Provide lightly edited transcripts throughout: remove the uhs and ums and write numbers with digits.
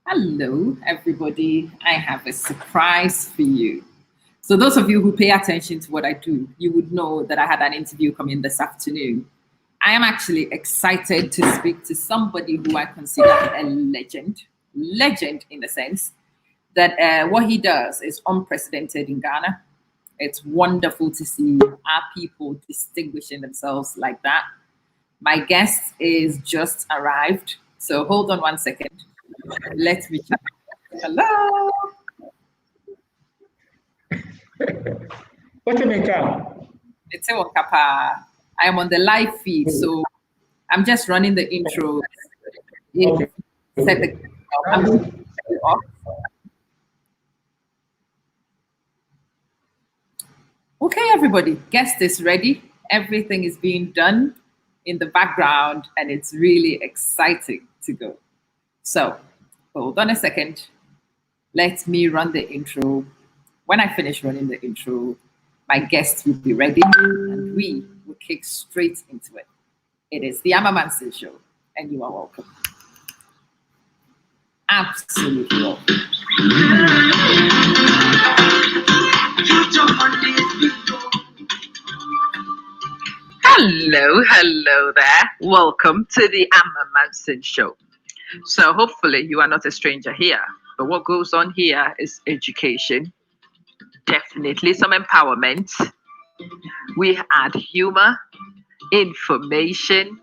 Hello, everybody. I have a surprise for you. So, those of you who pay attention to what I do, you would know that I had an interview coming this afternoon. I am actually excited to speak to somebody who I consider a legend in the sense that what he does is unprecedented in Ghana. It's wonderful to see our people distinguishing themselves like that. My guest is just arrived, so hold on one second. Let me chat. Hello. What you make up? It's Wakapa. I am on the live feed, so I'm just running the intro. Okay. Set the, I'm going to set it off. Okay, everybody, guest is ready. Everything is being done in the background, and it's really exciting to go. So, hold on a second. Let me run the intro. When I finish running the intro, my guest will be ready and we will kick straight into it. It is the Manson Show, and you are welcome. Absolutely welcome. Hello there. Welcome to the Manson Show. So hopefully you are not a stranger here, but what goes on here is education, definitely some empowerment. We add humor, information,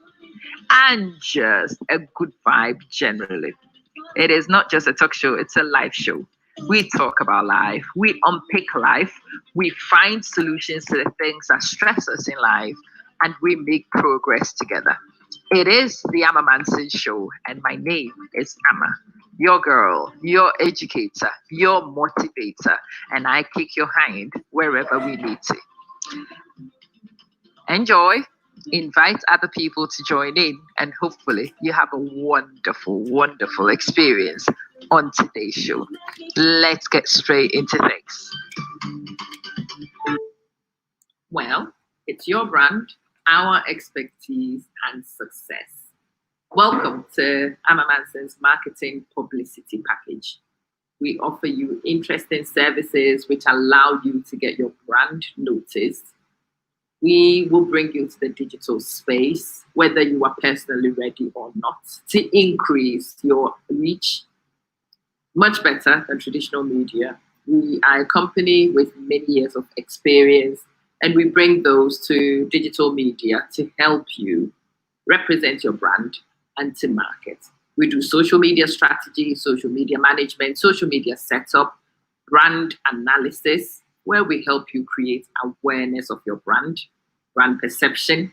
and just a good vibe generally. It is not just a talk show, it's a live show. We talk about life, we unpick life, we find solutions to the things that stress us in life, and we make progress together. It is the Amma Manson Show, and my name is Amma, your girl, your educator, your motivator, and I kick your hand wherever we need to. Enjoy, invite other people to join in, and hopefully you have a wonderful, wonderful experience on today's show. Let's get straight into things. Well, it's your brand, our expertise, and success. Welcome to Amma Manson's marketing publicity package. We offer you interesting services which allow you to get your brand noticed. We will bring you to the digital space, whether you are personally ready or not, to increase your reach. Much better than traditional media. We are a company with many years of experience, and we bring those to digital media to help you represent your brand and to market. We do social media strategy, social media management, social media setup, brand analysis, where we help you create awareness of your brand perception,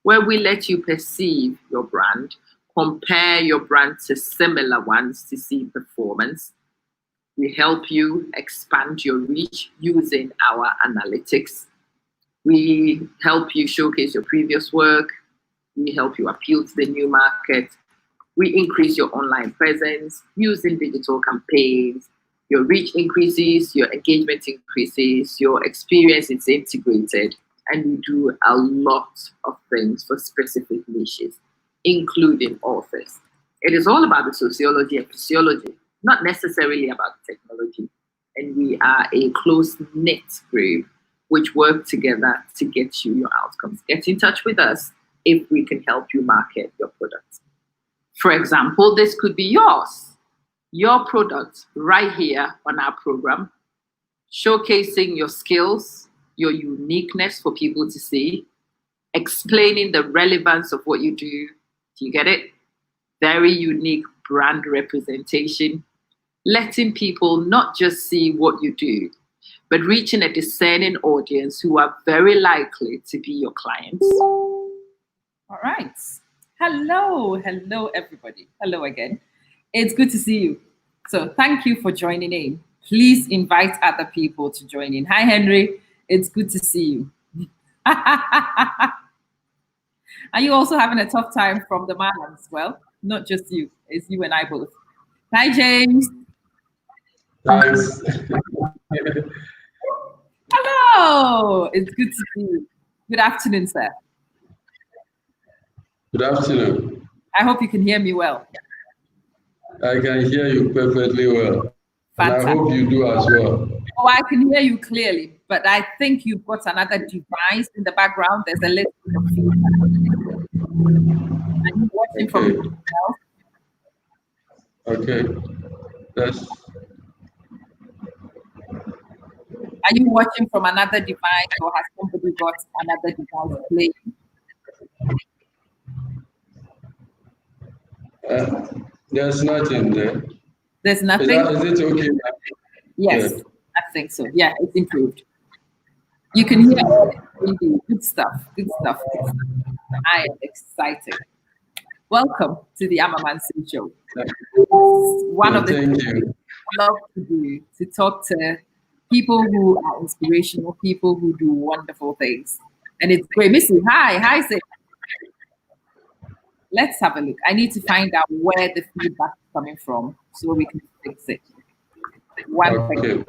where we let you perceive your brand, compare your brand to similar ones to see performance. We help you expand your reach using our analytics. We help you showcase your previous work. We help you appeal to the new market. We increase your online presence using digital campaigns. Your reach increases, your engagement increases, your experience is integrated, and we do a lot of things for specific niches, including authors. It is all about the sociology and physiology, not necessarily about technology. And we are a close-knit group which work together to get you your outcomes. Get in touch with us if we can help you market your products. For example, this could be yours, your product right here on our program, showcasing your skills, your uniqueness for people to see, explaining the relevance of what you do. Do you get it? Very unique brand representation, letting people not just see what you do, but reaching a discerning audience who are very likely to be your clients. All right. Hello, everybody. Hello again. It's good to see you. So thank you for joining in. Please invite other people to join in. Hi, Henry. It's good to see you. Are you also having a tough time from the Marlins? Well, not just you. It's you and I both. Hi, James. Thanks. Hello. It's good to see you. Good afternoon, sir. Good afternoon. I hope you can hear me well. I can hear you perfectly well. And I hope you do as well. Oh, I can hear you clearly, but I think you've got another device in the background. There's a little bit of feedback. Are you watching from something else? Okay. That's Are you watching from another device, or has somebody got another device playing? there's nothing there. There's nothing? Is it okay? Yes, Yeah. I think so. Yeah, it's improved. You can hear all the 3D. Good stuff. Good stuff. Good stuff. I am excited. Welcome to the Manson Show. One of the Thank things you. I love to do, to talk to people who are inspirational, people who do wonderful things. And it's great. Missy, hi, Sid. Let's have a look. I need to find out where the feedback is coming from so we can fix it. One second.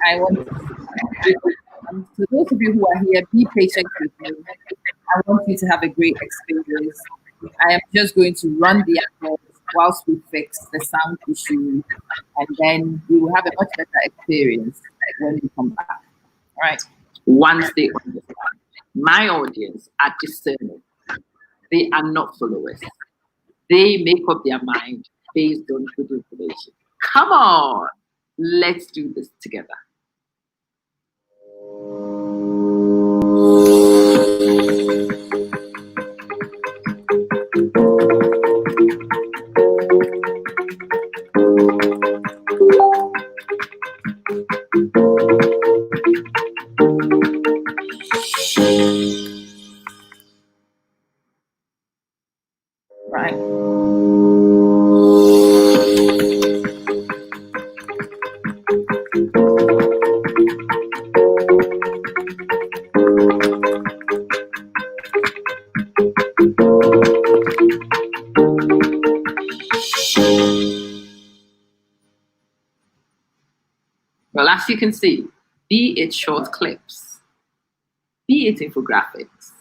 I want to those of you who are here, be patient with me. I want you to have a great experience. I am just going to run the advert whilst we fix the sound issue, and then we will have a much better experience when we come back. All right. Once they understand, my audience are discerning. They are not followers. They make up their mind based on good information. Come on, let's do this together. Right. Well, as you can see, be it short clips, be it infographics,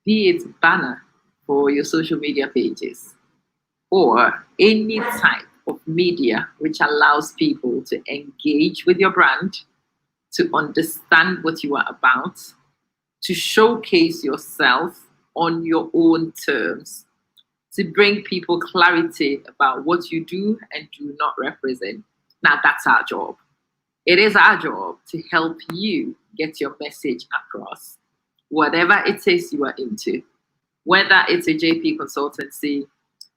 be it banner for your social media pages, or any type of media which allows people to engage with your brand, to understand what you are about, to showcase yourself on your own terms, to bring people clarity about what you do and do not represent. Now, that's our job. It is our job to help you get your message across, whatever it is you are into, whether it's a JP consultancy,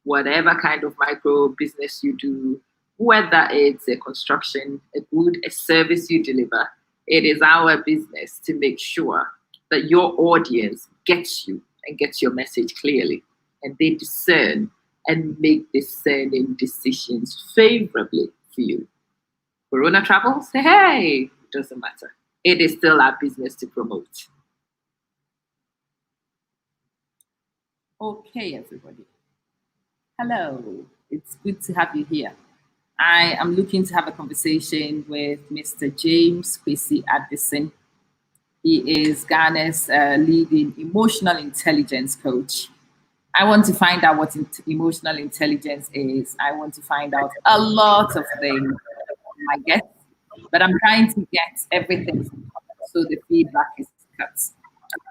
whatever kind of micro business you do, whether it's a construction, a service you deliver. It is our business to make sure that your audience gets you and gets your message clearly, and they discern and make discerning decisions favorably for you. Corona travels, hey, it doesn't matter. It is still our business to promote. Okay, everybody. Hello, it's good to have you here. I am looking to have a conversation with Mr. James Kwesi Addison. He is Ghana's leading emotional intelligence coach. I want to find out what emotional intelligence is. I want to find out a lot of things, I guess, but I'm trying to get everything so the feedback is cut.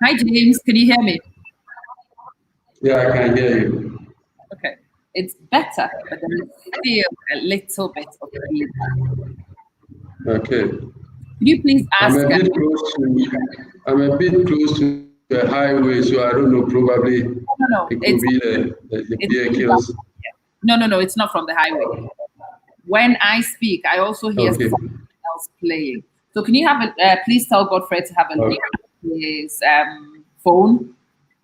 Hi, James, can you hear me? Yeah, I can hear you. Okay, it's better, but then it's still a little bit of feedback. Okay. Could you please ask? I'm a bit close to the highway, so I don't know. Probably no, it could be the vehicles. No, it's not from the highway. When I speak, I also hear something else playing. So can you have please tell Godfrey to have a look at his phone.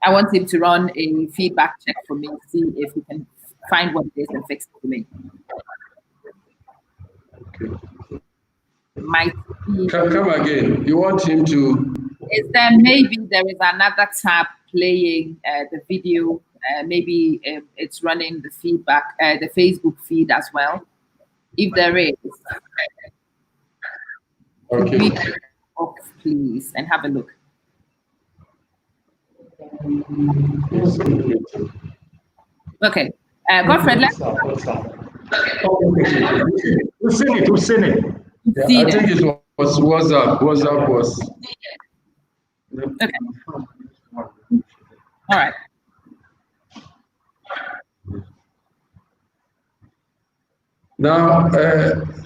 I want him to run a feedback check for me, see if he can find what it is and fix it for me. Okay. Might be, come again. You want him to? Is there maybe there is another tab playing the video? Maybe it's running the feedback, the Facebook feed as well. If there is, Okay. off, please, and have a look. Okay. Godfred, let's... Who's seen it? Yeah, I think it was WhatsApp. WhatsApp was... Okay. All right. Now,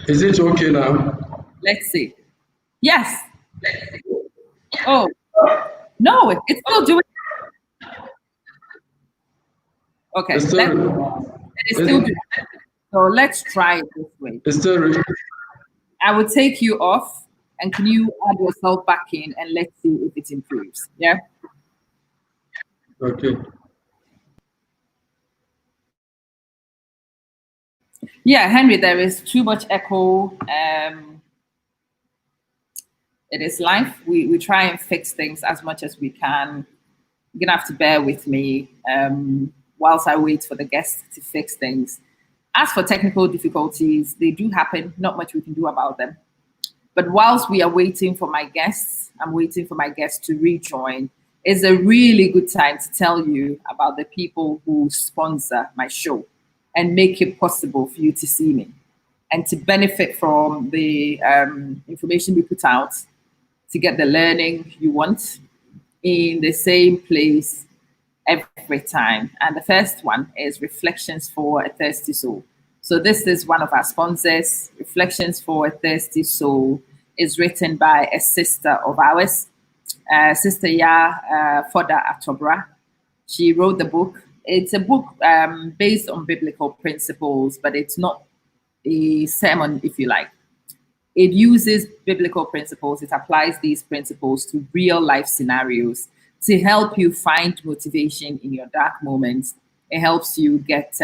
is it okay now? Let's see. Yes. Oh, no, it's still doing it. Okay. It's still doing it. So let's try it this way. It's still... I would take you off, and can you add yourself back in, and let's see if it improves. Yeah? Okay. Yeah, Henry, there is too much echo. It is life. We try and fix things as much as we can. You're gonna have to bear with me whilst I wait for the guests to fix things. As for technical difficulties, they do happen. Not much we can do about them. But whilst we are waiting for my guests, I'm waiting for my guests to rejoin. It's a really good time to tell you about the people who sponsor my show and make it possible for you to see me and to benefit from the information we put out, to get the learning you want in the same place every time. And the first one is Reflections for a Thirsty Soul. So this is one of our sponsors. Reflections for a Thirsty Soul is written by a sister of ours, Sister Foda Atobra. She wrote the book. It's a book based on biblical principles, but it's not a sermon, if you like. It uses biblical principles. It applies these principles to real life scenarios to help you find motivation in your dark moments. It helps you get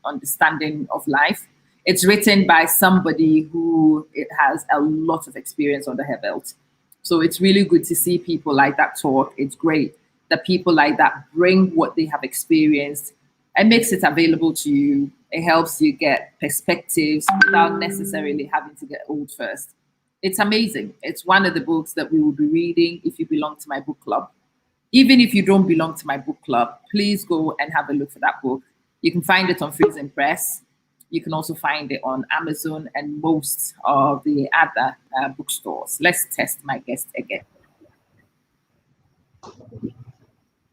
understanding of life. It's written by somebody who has a lot of experience under her belt. So it's really good to see people like that talk. It's great that people like that bring what they have experienced and makes it available to you. It helps you get perspectives without necessarily having to get old first. It's amazing. It's one of the books that we will be reading if you belong to my book club. Even if you don't belong to my book club, please go and have a look for that book. You can find it on Freezing Press. You can also find it on Amazon and most of the other bookstores. Let's test my guest again.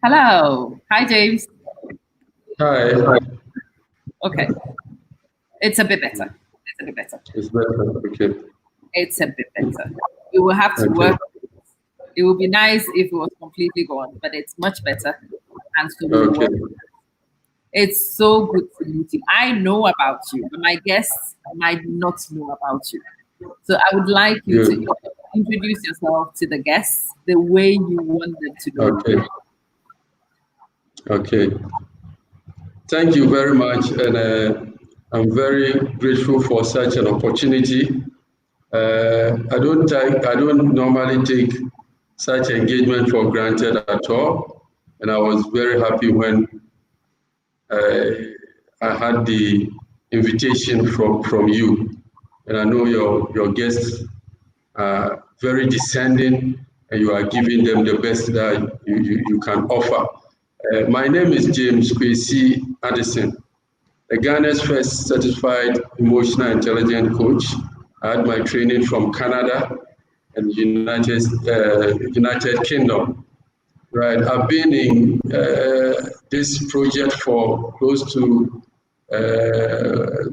Hello. Hi, James. Hi. Okay. It's a bit better. It's a bit better. It's better. Okay. It's a bit better. We will have to work. It would be nice if it was completely gone, but it's much better. And so okay. It's so good to meet you. I know about you, but my guests might not know about you. So I would like you to introduce yourself to the guests the way you want them to know. Okay. Okay. Thank you very much, and I'm very grateful for such an opportunity. I don't normally take such engagement for granted at all, and I was very happy when I had the invitation from you, and I know your guests are very descending, and you are giving them the best that you can offer. My name is James Kwesi Addison, Ghana's first certified emotional intelligence coach. I had my training from Canada and United Kingdom. Right, I've been in this project for close to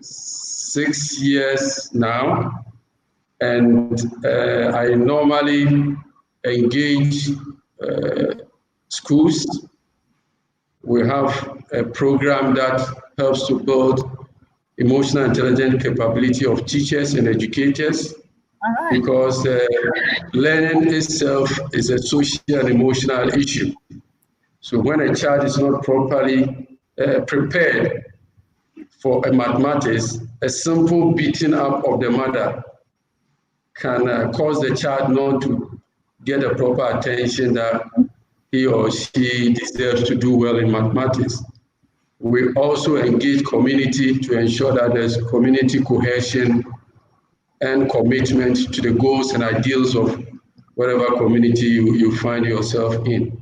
6 years now, and I normally engage schools. We have a program that helps to build emotional intelligence capability of teachers and educators. Right. Because learning itself is a social and emotional issue. So when a child is not properly prepared for a mathematics, a simple beating up of the mother can cause the child not to get the proper attention that he or she deserves to do well in mathematics. We also engage community to ensure that there's community cohesion and commitment to the goals and ideals of whatever community you find yourself in.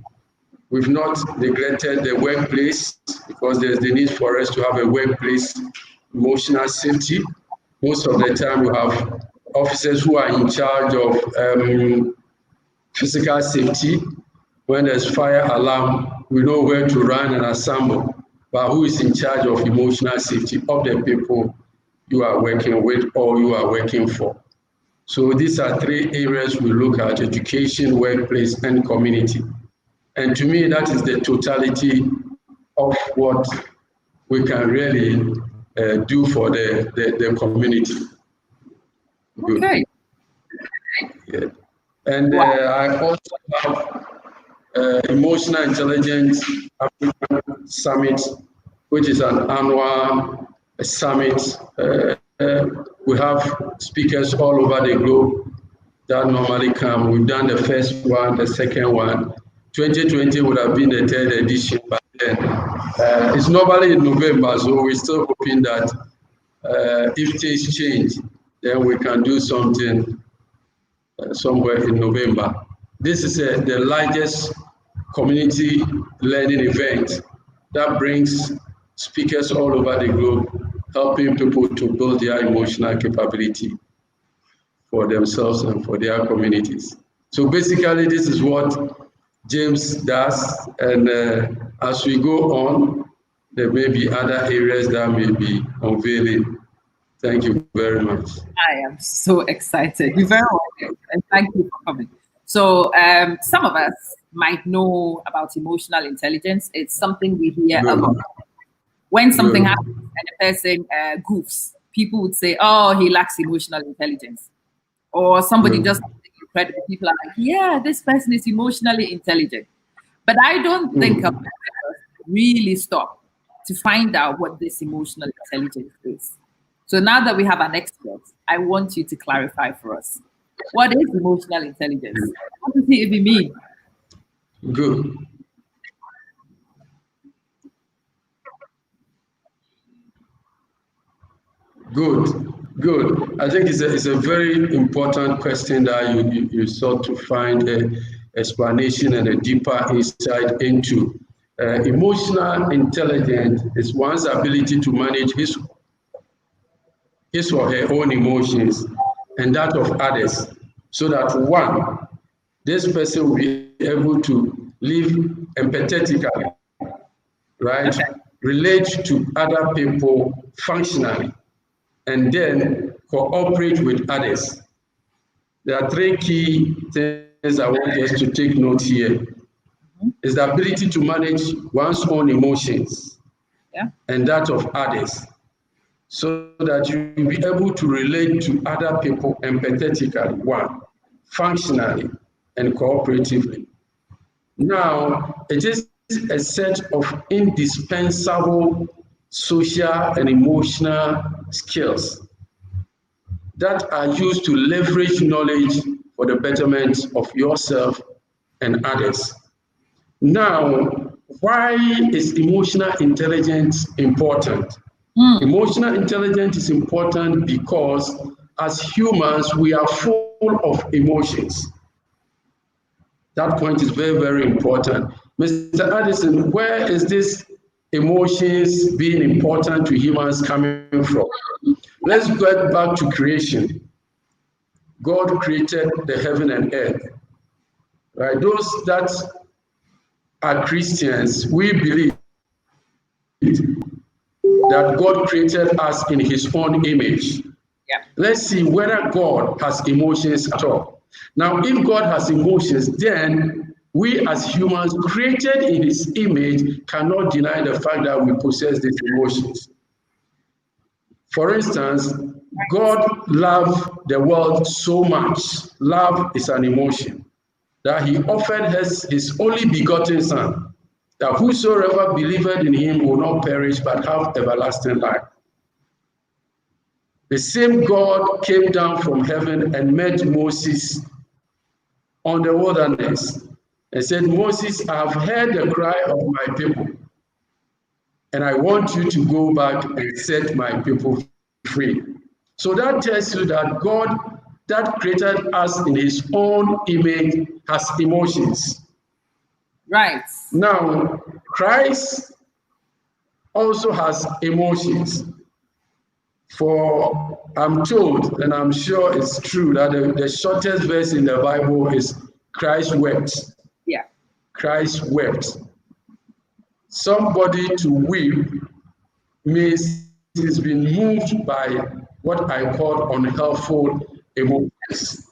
We've not neglected the workplace because there's the need for us to have a workplace emotional safety. Most of the time, we have officers who are in charge of physical safety. When there's fire alarm, we know where to run and assemble. But who is in charge of emotional safety of the people you are working with or you are working for? So these are three areas we look at: education, workplace, and community. And to me, that is the totality of what we can really do for the community. Good. Okay. Yeah. And I also have Emotional Intelligence African Summit, which is an annual summit. We have speakers all over the globe that normally come. We've done the first one, the second one. 2020 would have been the third edition, but then it's normally in November, so we're still hoping that if things change, then we can do something somewhere in November. This is the largest community learning event that brings speakers all over the globe, helping people to build their emotional capability for themselves and for their communities. So basically, this is what James does, and as we go on, there may be other areas that may be unveiling. Thank you very much. I am so excited. You're very welcome, and thank you for coming. So some of us might know about emotional intelligence. It's something we hear a lot. When something happens and a person goofs, people would say, "Oh, he lacks emotional intelligence," or somebody does something incredible. People are like, "Yeah, this person is emotionally intelligent." But I don't think a person really stop to find out what this emotional intelligence is. So now that we have an expert, I want you to clarify for us. What is emotional intelligence? What does it even mean? Good. Good. I think it's a very important question that you sought to find an explanation and a deeper insight into. Emotional intelligence is one's ability to manage his or her own emotions and that of others, so that one, this person will be able to live empathetically, right? Relate to other people functionally, and then cooperate with others. There are three key things I want us to take note here. Is the ability to manage one's own emotions and that of others, so that you will be able to relate to other people empathetically, one, functionally, and cooperatively. Now, it is a set of indispensable social and emotional skills that are used to leverage knowledge for the betterment of yourself and others. Now, why is emotional intelligence important? Emotional intelligence is important because as humans, we are full of emotions. That point is very, very important. Mr. Addison, where is this emotions being important to humans coming from? Let's get back to creation. God created the heaven and earth. Right? Those that are Christians, we believe that God created us in his own image. Let's see whether God has emotions at all. Now, if God has emotions, then we as humans created in his image cannot deny the fact that we possess these emotions. For instance, God loved the world so much. Love is an emotion that he offered his only begotten Son, that whosoever believeth in him will not perish but have everlasting life. The same God came down from heaven and met Moses on the wilderness and said, Moses, I have heard the cry of my people, and I want you to go back and set my people free. So that tells you that God that created us in his own image has emotions. Right. Now, Christ also has emotions. For I'm told, and I'm sure it's true, that the shortest verse in the Bible is Christ wept. Yeah. Christ wept. Somebody to weep means he's been moved by what I call unhelpful emotions.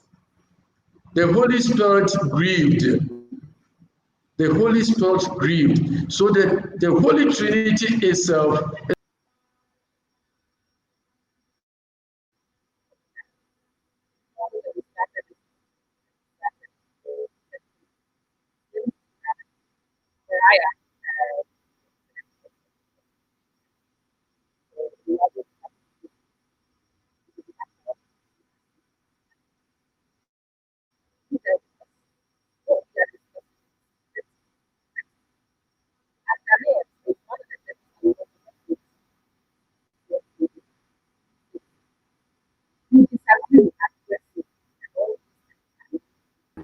The Holy Spirit grieved. The Holy Spirit grieved. So the Holy Trinity itself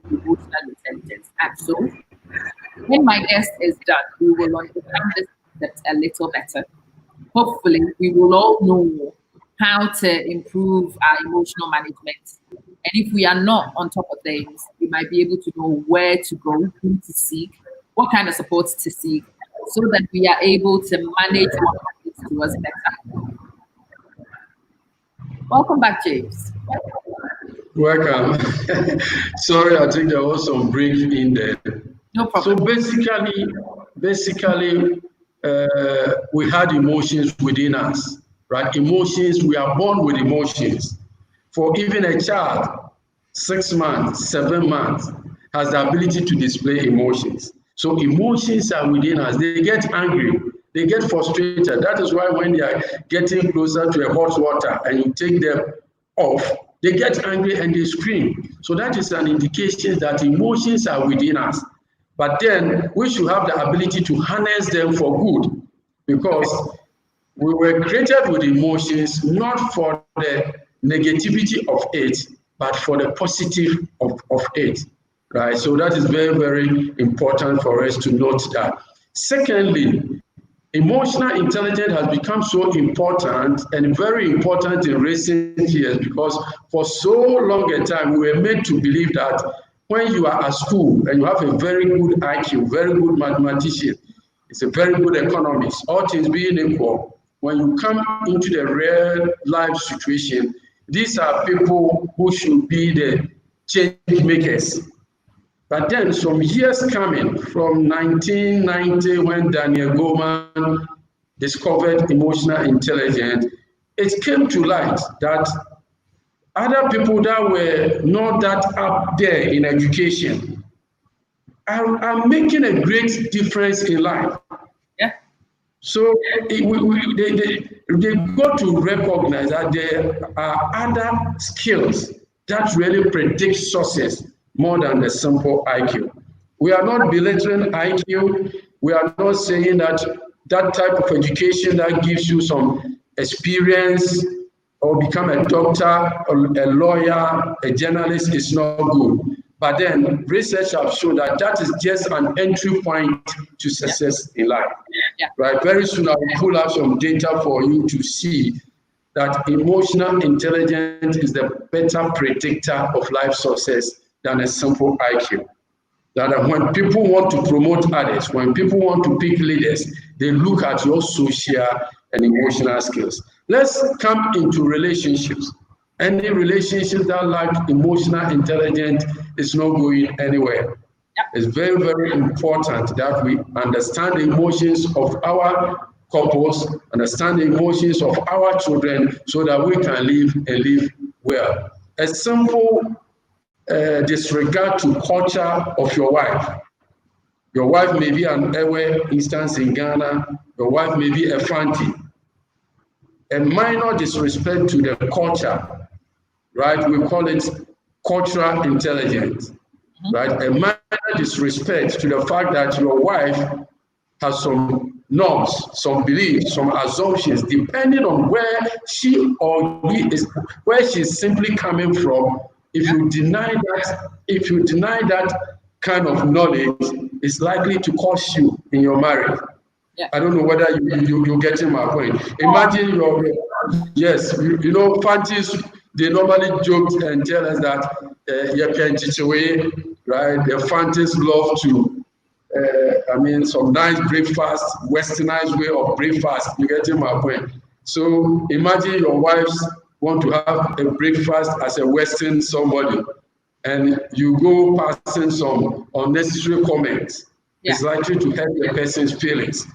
Emotional intelligence. And so, when my guest is done, we will understand this concept a little better. Hopefully, we will all know how to improve our emotional management. And if we are not on top of things, we might be able to know where to go, who to seek, what kind of support to seek, so that we are able to manage what happens to us better. Welcome back, James. welcome. Sorry, I think there was some break in there. No So problem. basically, we had emotions within us, right? Emotions, we are born with emotions. For even a child, 6 months, 7 months, has the ability to display emotions. So emotions are within us. They get angry, they get frustrated. That is why when they are getting closer to a hot water and you take them off, they get angry and they scream. So that is an indication that emotions are within us. But then we should have the ability to harness them for good, because we were created with emotions not for the negativity of it, but for the positive of it, right? So that is very, very important for us to note that. Secondly, emotional intelligence has become so important and very important in recent years, because for so long a time we were made to believe that when you are at school and you have a very good IQ, very good mathematician, it's a very good economist, all things being equal, when you come into the real life situation, these are people who should be the change makers. But then some years coming from 1990, when Daniel Goleman discovered emotional intelligence, it came to light that other people that were not that up there in education are making a great difference in life. Yeah. So they got to recognize that there are other skills that really predict success more than the simple IQ. We are not belittling IQ. We are not saying that that type of education that gives you some experience or become a doctor or a lawyer, a journalist is not good. But then research have shown that that is just an entry point to success in life. Yeah. Right? Very soon I will pull out some data for you to see that emotional intelligence is the better predictor of life success than a simple IQ. That when people want to promote others, when people want to pick leaders, they look at your social and emotional skills. Let's come into relationships. Any relationship that lack emotional intelligence is not going anywhere. It's very, very important that we understand the emotions of our couples, understand the emotions of our children, so that we can live and live well. A simple disregard to culture of your wife. Your wife may be an Ewe instance in Ghana, your wife may be a Fanti. A minor disrespect to the culture, right? We call it cultural intelligence, right? A minor disrespect to the fact that your wife has some norms, some beliefs, some assumptions, depending on where she or he is, where she's simply coming from. If you deny that kind of knowledge, is likely to cost you in your marriage. Yeah. I don't know whether you're getting my point. Imagine yes, you know, fancies, they normally joke and tell us that you can teach away, right? The fancies love to, some nice breakfast, westernized way of breakfast. You're getting my point. So imagine your wives want to have a breakfast as a Western somebody, and you go passing some unnecessary comments. Yeah. It's likely to hurt the person's feelings.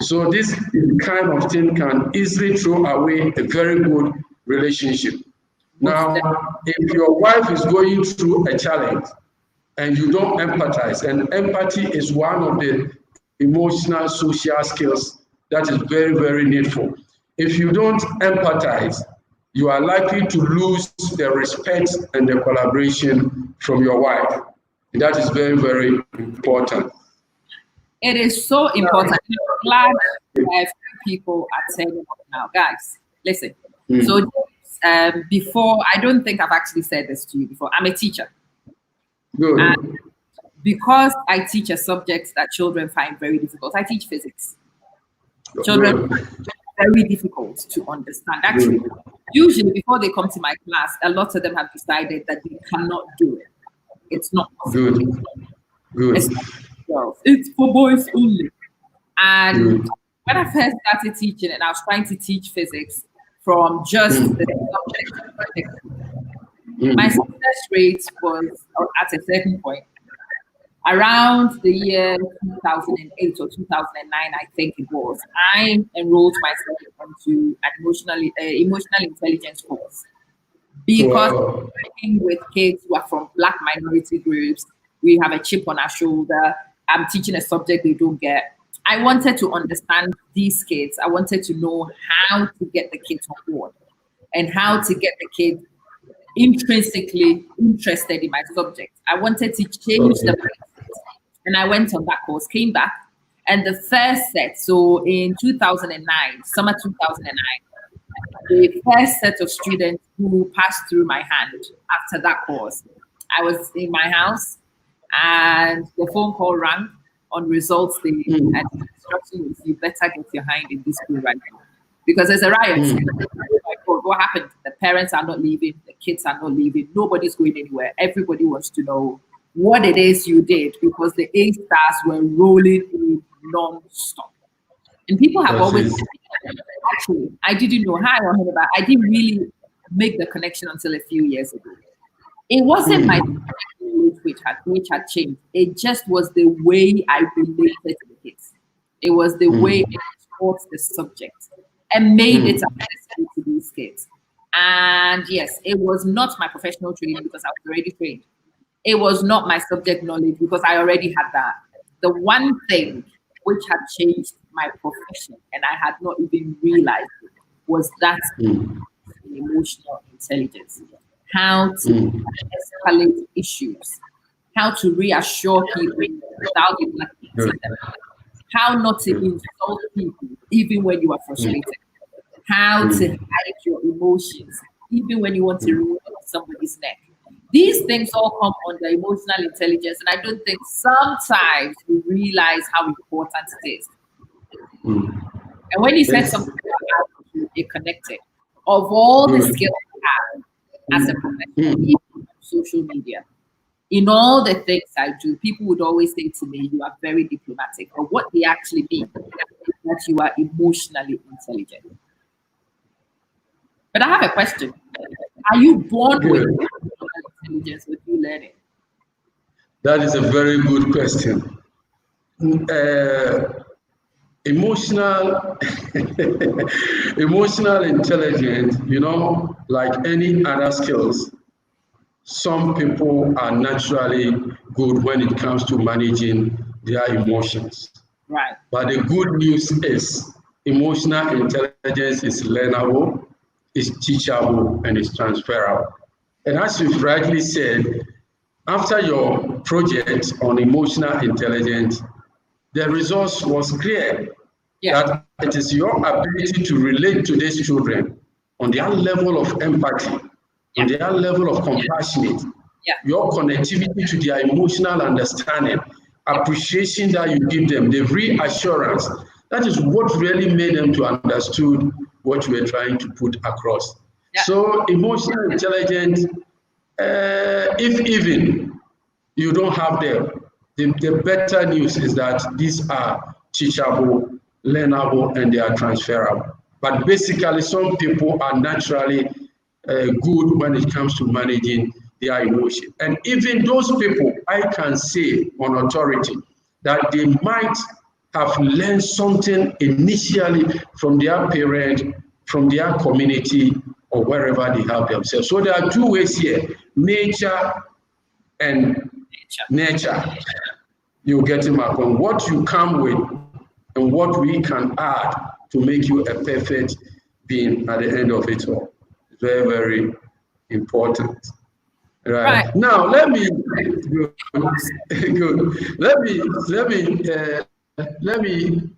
So this kind of thing can easily throw away a very good relationship. Now, if your wife is going through a challenge and you don't empathize, and empathy is one of the emotional social skills that is very, very needful. If you don't empathize, you are likely to lose the respect and the collaboration from your wife. And that is very, very important. It is so important. I'm glad people are telling us now. Guys, listen. So before, I don't think I've actually said this to you before. I'm a teacher. Good. And because I teach a subject that children find very difficult, I teach physics. Children find it very difficult to understand. Actually, usually before they come to my class, a lot of them have decided that they cannot do it. It's not possible. Good. It's for boys only. And when I first started teaching it, I was trying to teach physics from just the subject. My success rate was at a certain point. Around the year 2008 or 2009, I think it was, I enrolled myself into an emotional intelligence course because working with kids who are from Black minority groups, we have a chip on our shoulder. I'm teaching a subject they don't get. I wanted to understand these kids. I wanted to know how to get the kids on board and how to get the kids intrinsically interested in my subject. I wanted to change the mindset. And I went on that course, came back, and the first set, so in 2009, summer 2009, the first set of students who passed through my hand after that course, I was in my house, and the phone call rang on results day, and the instruction was, you better get your hand in this school right now. Because there's a riot. What happened? The parents are not leaving, the kids are not leaving, nobody's going anywhere. Everybody wants to know what it is you did, because the A stars were rolling in non-stop. And people have always actually, I didn't know how or about. I didn't really make the connection until a few years ago. It wasn't my which had changed. It just was the way I related to the kids. It was the way I taught the subject and made it accessible to these kids. And yes, it was not my professional training because I was already trained. It was not my subject knowledge because I already had that. The one thing which had changed my profession, and I had not even realized it, was that emotional intelligence. How to escalate issues, how to reassure people without impacting them, how not to insult people even when you are frustrated, how to hide your emotions even when you want to ruin somebody's neck. These things all come under emotional intelligence, and I don't think sometimes we realize how important it is. And when you said something about it connected, of all the skills you have as a professional, even on social media, in all the things I do, people would always say to me, you are very diplomatic. But what they actually mean is that you are emotionally intelligent. But I have a question. Are you born with emotional intelligence, or do you learn it? That is a very good question. Emotional intelligence, like any other skills, some people are naturally good when it comes to managing their emotions. Right. But the good news is emotional intelligence is learnable, is teachable, and is transferable. And as you've rightly said, after your project on emotional intelligence, the results was clear that it is your ability to relate to these children on their level of empathy, on their level of compassion, your connectivity to their emotional understanding, appreciation that you give them, the reassurance, that is what really made them to understood what you were trying to put across. Yeah. So emotional intelligence, if even you don't have them, the better news is that these are teachable, learnable, and they are transferable. But basically, some people are naturally good when it comes to managing their emotion. And even those people, I can say on authority that they might have learned something initially from their parent, from their community, or wherever they have themselves. So there are two ways here, nature and nature. You get him up on what you come with and what we can add to make you a perfect being at the end of it all. Very, very important. Right. Now let me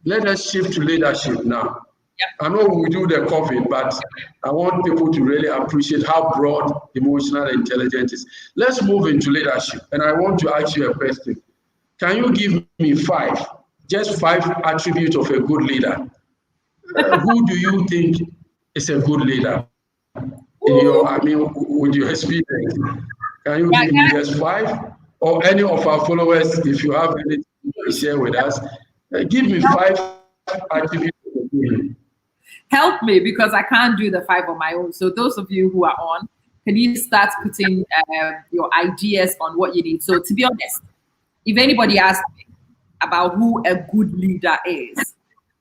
let us shift to leadership now. Yep. I know we do the COVID, but I want people to really appreciate how broad emotional intelligence is. Let's move into leadership, and I want to ask you a question. Can you give me just five attributes of a good leader? Who do you think is a good leader? With your experience, can you give me just five? Or any of our followers, if you have anything to share with us, give me five attributes of a good leader. Help me, because I can't do the five on my own. So those of you who are on, can you start putting your ideas on what you need? So to be honest, if anybody asks me about who a good leader is,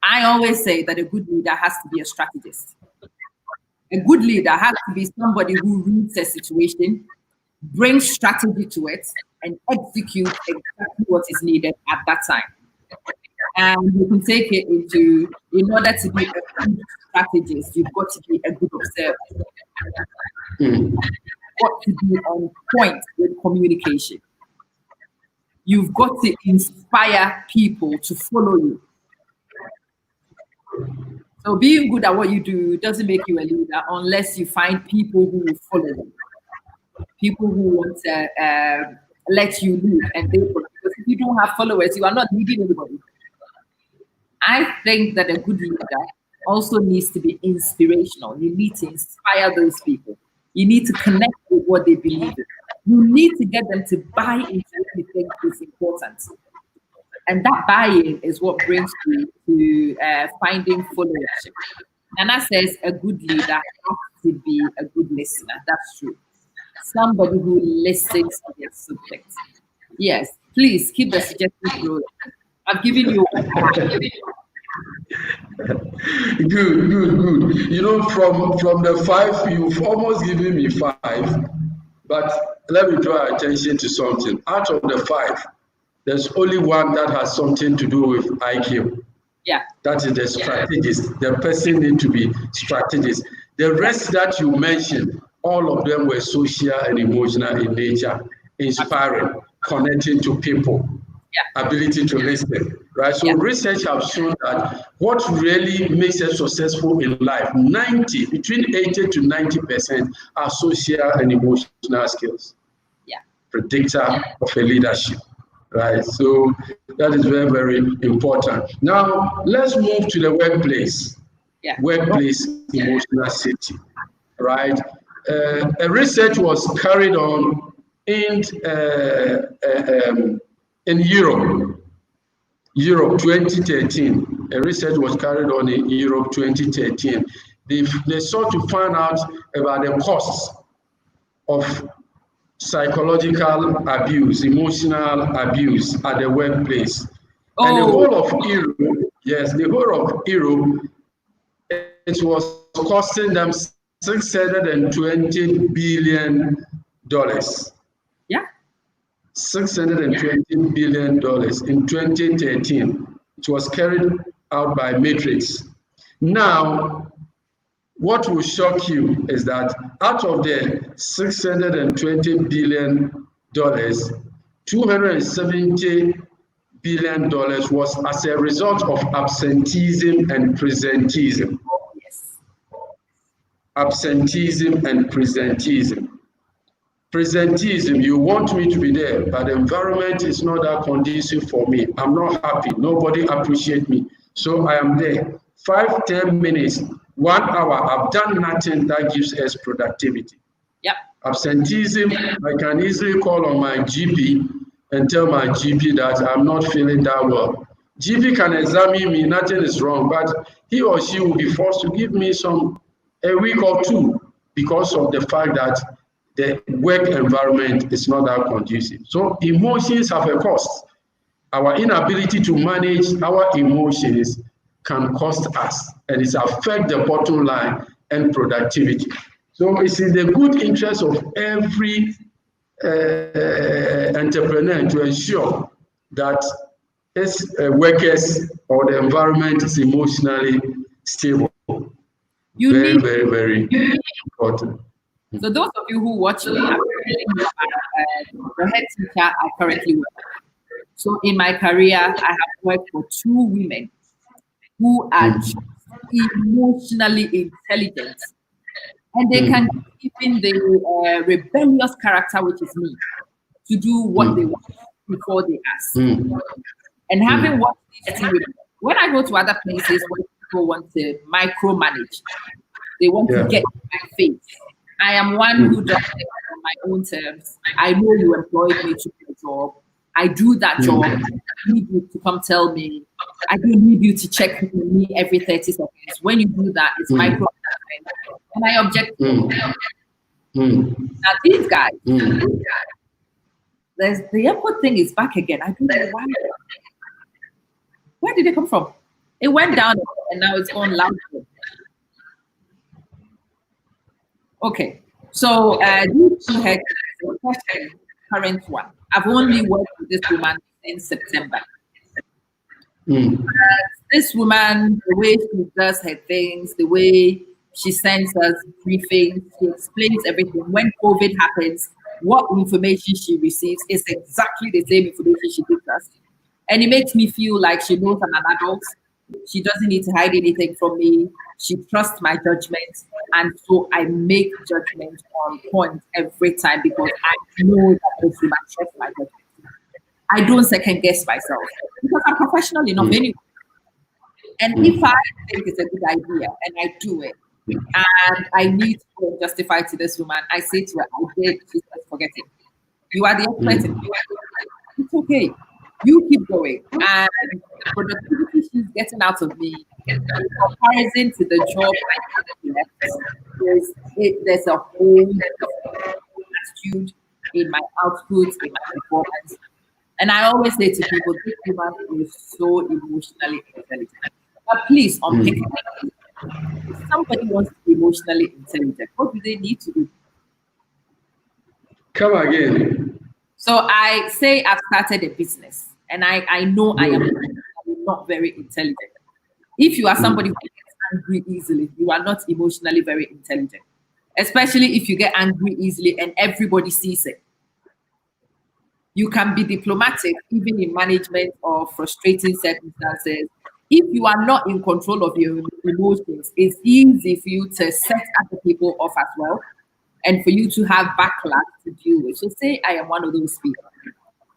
I always say that a good leader has to be a strategist. A good leader has to be somebody who reads a situation, brings strategy to it, and executes exactly what is needed at that time. And you can take it into, in order to be a good strategist, you've got to be a good observer. You've got to be on point with communication. You've got to inspire people to follow you. So being good at what you do doesn't make you a leader unless you find people who will follow you. People who want to let you lead and they follow. Because if you don't have followers, you are not leading anybody. I think that a good leader also needs to be inspirational. You need to inspire those people. You need to connect with what they believe in. You need to get them to buy into what you think is important. And that buy-in is what brings you to finding followership. Nana says a good leader has to be a good listener. That's true. Somebody who listens to their subject. Yes, please keep the suggestions rolling. I've given you Good. You know, from the five, you've almost given me five, but let me draw attention to something. Out of the five, there's only one that has something to do with IQ. Yeah. That is the strategist. The person needs to be strategist. The rest that you mentioned, all of them were social and emotional in nature, inspiring, connecting to people, ability to listen, right? So research has shown that what really makes us successful in life, between 80 to 90% are social and emotional skills. Yeah. Predictor of a leadership, right? So that is very, very important. Now, let's move to the workplace. Yeah. Workplace emotional safety, right? A research was carried on in Europe 2013. A research was carried on in Europe 2013. They sought to find out about the costs of psychological abuse, emotional abuse at the workplace. And the whole of Europe, the whole of Europe, it was costing them $620 billion. Yeah. $620 billion in 2013. It was carried out by Matrix. Now, what will shock you is that out of the $620 billion, $270 billion was as a result of absenteeism and presenteeism. Yes. Absenteeism and presenteeism. presenteeism, you want me to be there, but the environment is not that conducive for me. I'm not happy. Nobody appreciates me. So I am there. 5, 10 minutes, 1 hour, I've done nothing that gives us productivity. Yep. Absenteeism, I can easily call on my GP and tell my GP that I'm not feeling that well. GP can examine me, nothing is wrong, but he or she will be forced to give me a week or 2 because of the fact that the work environment is not that conducive. So emotions have a cost. Our inability to manage our emotions can cost us, and it affects the bottom line and productivity. So it's in the good interest of every entrepreneur to ensure that his workers or the environment is emotionally stable. Very important. So those of you who watch me, I'm the head teacher I currently work with. So in my career, I have worked for 2 women who are emotionally intelligent, and they can even the rebellious character, which is me, to do what they want before they ask. And having watched these 2 women, when I go to other places where people want to micromanage, they want to get in my face. I am one who does it on my own terms. I know you employed me to do a job. I do that job. I don't need you to come tell me. I don't need you to check with me every 30 seconds. When you do that, it's micromanagement. And I object to it. Now, these guys, the airport thing is back again. I don't know why. Where did it come from? It went down and now it's gone loud. Okay, so these 2 heads, the current one. I've only worked with this woman since September. This woman, the way she does her things, the way she sends us briefings, she explains everything. When COVID happens, what information she receives is exactly the same information she gives us. And it makes me feel like she knows I'm an adult. She doesn't need to hide anything from me. She trusts my judgment. And so I make judgment on point every time because I know that this woman trusts my judgment. I don't second guess myself because I'm professional enough anyway. And if I think it's a good idea and I do it, and I need to justify to this woman, I say to her, I did, she says, forget it. You are the expert in it. It's okay. You keep going. And the productivity she's getting out of me, in comparison to the job I left, there's a whole attitude in my output, in my performance. And I always say to people, this woman is so emotionally intelligent. But please, unpick it. If somebody wants to be emotionally intelligent, what do they need to do? Come again. So I say I've started a business and I know I am not very intelligent. If you are somebody who gets angry easily, you are not emotionally very intelligent, especially if you get angry easily and everybody sees it. You can be diplomatic even in management of frustrating circumstances. If you are not in control of your emotions, it's easy for you to set other people off as well and for you to have backlash to deal with. So say I am one of those people.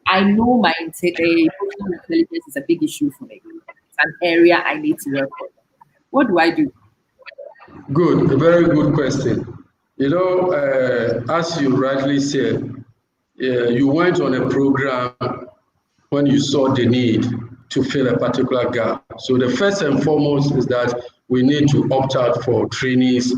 I know my emotional intelligence is a big issue for me. It's an area I need to work on. What do I do? Good, a very good question. You know, as you rightly said, you went on a program when you saw the need to fill a particular gap. So the first and foremost is that we need to opt out for trainees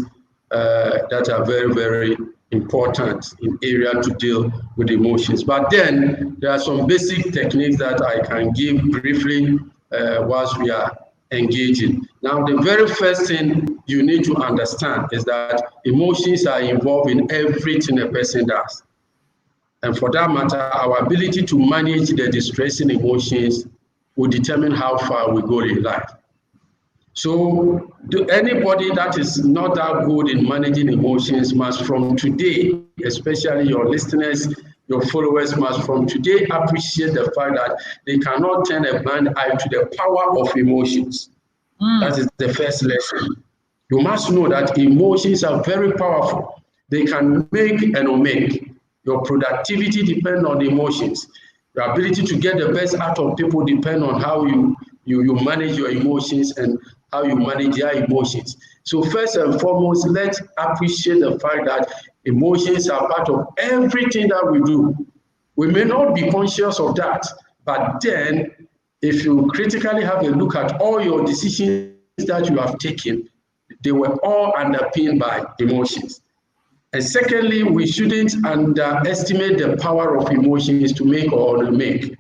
that are very, very important in area to deal with emotions. But then there are some basic techniques that I can give briefly whilst we are engaging. Now, the very first thing you need to understand is that emotions are involved in everything a person does. And for that matter, our ability to manage the distressing emotions will determine how far we go in life. So anybody that is not that good in managing emotions must from today, especially your listeners, your followers must from today appreciate the fact that they cannot turn a blind eye to the power of emotions. That is the first lesson. You must know that emotions are very powerful. They can make and unmake Your productivity depends on emotions. Your ability to get the best out of people depends on how you manage your emotions and how you manage their emotions. So first and foremost, let's appreciate the fact that emotions are part of everything that we do. We may not be conscious of that, but then if you critically have a look at all your decisions that you have taken, they were all underpinned by emotions. And secondly, we shouldn't underestimate the power of emotions to make or not make.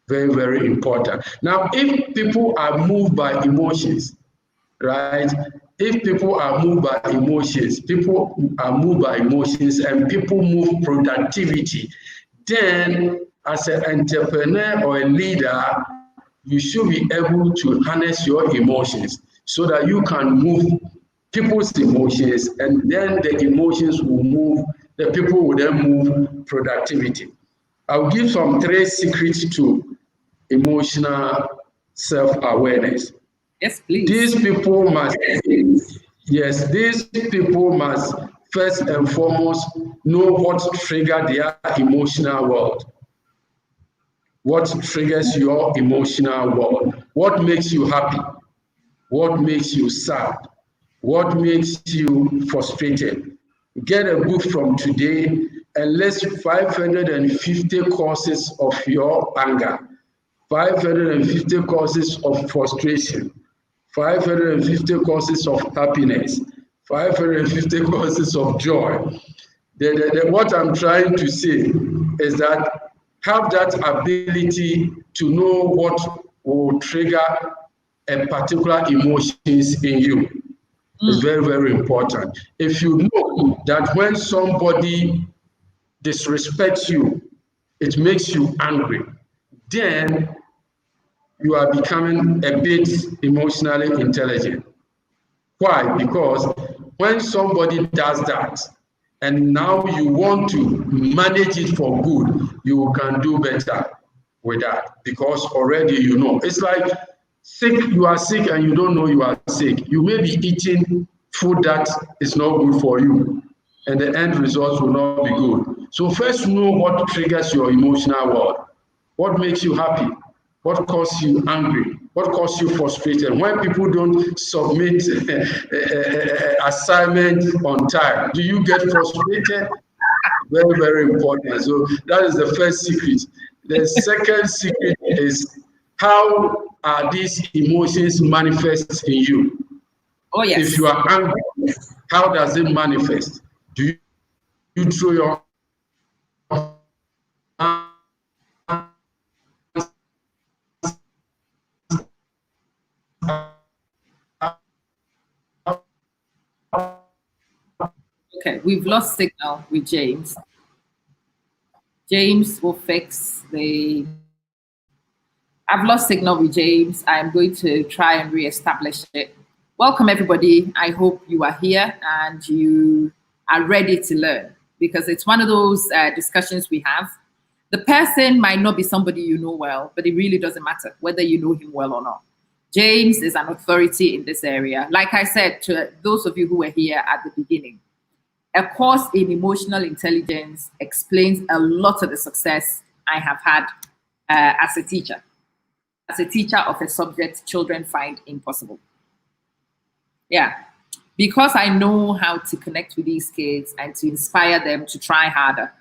Very, very important. Now, if people are moved by emotions, right? If people are moved by emotions, and people move productivity, then as an entrepreneur or a leader, you should be able to harness your emotions so that you can move people's emotions, and then the emotions will move, the people will then move productivity. I'll give some 3 secrets to emotional self-awareness. Yes, please. These people must first and foremost know what triggers their emotional world. What triggers your emotional world? What makes you happy? What makes you sad? What makes you frustrated? Get a book from today and list 550 causes of your anger, 550 causes of frustration, 550 causes of happiness, 550 causes of joy. What I'm trying to say is that have that ability to know what will trigger a particular emotions in you. It's very, very important. If you know that when somebody disrespects you, it makes you angry, then you are becoming a bit emotionally intelligent. Why? Because when somebody does that, and now you want to manage it for good, you can do better with that because already you know. It's like you are sick and you don't know you are sick. You may be eating food that is not good for you, and the end results will not be good. So first know what triggers your emotional world. What makes you happy? What causes you angry? What causes you frustrated? When people don't submit assignment on time, do you get frustrated? Very, very important. So that is the first secret. The second secret is how are these emotions manifest in you? Oh, yes. If you are angry, how does it manifest? Do you throw your Okay, we've lost signal with James. James will fix the... I've lost signal with James. I'm going to try and reestablish it. Welcome, everybody. I hope you are here and you are ready to learn, because it's one of those discussions we have. The person might not be somebody you know well, but it really doesn't matter whether you know him well or not. James is an authority in this area. Like I said to those of you who were here at the beginning, a course in emotional intelligence explains a lot of the success I have had as a teacher of a subject children find impossible. Yeah, because I know how to connect with these kids and to inspire them to try harder.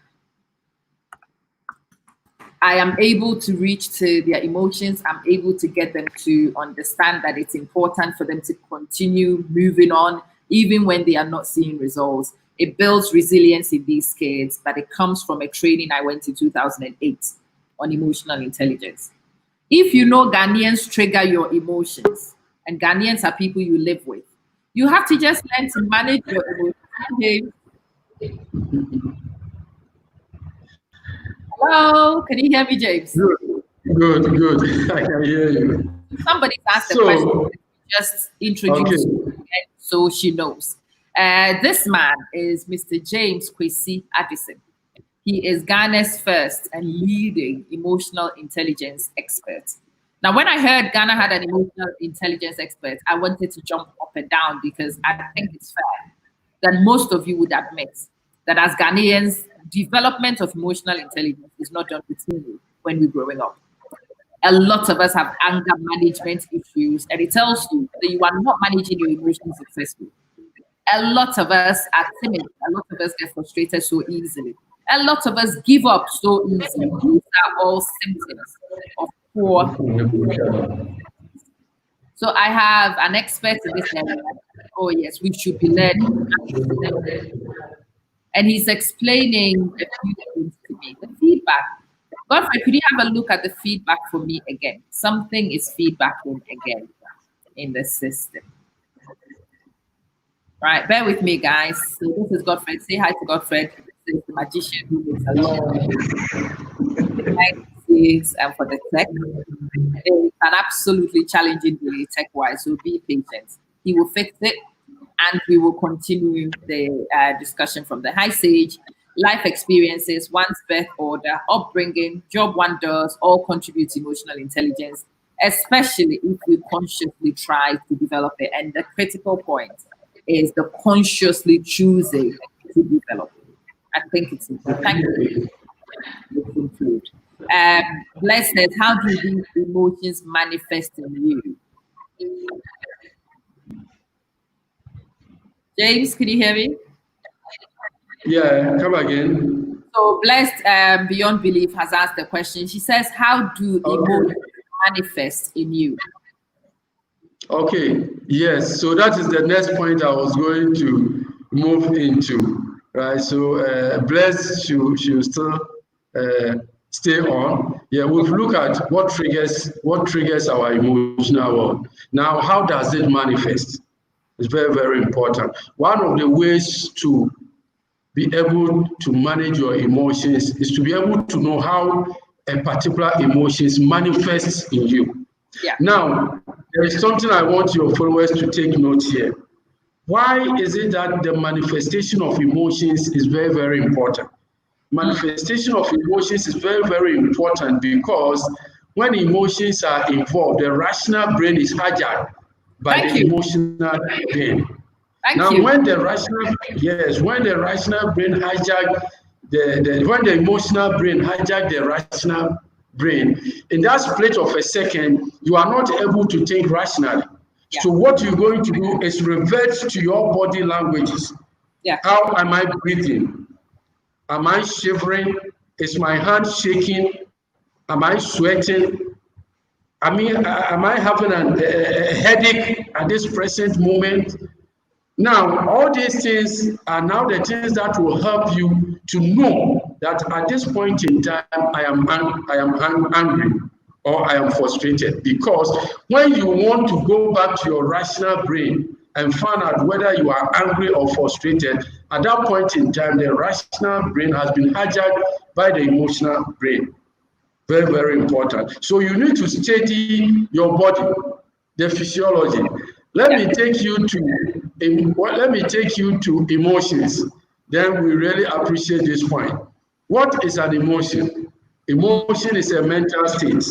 I am able to reach to their emotions. I'm able to get them to understand that it's important for them to continue moving on, even when they are not seeing results. It builds resilience in these kids, but it comes from a training I went to 2008 on emotional intelligence. If you know Ghanaians trigger your emotions, and Ghanaians are people you live with, you have to just learn to manage your emotions. Hello, can you hear me, James? Good. I can hear you. Somebody asked a question. Just introduce her so she knows. This man is Mr. James Kwesi Addison. He is Ghana's first and leading emotional intelligence expert. Now, when I heard Ghana had an emotional intelligence expert, I wanted to jump up and down because I think it's fair that most of you would admit that as Ghanaians, development of emotional intelligence is not done routinely when we're growing up. A lot of us have anger management issues, and it tells you that you are not managing your emotions successfully. A lot of us are timid. A lot of us get frustrated so easily. A lot of us give up so easily. These are all symptoms of poor. So I have an expert in this area. Oh yes, we should be learning. And he's explaining a few things to me. The feedback. Godfrey, could you have a look at the feedback for me again? Something is feedbacking again in the system. Right, bear with me, guys. So this is Godfrey. Say hi to Godfrey. This is the magician who makes a lot and for the tech. It's an absolutely challenging day tech-wise, so be patient. He will fix it, and we will continue the discussion from the high stage. Life experiences, one's birth order, upbringing, job one does, all contribute to emotional intelligence, especially if we consciously try to develop it. And the critical point is the consciously choosing to develop it. I think it's important. Thank you. Let's conclude. Bless says, how do these emotions manifest in you? James, can you hear me? Yeah, come again. So Blessed Beyondbelieve has asked the question. She says, how do emotions manifest in you? Okay, yes. So that is the next point I was going to move into, right? So Blessed, she'll still stay on. Yeah, we've looked at what triggers our emotional world. Now, how does it manifest? It's very, very important. One of the ways to be able to manage your emotions is to be able to know how a particular emotions manifests in you. Yeah. Now, there is something I want your followers to take note here. Why is it that the manifestation of emotions is very, very important? Manifestation of emotions is very, very important because when emotions are involved, the rational brain is hijacked by the emotional brain. When the rational brain hijack when the emotional brain hijack the rational brain, in that split of a second, you are not able to think rationally. Yeah. So what you're going to do is revert to your body languages. Yeah. How am I breathing? Am I shivering? Is my hand shaking? Am I sweating? I mean, am I having a headache at this present moment? Now, all these things are now the things that will help you to know that at this point in time, I am angry or I am frustrated. Because when you want to go back to your rational brain and find out whether you are angry or frustrated, at that point in time, the rational brain has been hijacked by the emotional brain. Very, very important. So you need to study your body, the physiology. Let me take you to emotions. Then we really appreciate this point. What is an emotion? Emotion is a mental state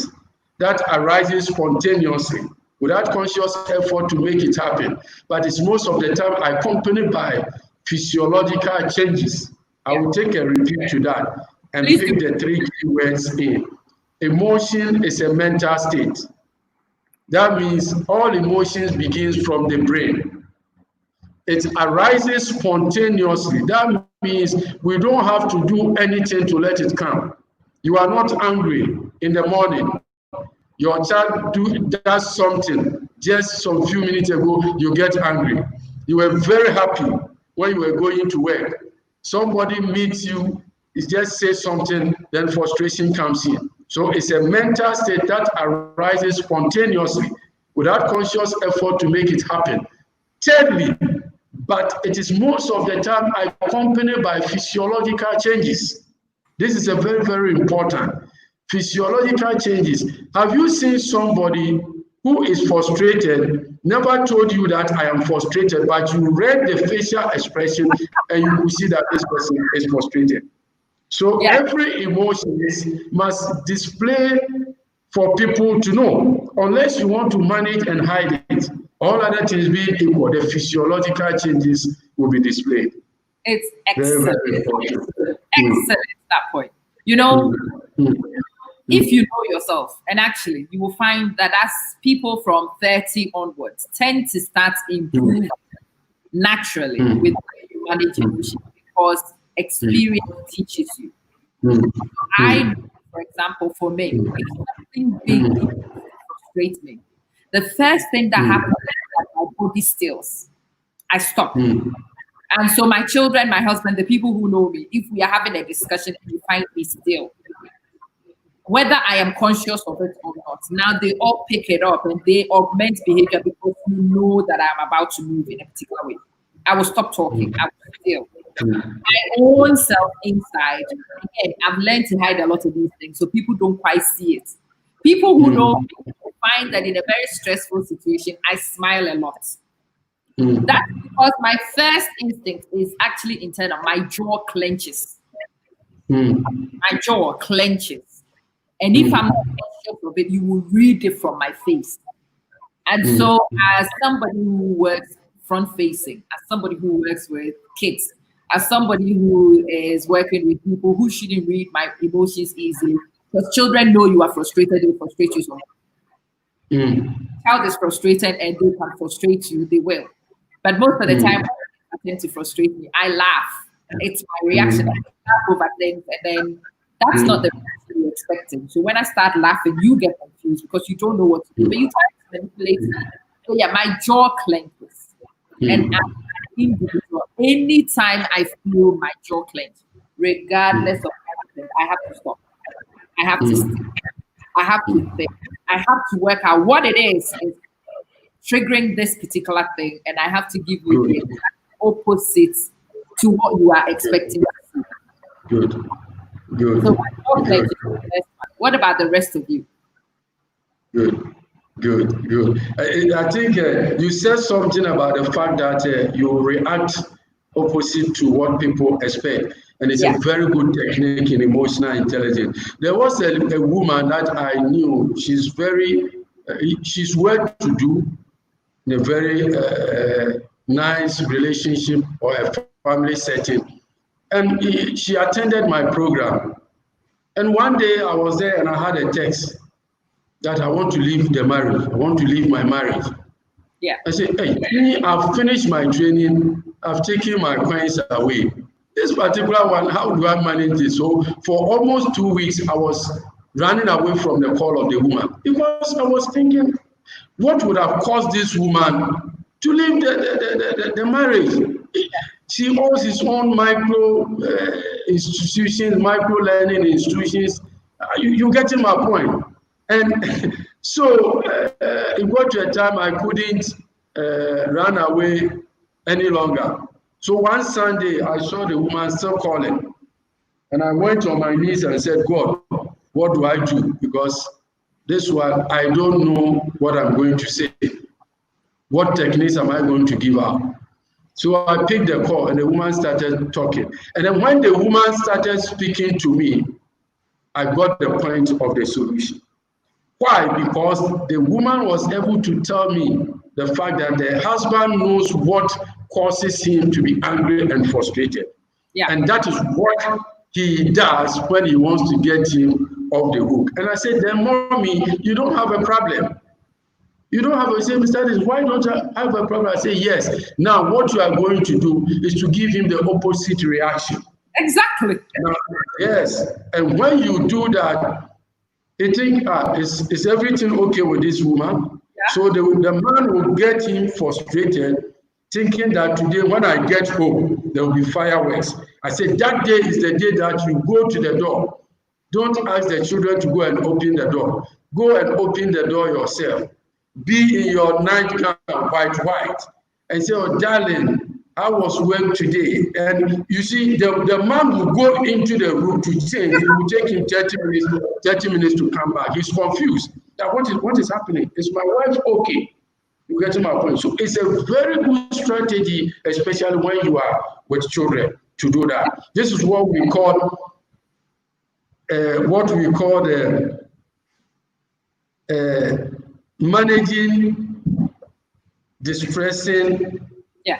that arises spontaneously without conscious effort to make it happen, but it's most of the time accompanied by physiological changes. I will take a repeat to that and pick the three key words in. Emotion is a mental state. That means all emotions begins from the brain. It arises spontaneously. That means we don't have to do anything to let it come. You are not angry in the morning. Your child does something just some few minutes ago, you get angry. You were very happy when you were going to work. Somebody meets you, it just says something, then frustration comes in. So it's a mental state that arises spontaneously without conscious effort to make it happen. Thirdly, but it is most of the time accompanied by physiological changes. This is a very, very important. Physiological changes. Have you seen somebody who is frustrated, never told you that I am frustrated, but you read the facial expression and you will see that this person is frustrated? So every emotion must display for people to know, unless you want to manage and hide it. All other things being equal, the physiological changes will be displayed. It's excellent. Very, very important. Excellent, that point. You know, if you know yourself, and actually you will find that as people from 30 onwards tend to start improving naturally with the way you manage emotions because experience teaches you. I know, for example, for me, if something big frustrates me, the first thing that happens is that my body stills. I stop. And so my children, my husband, the people who know me, if we are having a discussion and you find me still, whether I am conscious of it or not, now they all pick it up and they augment behavior because you know that I'm about to move in a particular way. I will stop talking. I will still. My own self inside, again, I've learned to hide a lot of these things so people don't quite see it. People who know me find that in a very stressful situation, I smile a lot. That's because my first instinct is actually internal. My jaw clenches. My jaw clenches. And if I'm not conscious of it, you will read it from my face. And so, as somebody who works front facing, as somebody who works with kids, as somebody who is working with people who shouldn't read my emotions easily, because children know you are frustrated, they frustrate you so much. Child is frustrated and they can frustrate you, they will. But most of the time, they tend to frustrate me. I laugh. It's my reaction. I laugh over things, and then that's not the reaction you're expecting. So when I start laughing, you get confused because you don't know what to do. But you try to manipulate me. So yeah, my jaw clenches. And I'm an individual. Anytime I feel my jaw clench, regardless of everything, I have to stop. I have to stop. I have to think. I have to work out what it is triggering this particular thing, and I have to give you the exact opposite to what you are expecting to see. Good. So what about the rest of you? Good. I think you said something about the fact that you react opposite to what people expect. And it's a very good technique in emotional intelligence. There was a woman that I knew, she's well to do in a very nice relationship or a family setting. And she attended my program. And one day I was there and I had a text that I want to leave the marriage. I want to leave my marriage. Yeah. I said, hey, I've finished my training. I've taken my coins away. This particular one, how do I manage this? So for almost 2 weeks, I was running away from the call of the woman because I was thinking, what would have caused this woman to leave the marriage? She owns his own micro institutions, micro learning institutions. You're getting my point. And so it got to a time I couldn't run away any longer. So one Sunday, I saw the woman still calling. And I went on my knees and said, God, what do I do? Because this one, I don't know what I'm going to say. What techniques am I going to give out? So I picked the call and the woman started talking. And then when the woman started speaking to me, I got the point of the solution. Why? Because the woman was able to tell me the fact that the husband knows what causes him to be angry and frustrated. Yeah. And that is what he does when he wants to get him off the hook. And I said, then mommy, you don't have a problem. You don't have a same status. Why don't I have a problem? I say, yes. Now, what you are going to do is to give him the opposite reaction. Exactly. Now, yes. And when you do that, he think, is everything okay with this woman? Yeah. So the man will get him frustrated, thinking that today when I get home, there will be fireworks. I said, that day is the day that you go to the door. Don't ask the children to go and open the door. Go and open the door yourself. Be in your nightgown, white, and say, oh, darling, I was work today. And you see, the man will go into the room to change. It will take him 30 minutes to come back. He's confused. That what is happening? Is my wife okay? You get to my point. So it's a very good strategy, especially when you are with children, to do that. This is what we call managing distressing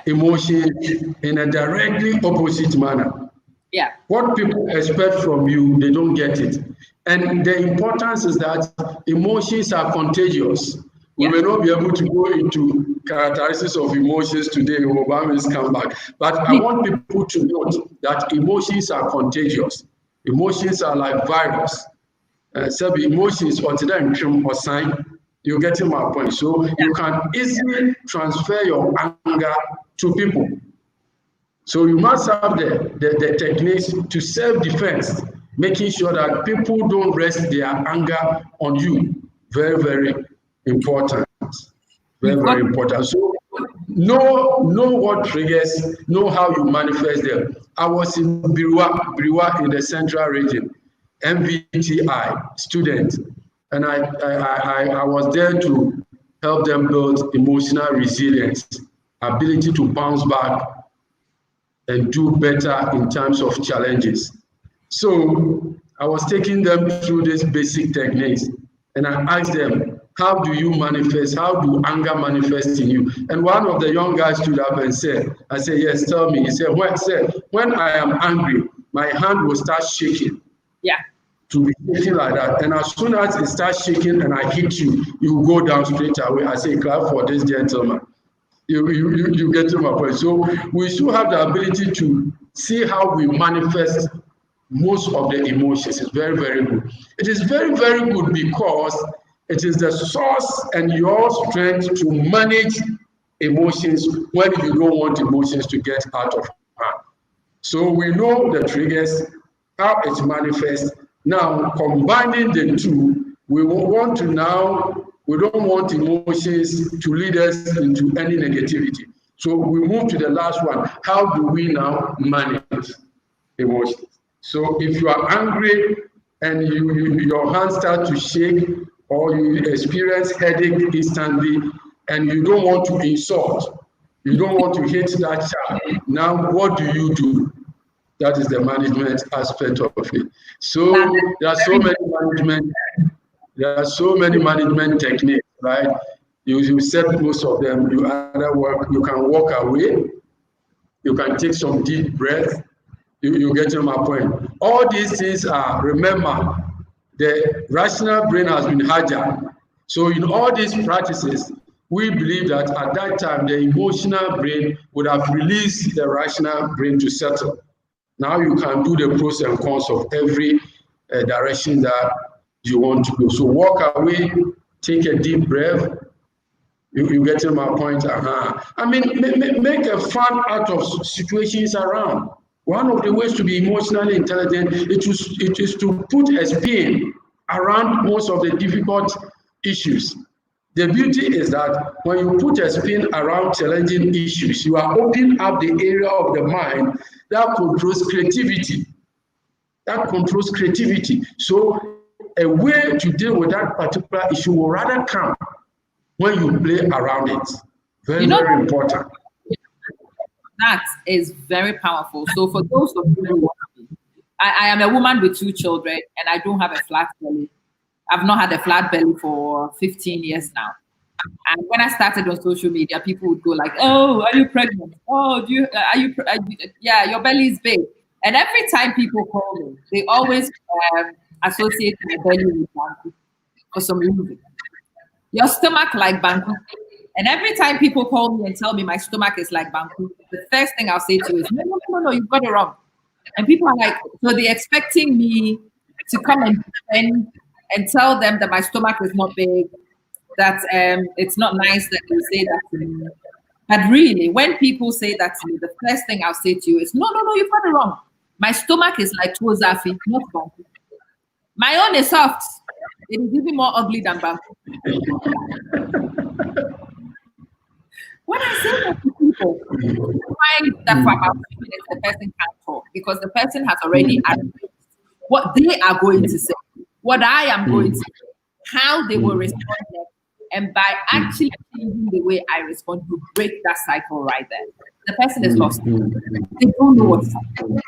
emotions in a directly opposite manner. Yeah. What people expect from you, they don't get it. And the importance is that emotions are contagious. We may not be able to go into characteristics of emotions today, Obama's comeback, but I want people to note that emotions are contagious. Emotions are like virus. So emotions or sign, you're getting my point. So you can easily transfer your anger to people. So you must have the techniques to self-defense, making sure that people don't rest their anger on you. Very, very important. Very, very important. So know what triggers, know how you manifest them. I was in Biriwa in the central region, MVTI student, and I was there to help them build emotional resilience, ability to bounce back and do better in terms of challenges. So I was taking them through these basic techniques, and I asked them, how do you manifest? How do anger manifest in you? And one of the young guys stood up and said, I said, yes, tell me. He said, when I am angry, my hand will start shaking. Yeah. To be shaking like that. And as soon as it starts shaking and I hit you, you will go down straight away. I say, clap for this gentleman. You get to my point. So we should have the ability to see how we manifest most of the emotions. It's very, very good. It is very, very good because it is the source and your strength to manage emotions when you don't want emotions to get out of hand. So we know the triggers, how it manifests. Now, combining the two, we don't want emotions to lead us into any negativity. So we move to the last one. How do we now manage emotions? So if you are angry and your hands start to shake or you experience headache instantly and you don't want to insult, you don't want to hit that child, now what do you do? That is the management aspect of it. So there are so many management techniques, right? You set most of them. You can walk away. You can take some deep breath. You get to my point. All these things are, remember, the rational brain has been hijacked. So in all these practices, we believe that at that time, the emotional brain would have released the rational brain to settle. Now you can do the pros and cons of every direction that you want to go. So walk away, take a deep breath. You get to my point. I mean, make a fun out of situations around. One of the ways to be emotionally intelligent is to put a spin around most of the difficult issues. The beauty is that when you put a spin around challenging issues, you are opening up the area of the mind that controls creativity. So a way to deal with that particular issue will rather come when you play around it. Very important. That is very powerful. So for those of you who want me, I am a woman with 2 children and I don't have a flat belly. I've not had a flat belly for 15 years now. And when I started on social media, people would go like, "Oh, are you pregnant? Oh, yeah, your belly is big." And every time people call me, they always associate my belly with Banku for some reason. Your stomach like Banku. And every time people call me and tell me my stomach is like Banku, the first thing I'll say to you is, no, you've got it wrong. And people are like, so they're expecting me to come and defend and tell them that my stomach is not big, that it's not nice that they say that to me. But really, when people say that to me, the first thing I'll say to you is, no, you've got it wrong. My stomach is like Tozafi, not Banku. My own is soft. It is even more ugly than Banku. When I say that to people, find that for about 2 minutes the person can't talk because the person has already addressed what they are going to say, what I am going to say, how they will respond next. And by actually changing the way I respond, you break that cycle right there. The person is lost. They don't know what's happening.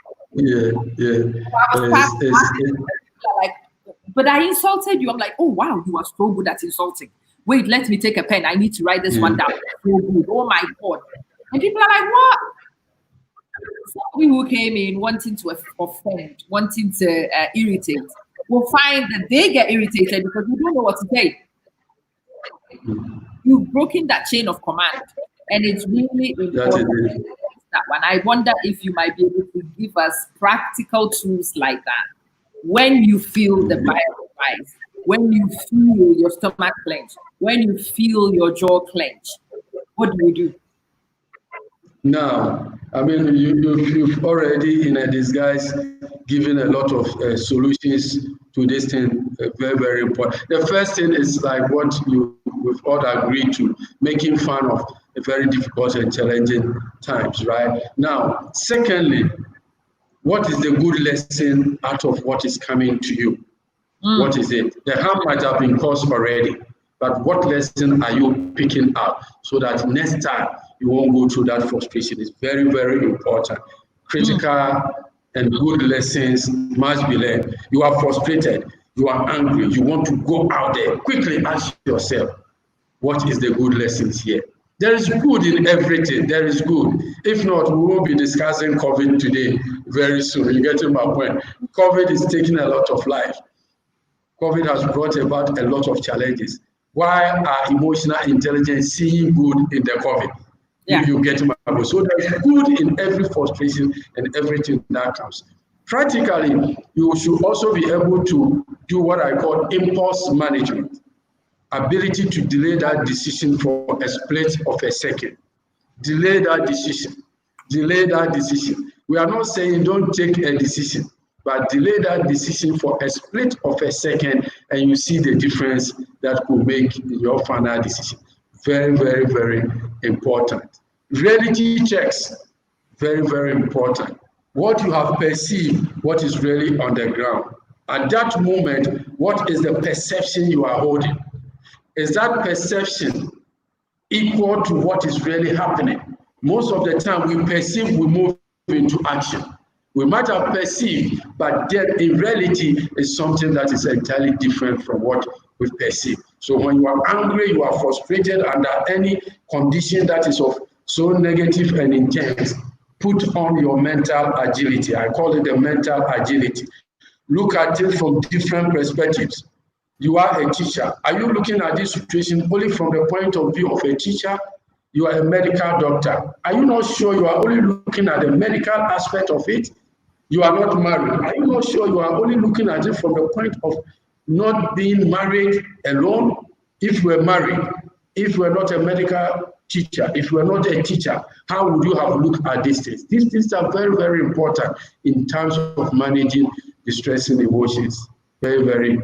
Like, but I insulted you. I'm like, oh wow, you are so good at insulting. Wait, let me take a pen. I need to write this one down. So good. Oh my God. And people are like, what? somebody who came in wanting to offend, wanting to irritate, will find that they get irritated because they don't know what to say. You've broken that chain of command, and it's really important. That one. I wonder if you might be able to give us practical tools like that. When you feel the fire rise, when you feel your stomach clench, when you feel your jaw clench, what do you do? Now, I mean, you've already, in a disguise, given a lot of solutions to this thing, very, very important. The first thing is like what we've all agreed to, making fun of a very difficult and challenging times, right? Now, secondly, what is the good lesson out of what is coming to you? What is it? The harm might have been caused already, but what lesson are you picking up so that next time you won't go through that frustration? It's very, very important. Critical and good lessons must be learned. You are frustrated, you are angry, you want to go out there. Quickly ask yourself, what is the good lessons here? There is good in everything. There is good. If not, we will be discussing COVID today very soon. You're getting my point. COVID is taking a lot of life. COVID has brought about a lot of challenges. Why are emotional intelligence seeing good in the COVID? Yeah. You get my point. So there's good in every frustration and everything that comes. Practically, you should also be able to do what I call impulse management. Ability to delay that decision for a split of a second. Delay that decision. Delay that decision. We are not saying don't take a decision, but delay that decision for a split of a second, and you see the difference that could make your final decision. Very, very, very important. Reality checks. Very, very important. What you have perceived, what is really on the ground. At that moment, what is the perception you are holding? Is that perception equal to what is really happening? Most of the time we perceive, we move into action. We might have perceived, but then in reality is something that is entirely different from what we perceive. So when you are angry, you are frustrated under any condition that is of so negative and intense, put on your mental agility. I call it the mental agility. Look at it from different perspectives. You are a teacher. Are you looking at this situation only from the point of view of a teacher? You are a medical doctor. Are you not sure you are only looking at the medical aspect of it? You are not married. Are you not sure you are only looking at it from the point of not being married alone? If you were married, if you were not a medical teacher, if you were not a teacher, how would you have looked at these things? These things are very, very important in terms of managing distressing emotions. Very, very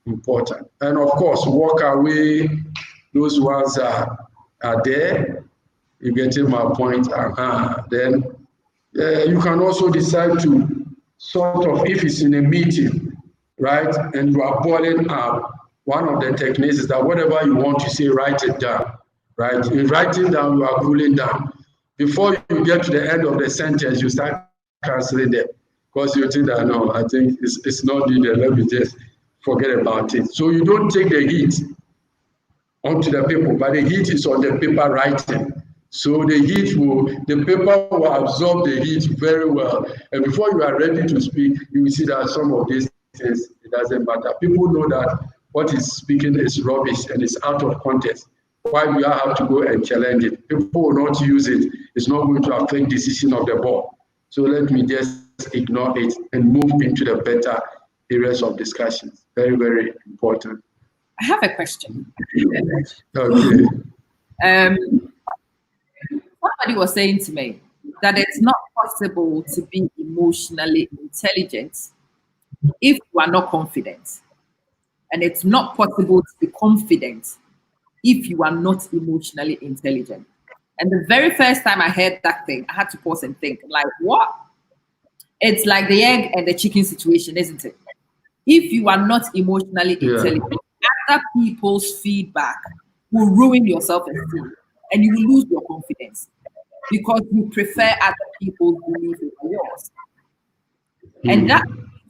important. And of course, walk away. Those ones are there. You're getting my point. Then you can also decide to sort of, if it's in a meeting, right, and you are boiling up, one of the techniques is that whatever you want to say, write it down, right? In writing down, you are cooling down. Before you get to the end of the sentence, you start canceling them because you think that, no, I think it's not needed. Let me just forget about it. So you don't take the heat onto the paper, but the heat is on the paper writing. So the paper will absorb the heat very well. And before you are ready to speak, you will see that some of these things, it doesn't matter. People know that what is speaking is rubbish and it's out of context. Why we have to go and challenge it? People will not use it. It's not going to affect the decision of the board. So let me just ignore it and move into the better areas of discussion. Very, very important. I have a question. Okay. Somebody was saying to me that it's not possible to be emotionally intelligent if you are not confident. And it's not possible to be confident if you are not emotionally intelligent. And the very first time I heard that thing, I had to pause and think, like, what? It's like the egg and the chicken situation, isn't it? If you are not emotionally intelligent, other people's feedback will ruin your self-esteem and you will lose your confidence because you prefer other people's beliefs over yours. And that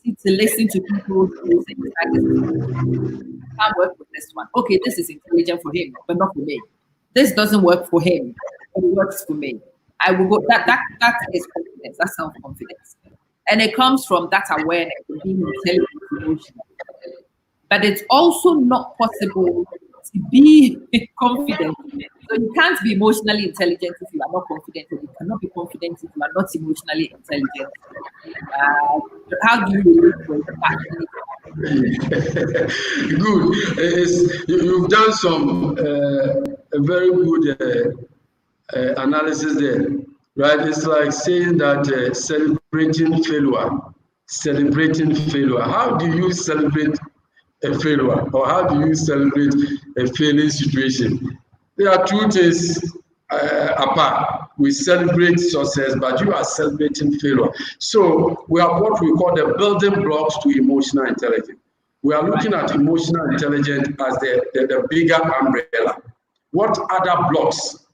to listen to people who say, I can't work with this one. Okay, this is intelligent for him, but not for me. This doesn't work for him, but it works for me. I will go. That is confidence. That's self-confidence, and it comes from that awareness of being intelligent, emotional. But it's also not possible to be confident. So you can't be emotionally intelligent if you are not confident, and you cannot be confident if you are not emotionally intelligent. How do you relate with that? Good. You've done some a very good analysis there, right? It's like saying that celebrating failure. How do you celebrate a failure, or how do you celebrate a failing situation? There are two things apart. We celebrate success, but you are celebrating failure. So we have what we call the building blocks to emotional intelligence. We are looking at emotional intelligence as the bigger umbrella. What other blocks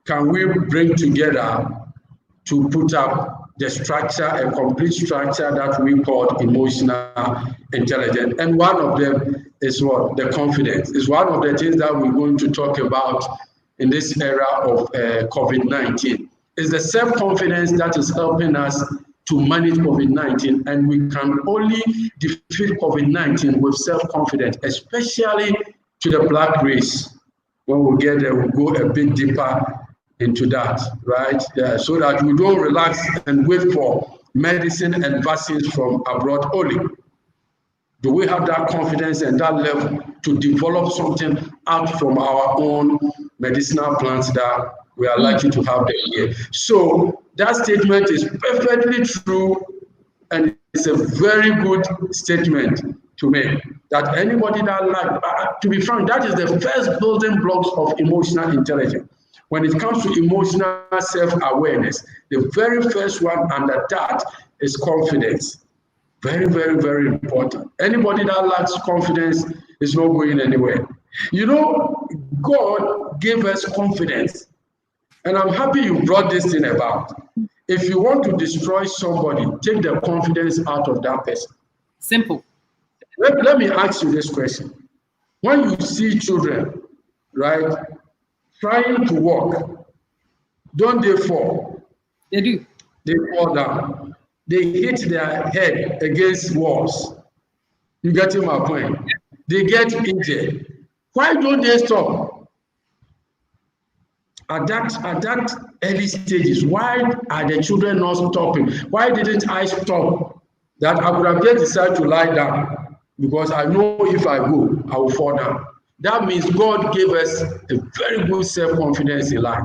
can we bring together to put up the structure, a complete structure that we call emotional intelligence? And one of them is what? The confidence. Is one of the things that we're going to talk about in this era of COVID-19. It's the self-confidence that is helping us to manage COVID-19, and we can only defeat COVID-19 with self-confidence, especially to the Black race. When we get there, we'll go a bit deeper into that, right? Yeah, so that we don't relax and wait for medicine and vaccines from abroad only. Do we have that confidence and that level to develop something out from our own medicinal plants that we are likely to have here? So that statement is perfectly true, and it's a very good statement to make. That anybody that to be frank, that is the first building blocks of emotional intelligence. When it comes to emotional self-awareness, the very first one under that is confidence. Very, very, very important. Anybody that lacks confidence is not going anywhere. You know, God gave us confidence. And I'm happy you brought this thing about. If you want to destroy somebody, take the confidence out of that person. Simple. Let me ask you this question. When you see children, right, trying to walk, don't they fall? They do. They fall down. They hit their head against walls. You get my point? They get injured. Why don't they stop? At that early stages, why are the children not stopping? Why didn't I stop? That I would have just decided to lie down, because I know if I go, I will fall down. That means God gave us a very good self-confidence in life.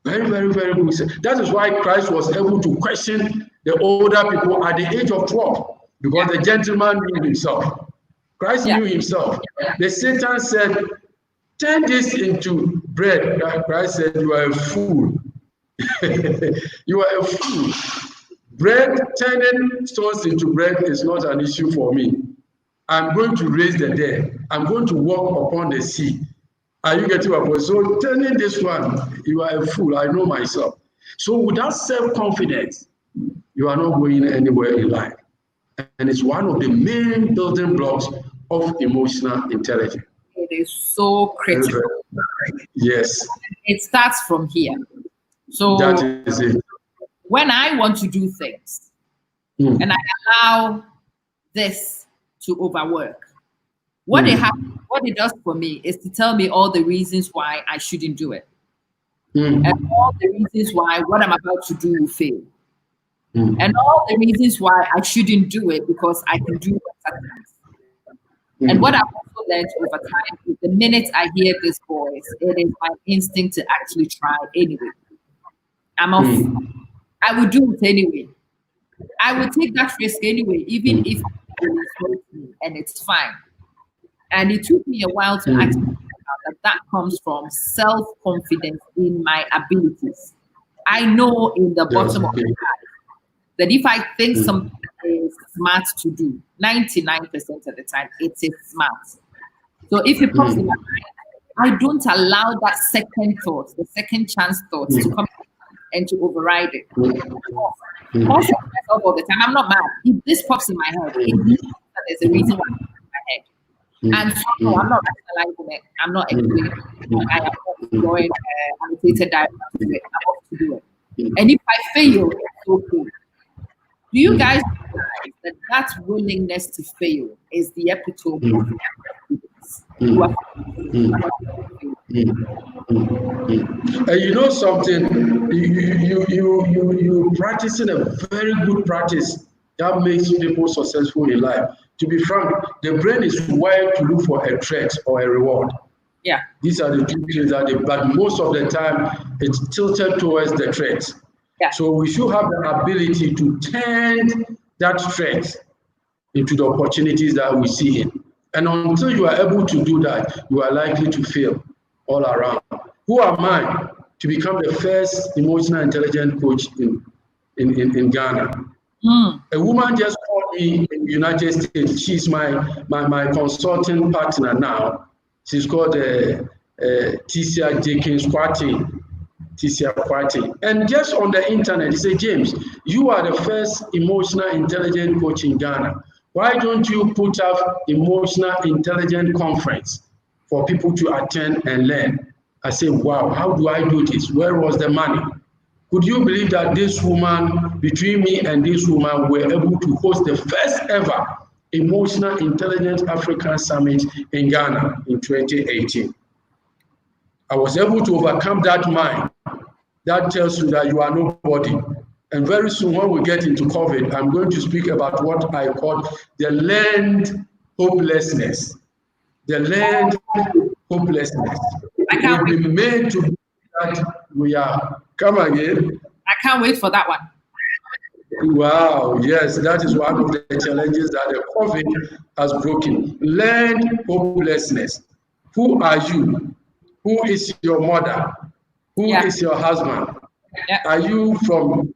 Very, very, very good. That is why Christ was able to question the older people at the age of 12, because the gentleman knew himself. Christ knew himself. The Satan said, turn this into bread. Christ said, you are a fool. You are a fool. Bread, turning stones into bread is not an issue for me. I'm going to raise the dead. I'm going to walk upon the sea. Are you getting my point? So turning this one, you are a fool. I know myself. So without self-confidence, you are not going anywhere in life. And it's one of the main building blocks of emotional intelligence. It is so critical. Yes. It starts from here. So that is it. When I want to do things and I allow this to overwork, what it does for me is to tell me all the reasons why I shouldn't do it. And all the reasons why what I'm about to do will fail. And all the reasons why I shouldn't do it because I can do better things. And what I've also learned over time is the minute I hear this voice, it is my instinct to actually try anyway. I would do it anyway. I would take that risk anyway, even if it hurts me, and it's fine. And it took me a while to actually figure out that comes from self-confidence in my abilities. I know in the bottom of my heart that if I think something is smart to do, 99% of the time, it is smart. So if it pops in my mind, I don't allow that second thought, the second chance thoughts to come and to override it. Also, myself all the time, I'm not mad. If this pops in my head, it means that there's a reason why it's in my head. And so I'm not rationalizing it. I'm not explaining it. I am not going annotated diagram to it. I'm off to do it. And if I fail, it's okay. Do you guys realize that willingness to fail is the epitome of you know something, you practicing a very good practice that makes people successful in life. To be frank, the brain is wired to look for a threat or a reward. Yeah. These are the two things but most of the time it's tilted towards the threat. Yeah. So we should have the ability to turn that threat into the opportunities that we see in. And until you are able to do that, you are likely to fail all around. Who am I to become the first emotional intelligence coach in Ghana? A woman just called me in the United States. She's my consulting partner now. She's called Tisia Jenkins Kwati. And just on the internet, he said, James, you are the first emotional intelligence coach in Ghana. Why don't you put up emotional intelligence conference for people to attend and learn? I said, wow, how do I do this? Where was the money? Could you believe that this woman, between me and this woman, were able to host the first ever Emotional Intelligence African Summit in Ghana in 2018? I was able to overcome that mind that tells you that you are nobody. And very soon when we get into COVID, I'm going to speak about what I call the learned hopelessness. The learned hopelessness. We've been made to be that we are. Come again. I can't wait for that one. Wow, yes, that is one of the challenges that the COVID has broken. Learned hopelessness. Who are you? Who is your mother? Who is your husband? Yeah. Are you from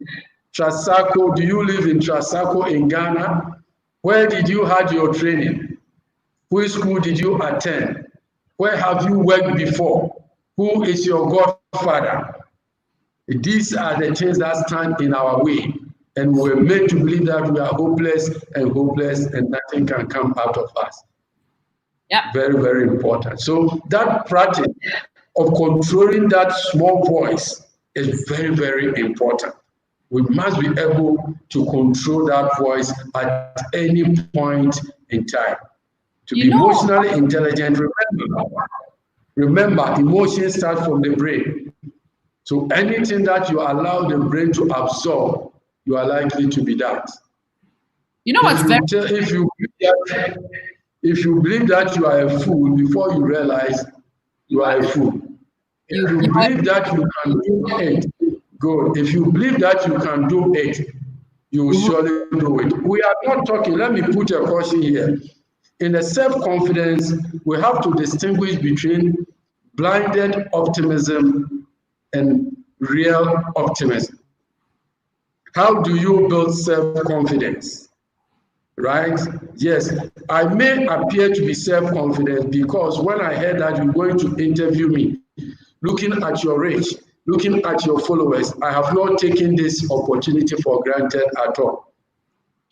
Trasacco? Do you live in Trasacco in Ghana? Where did you have your training? Which school did you attend? Where have you worked before? Who is your godfather? These are the things that stand in our way. And we're made to believe that we are hopeless and nothing can come out of us. Yeah. Very, very important. So that practice of controlling that small voice is very, very important. We must be able to control that voice at any point in time. To be emotionally intelligent, remember, emotions start from the brain. So anything that you allow the brain to absorb, you are likely to be that. You know what's if you believe that you are a fool before you realize you are a fool. If you believe that you can do it, good. If you believe that you can do it, you will surely do it. We are not talking, let me put a caution here. In the self-confidence, we have to distinguish between blinded optimism and real optimism. How do you build self-confidence? Right? Yes, I may appear to be self-confident because when I heard that you're going to interview me, looking at your reach, looking at your followers, I have not taken this opportunity for granted at all.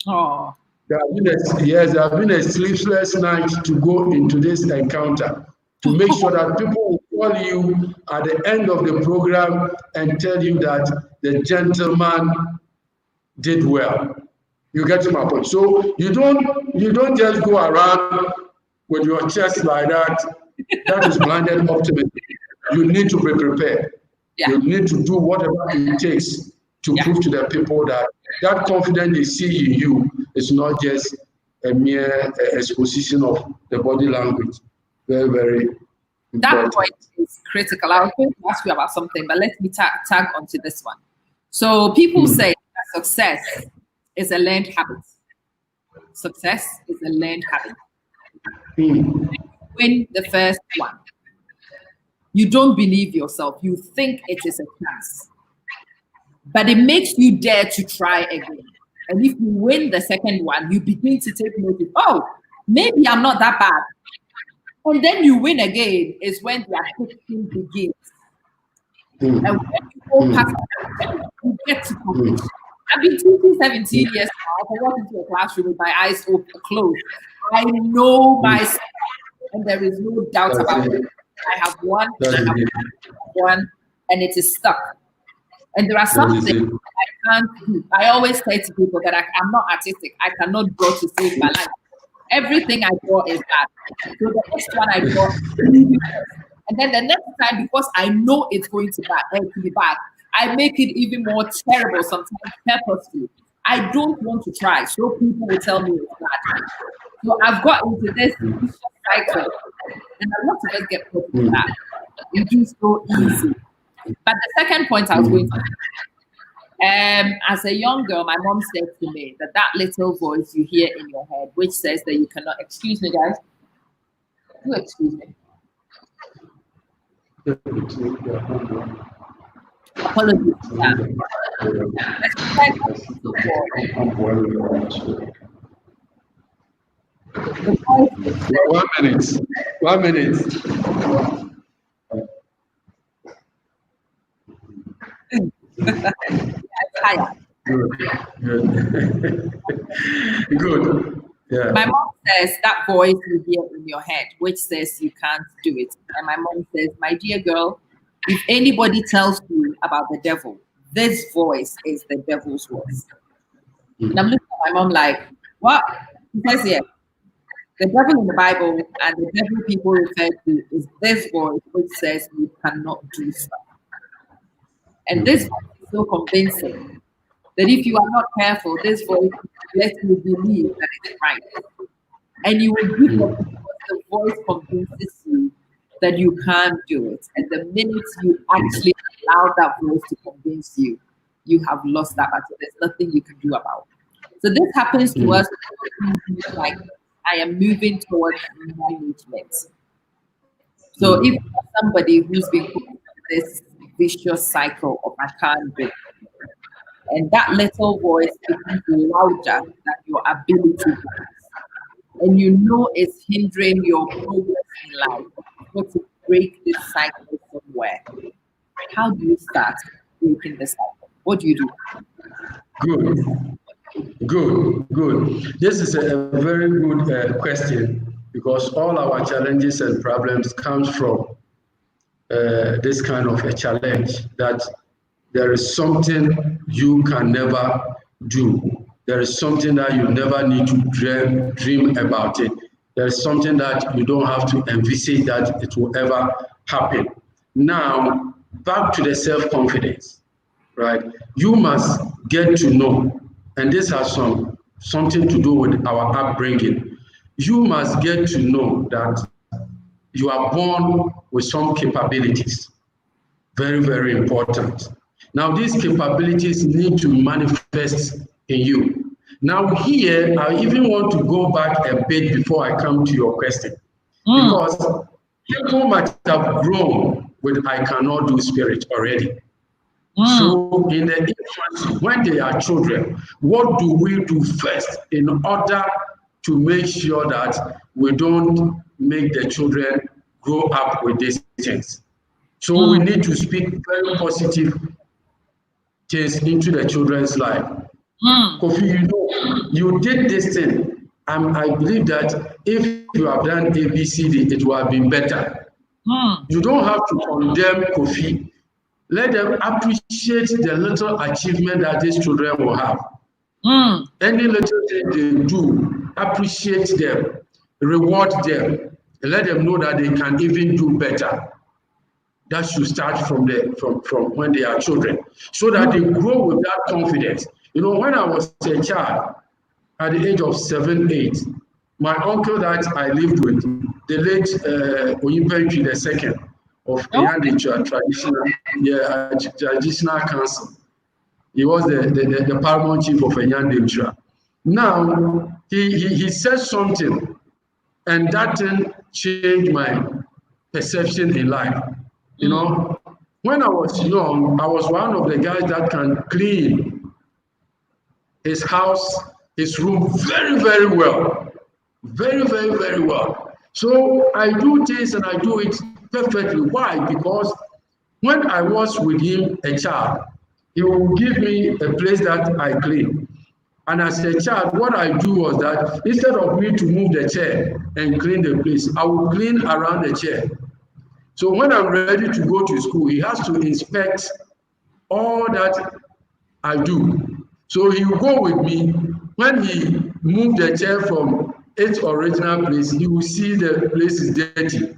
Oh. There have been a sleepless night to go into this encounter to make sure that people will call you at the end of the program and tell you that the gentleman did well. You get my point. So you don't just go around with your chest like that. That is blinded optimism. You need to be prepared. Yeah. You need to do whatever it takes to prove to the people that that confidence they see in you is not just a mere exposition of the body language. Very, very important. That point is critical. I was going to ask you about something, but let me tag onto this one. So people say that success is a learned habit. Success is a learned habit. Win the first one. You don't believe yourself. You think it is a chance. But it makes you dare to try again. And if you win the second one, you begin to take notice. Oh, maybe I'm not that bad. And then you win again is when the activity begins. And when you go past that, you get to competition. I've been teaching 17 years now. I walk into a classroom with my eyes closed. I know myself. and there is no doubt That's about it. it. I have won, That I is have it. won, and it is stuck. And there are That some is things it. I can't do. I always say to people that I'm not artistic. I cannot draw to save my life. Everything I draw is bad. So the next one I draw, and then the next time, because I know it's going to be bad, I make it even more terrible, sometimes purposely. I don't want to try, so people will tell me it's bad. So I've got into this vicious cycle, and a lot of us get caught in that. We do so easy. But the second point I was going to as a young girl, my mom said to me that little voice you hear in your head, which says that you cannot, excuse me, guys, do excuse me. Apologies for that. One minute. 1 minute. Tired. Good. Good. Yeah. My mom says that voice you hear in your head, which says you can't do it. And my mom says, my dear girl, if anybody tells you about the devil, this voice is the devil's voice. And I'm looking at my mom like, what? She says, yeah, the devil in the Bible and the devil people refer to is this voice which says you cannot do stuff. And this voice is so convincing that if you are not careful, this voice lets you believe that it's right. And you will give up because the voice convinces you that you can't do it. And the minute you actually allow that voice to convince you, you have lost that battle. There's nothing you can do about it. So this happens to us like I am moving towards management. So if somebody who's been put in this vicious cycle of I can't do it, and that little voice becomes louder than your ability, and you know it's hindering your progress in life, but to break this cycle somewhere. How do you start breaking the cycle? What do you do? Good. This is a very good question because all our challenges and problems comes from this kind of a challenge that there is something you can never do. There is something that you never need to dream about it. There is something that you don't have to envisage that it will ever happen. Now, back to the self-confidence, right? You must get to know, and this has something to do with our upbringing. You must get to know that you are born with some capabilities. Very, very important. Now, these capabilities need to manifest in you. Now, here, I even want to go back a bit before I come to your question. Because people might have grown with I cannot do spirit already. So in the infancy, when they are children, what do we do first in order to make sure that we don't make the children grow up with these things? So we need to speak very positive things into the children's life. Kofi, you know, you did this thing. I believe that if you have done ABCD, it would have been better. You don't have to condemn Kofi. Let them appreciate the little achievement that these children will have. Any little thing they do, appreciate them, reward them, and let them know that they can even do better. That should start from when they are children, so that they grow with that confidence. You know, when I was a child, at the age of 7, 8, my uncle that I lived with, the late Oyimpenchi II of Beyondbelieve traditional council. He was the paramount chief of Beyondbelieve. Now he said something, and that thing changed my perception in life. You know, when I was young, I was one of the guys that can clean his house, his room very, very well. Very, very, very well. So I do things and I do it perfectly. Why? Because when I was with him, a child, he will give me a place that I clean. And as a child, what I do was that instead of me to move the chair and clean the place, I will clean around the chair. So when I'm ready to go to school, he has to inspect all that I do. So he will go with me. When he moved the chair from its original place, he will see the place is dirty.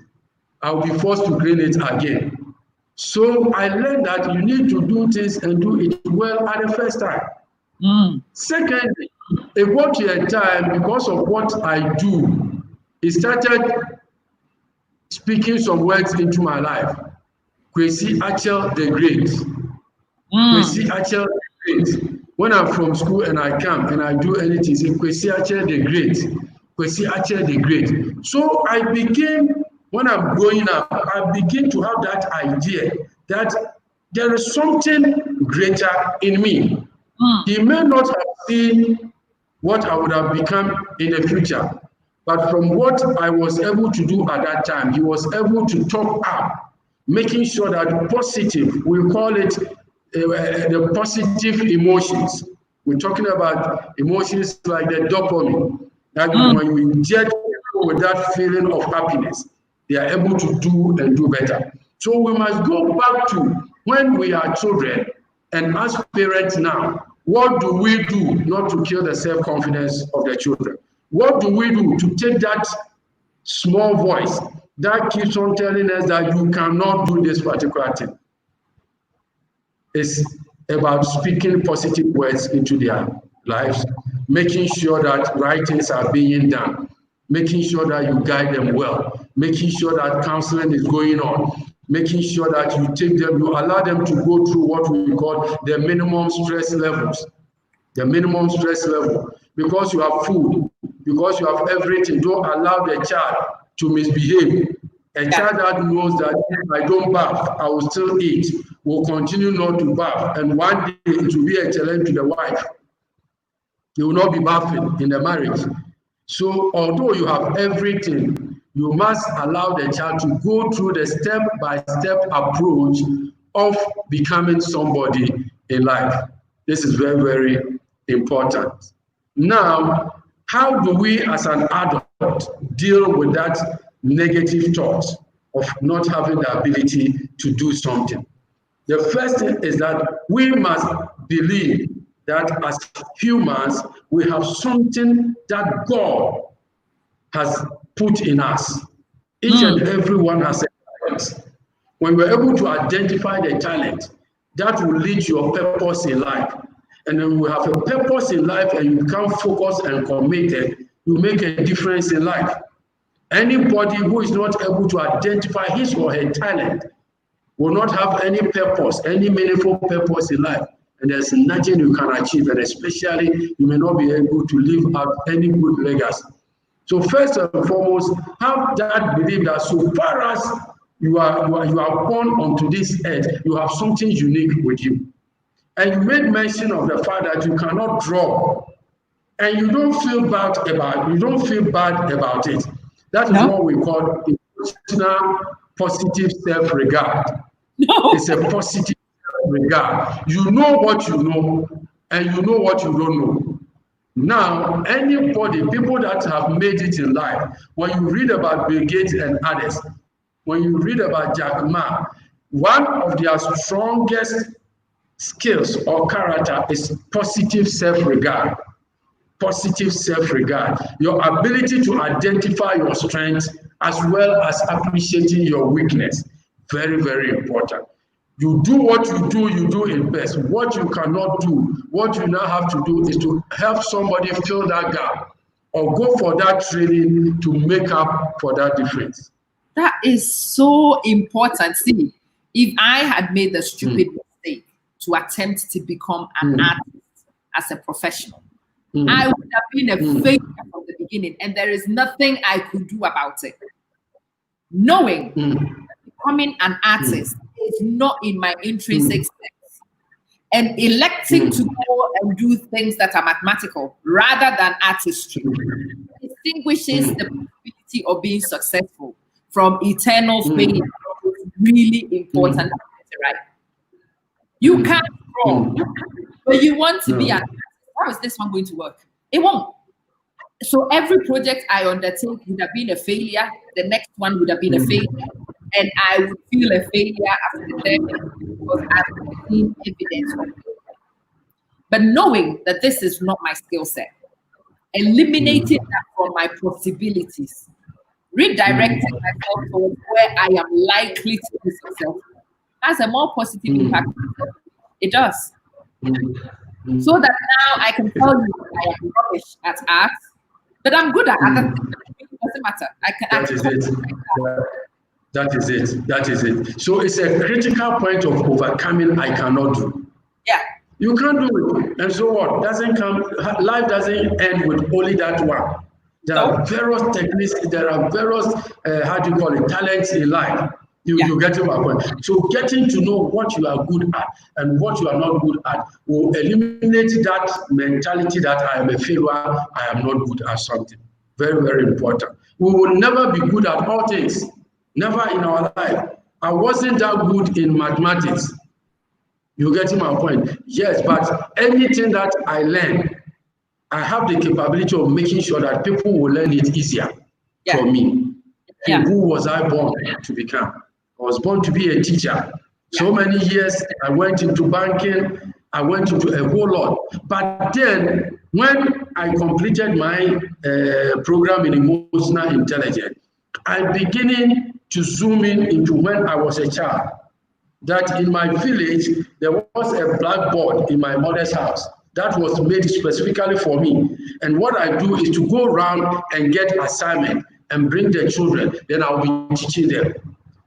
I will be forced to clean it again. So I learned that you need to do things and do it well at the first time. Secondly, it got to a time because of what I do, he started speaking some words into my life. Kwesi Addison the Great. Kwesi Addison the Great. When I'm from school and I come and I do anything, say Kwesi Addison the Great. Kwesi Addison the Great. So I became, when I'm growing up, I begin to have that idea that there is something greater in me. He may not have seen what I would have become in the future, but from what I was able to do at that time, he was able to top up, making sure that positive, we call it the positive emotions. We're talking about emotions like the dopamine, that when we inject people with that feeling of happiness, they are able to do and do better. So we must go back to when we are children, and as parents now, what do we do not to kill the self-confidence of the children? What do we do to take that small voice that keeps on telling us that you cannot do this particular thing? It's about speaking positive words into their lives, making sure that right things are being done, making sure that you guide them well, making sure that counseling is going on, making sure that you take them, you allow them to go through what we call the minimum stress levels. The minimum stress level. Because you have food, because you have everything, don't allow the child to misbehave. A child that knows that if I don't bath, I will still eat, will continue not to bath, and one day it will be a challenge to the wife. They will not be bathing in the marriage. So although you have everything, you must allow the child to go through the step-by-step approach of becoming somebody in life. This is very, very important. Now, how do we as an adult deal with that negative thought of not having the ability to do something? The first thing is that we must believe that as humans, we have something that God has put in us. Each and every one has a talent. When we're able to identify the talent, that will lead your purpose in life. And then we have a purpose in life and you become focused and committed, you make a difference in life. Anybody who is not able to identify his or her talent will not have any purpose, any meaningful purpose in life. And there's nothing you can achieve, and especially you may not be able to leave out any good legacy. So first and foremost, have that belief that so far as you are born onto this earth, you have something unique with you. And you made mention of the fact that you cannot draw, and you don't feel bad about it. That is what we call emotional positive self-regard. It's a positive self-regard. You know what you know, and you know what you don't know. Now, anybody, people that have made it in life, when you read about Bill Gates and others, when you read about Jack Ma, one of their strongest skills or character is positive self-regard. Positive self-regard. Your ability to identify your strengths as well as appreciating your weakness. Very, very important. You do what you do it best. What you cannot do, what you now have to do is to help somebody fill that gap or go for that training to make up for that difference. That is so important. See, if I had made the stupid mistake to attempt to become an artist as a professional, I would have been a failure from the beginning, and there is nothing I could do about it. Knowing that becoming an artist is not in my intrinsic sense, and electing to go and do things that are mathematical rather than artistry distinguishes the possibility of being successful from eternal failure. It's really important to get it right. You can't draw, but you want to be an artist how is this one going to work? It won't. So every project I undertake would have been a failure. The next one would have been a failure. And I would feel a failure after the third because I've seen evidence of it. But knowing that this is not my skill set, eliminating that from my possibilities, redirecting myself towards where I am likely to be successful, has a more positive impact. It does. So that now I can tell you I am rubbish at art, but I'm good at other things. It doesn't matter. That is it. So it's a critical point of overcoming I cannot do. Yeah. You can't do it. And so what? Life doesn't end with only that one. There are various techniques, there are various, talents in life. You get my point. So getting to know what you are good at and what you are not good at will eliminate that mentality that I am a failure, I am not good at something. Very, very important. We will never be good at all things. Never in our life. I wasn't that good in mathematics. You getting my point? Yes, but anything that I learn, I have the capability of making sure that people will learn it easier for me. Who was I born to become? I was born to be a teacher. So many years, I went into banking, I went into a whole lot. But then, when I completed my program in emotional intelligence, I'm beginning to zoom in into when I was a child. That in my village, there was a blackboard in my mother's house that was made specifically for me. And what I do is to go around and get assignment and bring the children, then I'll be teaching them.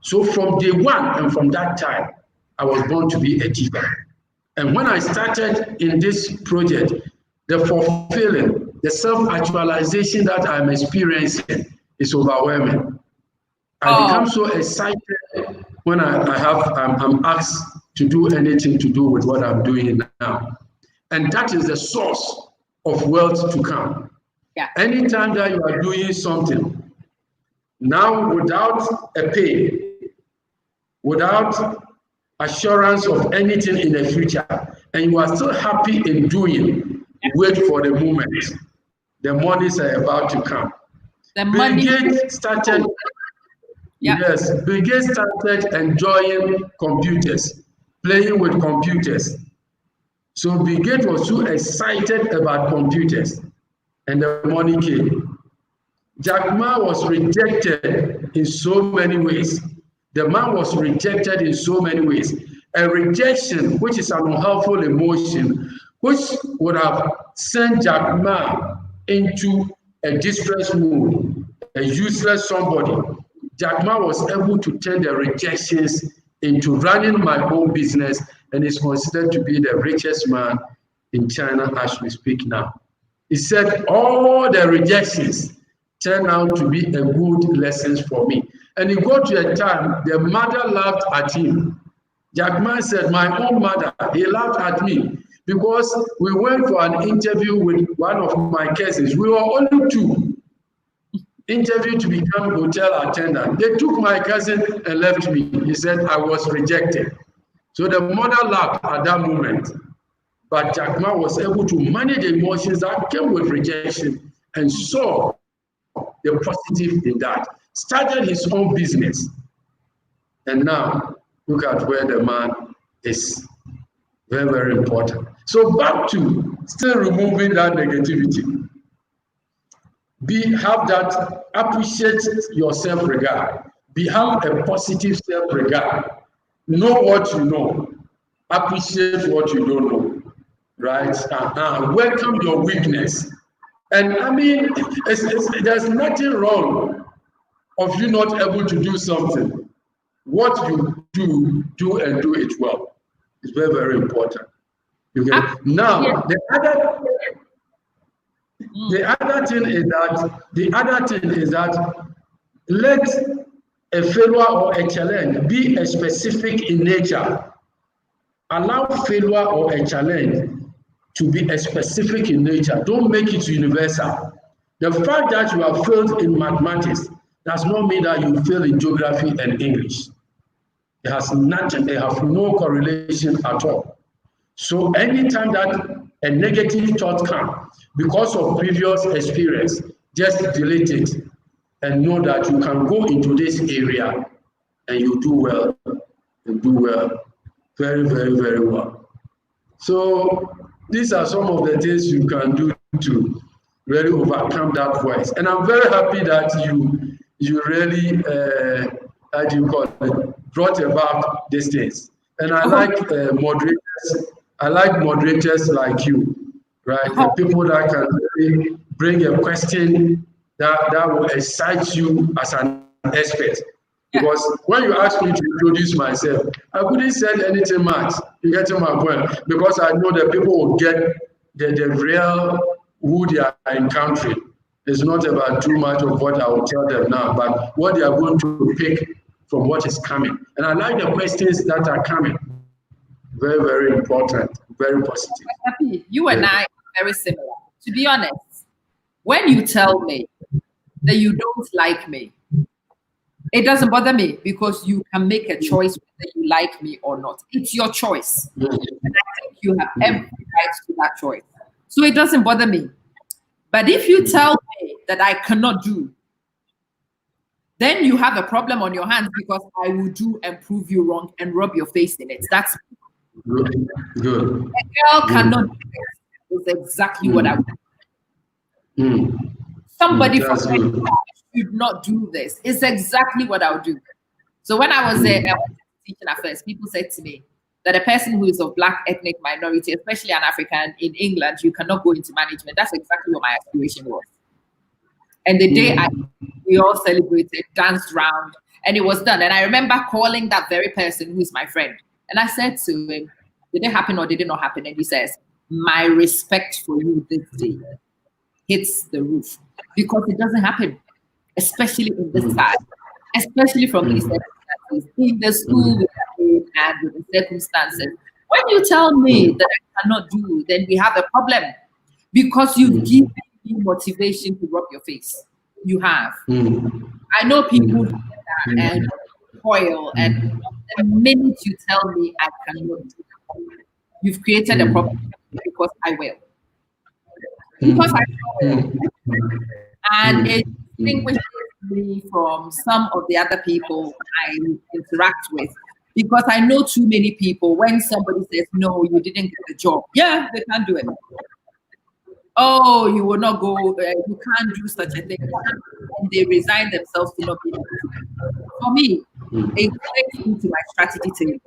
So from day one and from that time, I was born to be a teacher. And when I started in this project, the fulfilling, the self-actualization that I'm experiencing is overwhelming. I become so excited when I'm asked to do anything to do with what I'm doing now. And that is the source of wealth to come. Yeah. Anytime that you are doing something, now without a pay, without assurance of anything in the future, and you are still happy in doing, wait for the moment. The monies are about to come. Bill Gates started enjoying computers, playing with computers. So Bill Gates was so excited about computers, and the money came. Jack Ma was rejected in so many ways. The man was rejected in so many ways. A rejection, which is an unhelpful emotion, which would have sent Jack Ma into a distress mood, a useless somebody. Jack Ma was able to turn the rejections into running my own business and is considered to be the richest man in China as we speak now. He said all the rejections turned out to be a good lessons for me. And he got to a time, the mother laughed at him. Jack Ma said, my own mother, he laughed at me because we went for an interview with one of my cousins. We were only two. Interview to become hotel attendant. They took my cousin and left me. He said I was rejected. So the mother laughed at that moment. But Jack Ma was able to manage the emotions that came with rejection and saw the positive in that. Started his own business. And now, look at where the man is. Very, very important. So back to still removing that negativity. Have that, appreciate your self-regard. Have a positive self-regard. Know what you know. Appreciate what you don't know. Right? Welcome your weakness. And I mean, there's nothing wrong of you not able to do something. What you do and do it well. It's very, very important. Okay? Now, the other thing is that let a failure or a challenge be a specific in nature. Allow failure or a challenge to be a specific in nature. Don't make it universal. The fact that you have failed in mathematics does not mean that you fail in geography and English. It has nothing, they have no correlation at all. So anytime that a negative thought comes because of previous experience, just delete it and know that you can go into this area and you do well, very, very, very well. So these are some of the things you can do to really overcome that voice. And I'm very happy that you really, how do you call it, brought about these things. And I like moderators. I like moderators like you, right? The people that can really bring a question that will excite you as an expert. Because when you asked me to introduce myself, I couldn't say anything much. You get to my point? Because I know that people will get the real who they are encountering. It's not about too much of what I will tell them now, but what they are going to pick from what is coming. And I like the questions that are coming. Very, very important, very positive. Happy. You and I are very similar. To be honest, when you tell me that you don't like me, it doesn't bother me because you can make a choice whether you like me or not. It's your choice. And I think you have every right to that choice. So it doesn't bother me. But if you tell me that I cannot do, then you have a problem on your hands because I will do and prove you wrong and rub your face in it. That's good. Good. A girl cannot do this. Is exactly what I want. Somebody from should not do this. It's exactly what I would do. So when I was there, I was teaching at first, people said to me that a person who is of Black ethnic minority, especially an African in England, you cannot go into management. That's exactly what my aspiration was. And the day we all celebrated, danced round, and it was done. And I remember calling that very person who is my friend. And I said to him, did it happen or did it not happen? And he says, my respect for you this day hits the roof because it doesn't happen, especially in this time, especially from these circumstances, in the school and with the circumstances. When you tell me that I cannot do, then we have a problem because you've given me motivation to rub your face. You have. I know people do that and toil, and the minute you tell me I cannot do, you've created a problem because I will. Because I will. And it distinguishes me from some of the other people I interact with. Because I know too many people, when somebody says, no, you didn't get the job. Yeah, they can't do it. Oh, you will not go, you can't do such a thing. And they resign themselves to not be able to do it. For me, it takes me to my strategy table.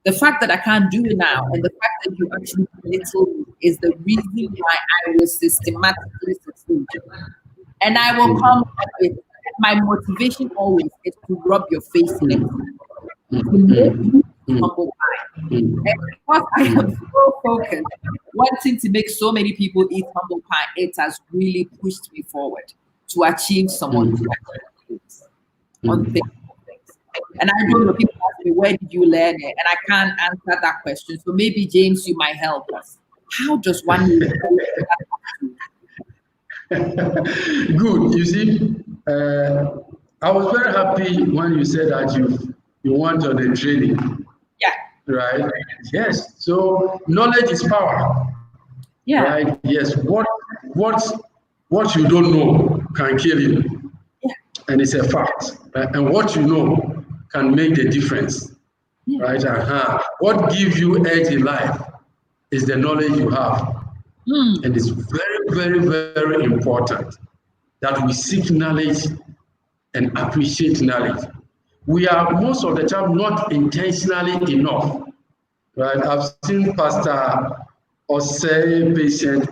The fact that I can't do it now and the fact that you actually belittle me is the reason why I will systematically succeed. And I will come up with my motivation always is to rub your face in it. To make you humble pie. And because I am so focused, wanting to make so many people eat humble pie, it has really pushed me forward to achieve some on things. And I don't know, people ask me, where did you learn it? And I can't answer that question. So maybe, James, you might help us. How does one learn that? Good. You see, I was very happy when you said that you went on a training. Yeah. Right? Yes. So knowledge is power. Yeah. Right? Yes. What you don't know can kill you. Yeah. And it's a fact. And what you know can make the difference. Yeah. Right? What gives you edge in life is the knowledge you have. And it's very, very, very important that we seek knowledge and appreciate knowledge. We are most of the time not intentionally enough. Right? I've seen Pastor Osei,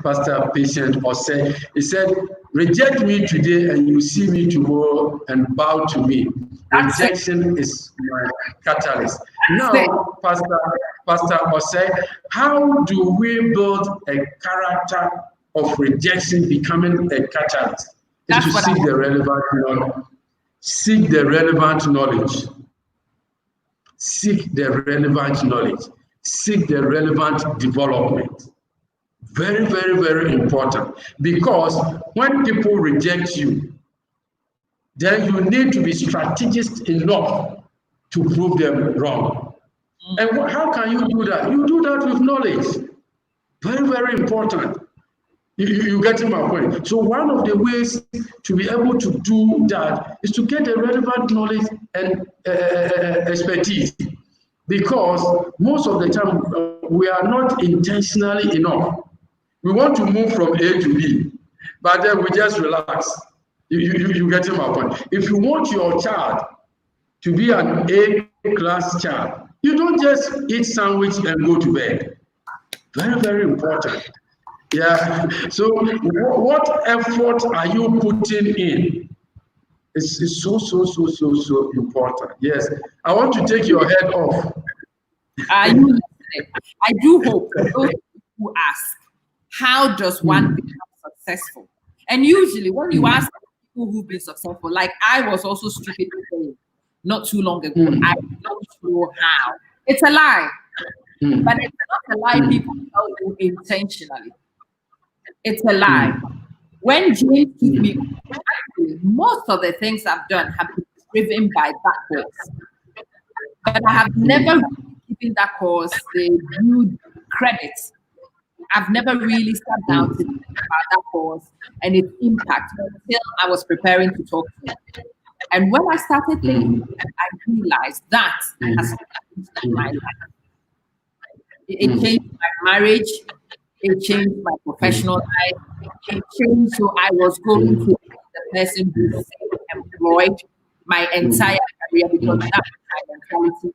Pastor Osei. He said, reject me today and you see me tomorrow and bow to me. Rejection is my catalyst. Now, Pastor Osei, how do we build a character of rejection becoming a catalyst? Is to seek the relevant knowledge. Seek the relevant knowledge. Seek the relevant knowledge. Seek the relevant development. Very, very, very important. Because when people reject you, then you need to be strategist enough to prove them wrong. And how can you do that? You do that with knowledge. Very, very important. You getting my point? So one of the ways to be able to do that is to get the relevant knowledge and expertise, because most of the time we are not intentionally enough. We want to move from A to B, but then we just relax. You getting my point? If you want your child to be an A-class child, you don't just eat sandwich and go to bed. Very, very important. Yeah. So what effort are you putting in? It's so important. Yes. I want to take your head off. Are you listening? I do hope that those who ask, how does one become successful? And usually when you ask people who've been successful, like I was also stupid not too long ago, I'm not sure how. It's a lie. But it's not a lie people tell you intentionally. It's a lie. When James took me, actually, most of the things I've done have been driven by that course. But I have never given that course the due credit. I've never really sat down to think about that course and its impact until I was preparing to talk to you. And when I started thinking, I realized that has changed my life. It changed my marriage. It changed my professional life. It changed who I was going to be the person who's employed my entire career, because that was my mentality.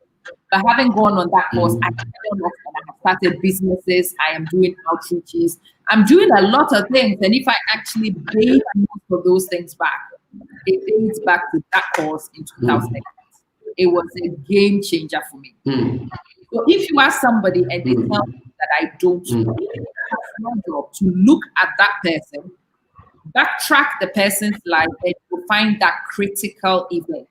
But having gone on that course, I and I have started businesses. I am doing outreaches. I'm doing a lot of things. And if I actually date most of those things back, it dates back to that course in 2008. It was a game changer for me. So if you ask somebody and they tell me that I don't know, it's my job to look at that person, backtrack the person's life, and to find that critical event.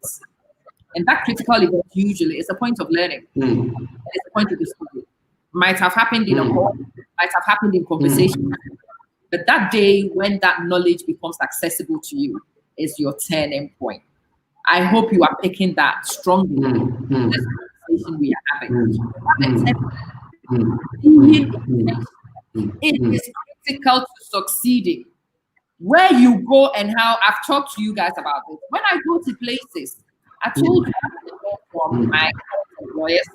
And that critical event usually is a point of learning. It's a point of discovery. Might have happened in a call, might have happened in conversation. But that day when that knowledge becomes accessible to you is your turning point. I hope you are picking that strongly. This conversation we are having. It is critical to succeeding. Where you go and how I've talked to you guys about this. When I go to places, I told you from my employers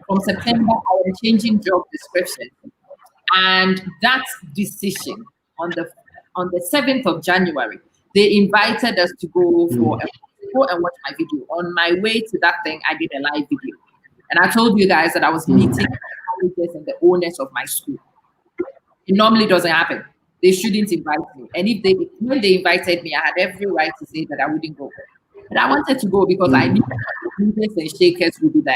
from September, I am changing job description. And that decision on the 7th of January, they invited us to go for go and watch my video. On my way to that thing, I did a live video. And I told you guys that I was meeting the managers and the owners of my school. It normally doesn't happen. They shouldn't invite me. And when they invited me, I had every right to say that I wouldn't go. But I wanted to go because I knew that the leaders and shakers would be there.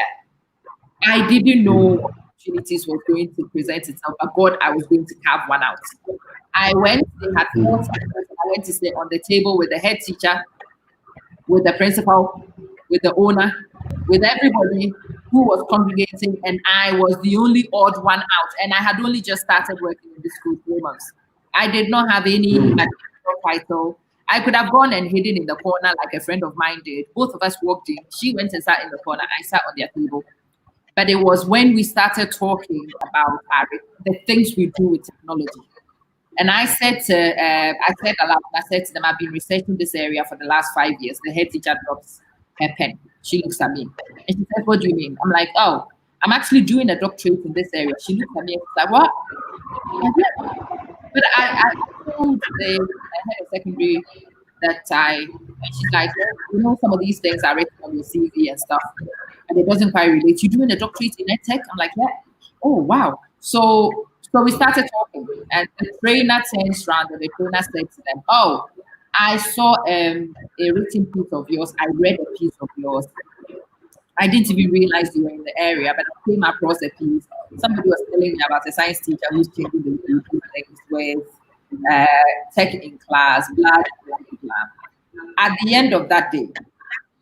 I didn't know opportunities was going to present itself, but God, I was going to carve one out. I went, they had 4 times. I went to sit on the table with the head teacher, with the principal, with the owner, with everybody who was congregating, and I was the only odd one out. And I had only just started working in the school 3 months. I did not have any title. I could have gone and hidden in the corner like a friend of mine did. Both of us walked in. She went and sat in the corner. I sat on their table. But it was when we started talking about the things we do with technology. And I said to them, I've been researching this area for the last 5 years. The head teacher drops her pen. She looks at me and she says, "What do you mean?" I'm like, "Oh, I'm actually doing a doctorate in this area." She looks at me and she's like, "What?" But I told the head of secondary that and she's like, "You know, some of these things are written on your CV and stuff, and it doesn't quite relate. You're doing a doctorate in EdTech?" I'm like, "Yeah." "Oh, wow." So we started talking, and the trainer turns around and the trainer said to them, "Oh, I saw a written piece of yours. I read a piece of yours. I didn't even realize you were in the area, but I came across a piece. Somebody was telling me about a science teacher who's changing the way we do things with tech in class, blah, blah, blah." At the end of that day,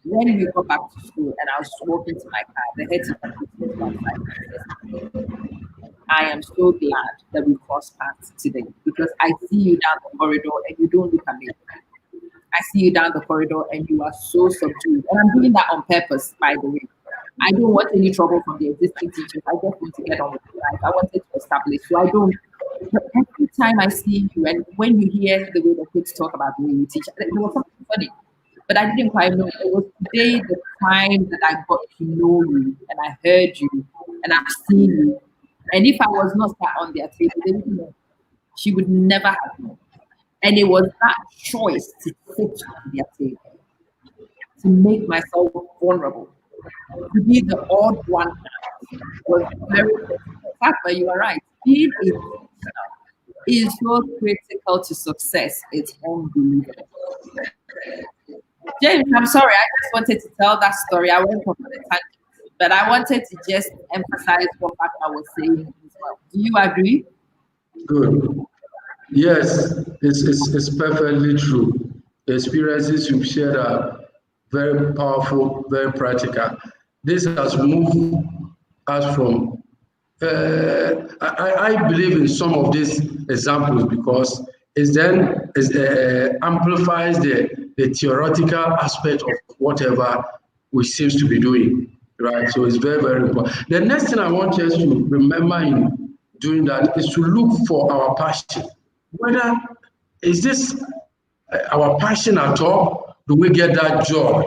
when we got back to school and I was walking to my car, the head teacher was outside. "I am so glad that we crossed paths today, because I see you down the corridor and you don't look at me. I see you down the corridor and you are so subdued." And I'm doing that on purpose, by the way. I don't want any trouble from the existing teachers. I just want to get on with life. I wanted to establish. So I don't. But every time I see you, and when you hear the way the kids talk about the way you teach, there was something funny. But I didn't quite know. It was today the time that I got to know you, and I heard you, and I've seen you. And if I was not sat on their table, they wouldn't know. She would never have known. And it was that choice to sit on their table, to make myself vulnerable, to be the odd one was very critical. But you are right. Being intentional is so critical to success. It's unbelievable. James, I'm sorry. I just wanted to tell that story. I went on a tangent, but I wanted to just emphasize what I was saying as well. Do you agree? Good. Yes, it's perfectly true. The experiences you've shared are very powerful, very practical. This has moved us from, I believe in some of these examples because it amplifies the theoretical aspect of whatever we seem to be doing, right? So it's very, very important. The next thing I want us to remember in doing that is to look for our passion. Whether is this our passion at all? Do we get that joy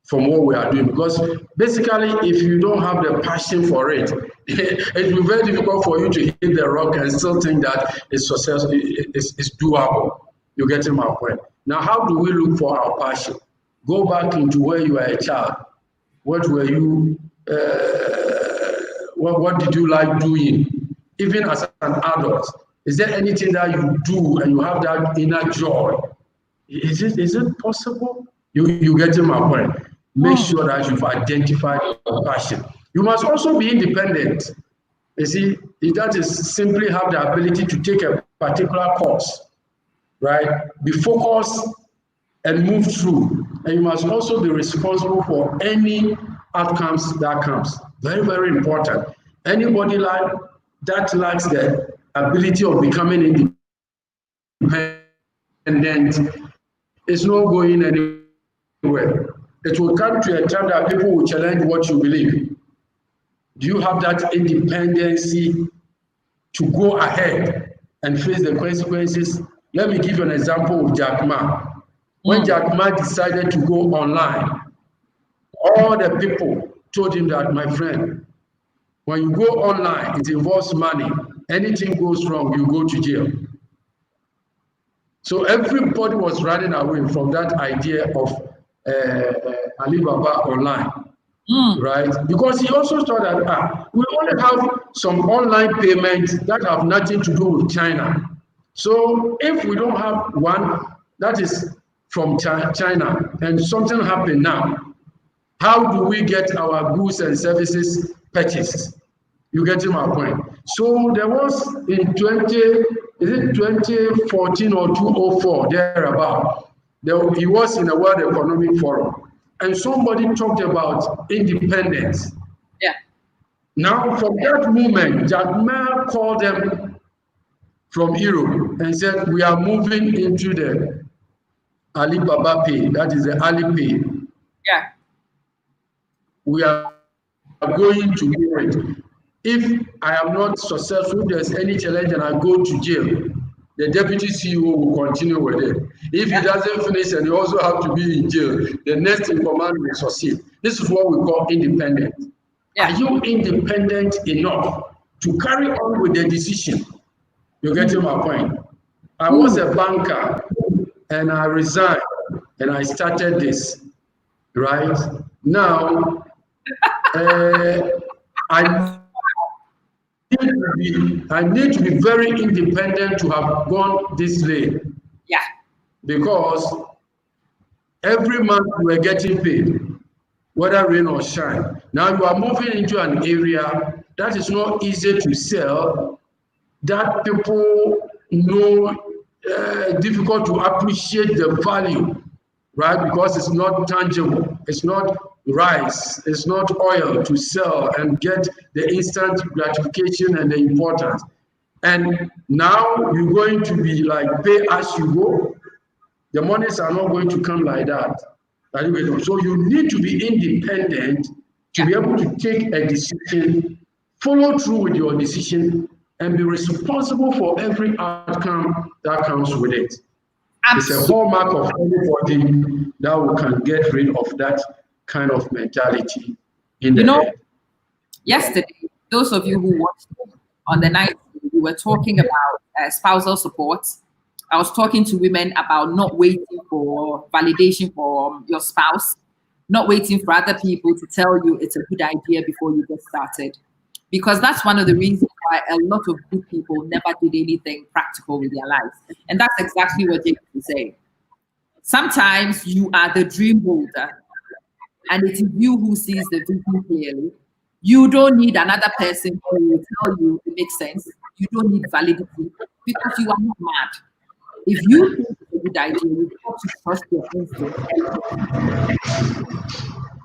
from what we are doing? Because basically, if you don't have the passion for it, it will be very difficult for you to hit the rock and still think that it's success is doable. You're getting my point. Now, how do we look for our passion? Go back into where you were a child. What were you? What did you like doing? Even as an adult, is there anything that you do and you have that inner joy? Is it possible? You getting my point? Make sure that you've identified your passion. You must also be independent. You see, that is simply have the ability to take a particular course, right? Be focused and move through. And you must also be responsible for any outcomes that comes. Very, very important. Anybody that lacks the ability of becoming independent is not going anywhere. It will come to a time that people will challenge what you believe. Do you have that independency to go ahead and face the consequences? Let me give you an example of Jack Ma. When Jack Ma decided to go online, all the people told him that, my friend, when you go online, it involves money. Anything goes wrong, you go to jail. So everybody was running away from that idea of Alibaba online, right? Because he also thought that we only have some online payments that have nothing to do with China. So if we don't have one that is from China and something happened now, how do we get our goods and services purchased? You get my point. So there was in 2014 or 2004, thereabout, he was in the World Economic Forum, and somebody talked about independence. Yeah. Now, from that moment, Jack Ma called them from Europe and said, we are moving into the Alibaba Pay, that is the Alipay. Yeah. We are going to do it. If I am not successful, if there's any challenge and I go to jail, the deputy CEO will continue with it. If he doesn't finish and he also have to be in jail, the next in command will succeed. This is what we call independent. Yeah. Are you independent enough to carry on with the decision? You're getting my point. I was a banker and I resigned and I started this, right? Now, I need to be very independent to have gone this lane. Yeah. Because every month we are getting paid, whether rain or shine. Now you are moving into an area that is not easy to sell, that people know difficult to appreciate the value, right? Because it's not tangible. It's not rice, it's not oil to sell and get the instant gratification and the importance. And now you're going to be like pay as you go. The monies are not going to come like that. So you need to be independent to be able to take a decision, follow through with your decision, and be responsible for every outcome that comes with it. Absolutely. It's a hallmark of anybody that can get rid of that kind of mentality in the head. Yesterday, those of you who watched on the night, we were talking about spousal support. I was talking to women about not waiting for validation from your spouse, not waiting for other people to tell you it's a good idea before you get started. Because that's one of the reasons why a lot of good people never did anything practical with their lives. And that's exactly what James is saying. Sometimes you are the dream holder, and it is you who sees the vision clearly. You don't need another person to tell you it makes sense. You don't need validity because you are not mad. If you think it's a good idea, you have to trust your instinct.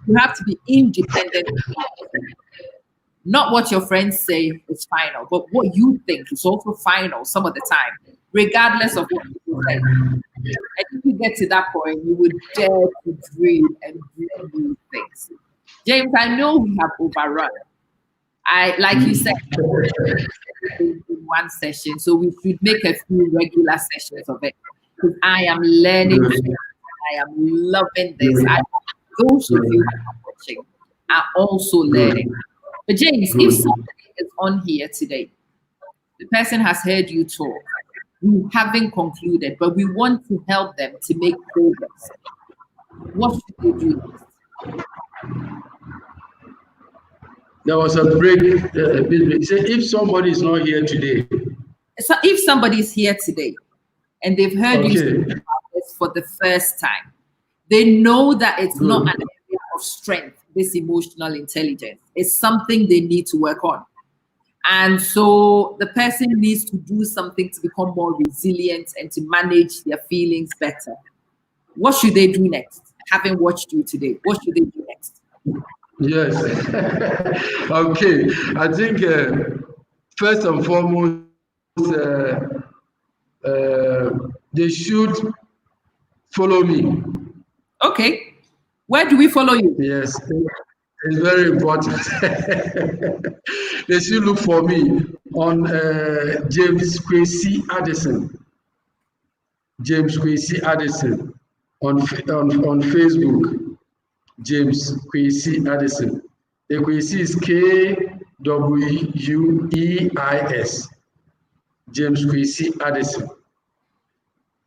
You have to be independent. Not what your friends say is final, but what you think is also final some of the time, regardless of what people say. And if you get to that point, you would dare to dream and do new things. James, I know we have overrun. Like you said, in one session, so we should make a few regular sessions of it. Because I am learning, I am loving this. Those of you who are watching are also learning. But James, if somebody is on here today, the person has heard you talk, we haven't concluded, but we want to help them to make progress. What should they do next? There was a break. If somebody is not here today. So if somebody is here today and they've heard you speak about this for the first time, they know that it's not an area of strength, this emotional intelligence. It's something they need to work on. And so the person needs to do something to become more resilient and to manage their feelings better. What should they do next? Having watched you today, what should they do next? Yes. Okay. I think first and foremost, they should follow me. Okay. Where do we follow you? Yes. It's very important. They should look for me on James Kwesi Addison. James Kwesi Addison on Facebook. James Kwesi Addison. The Kwesi is Kwueis. James Kwesi Addison.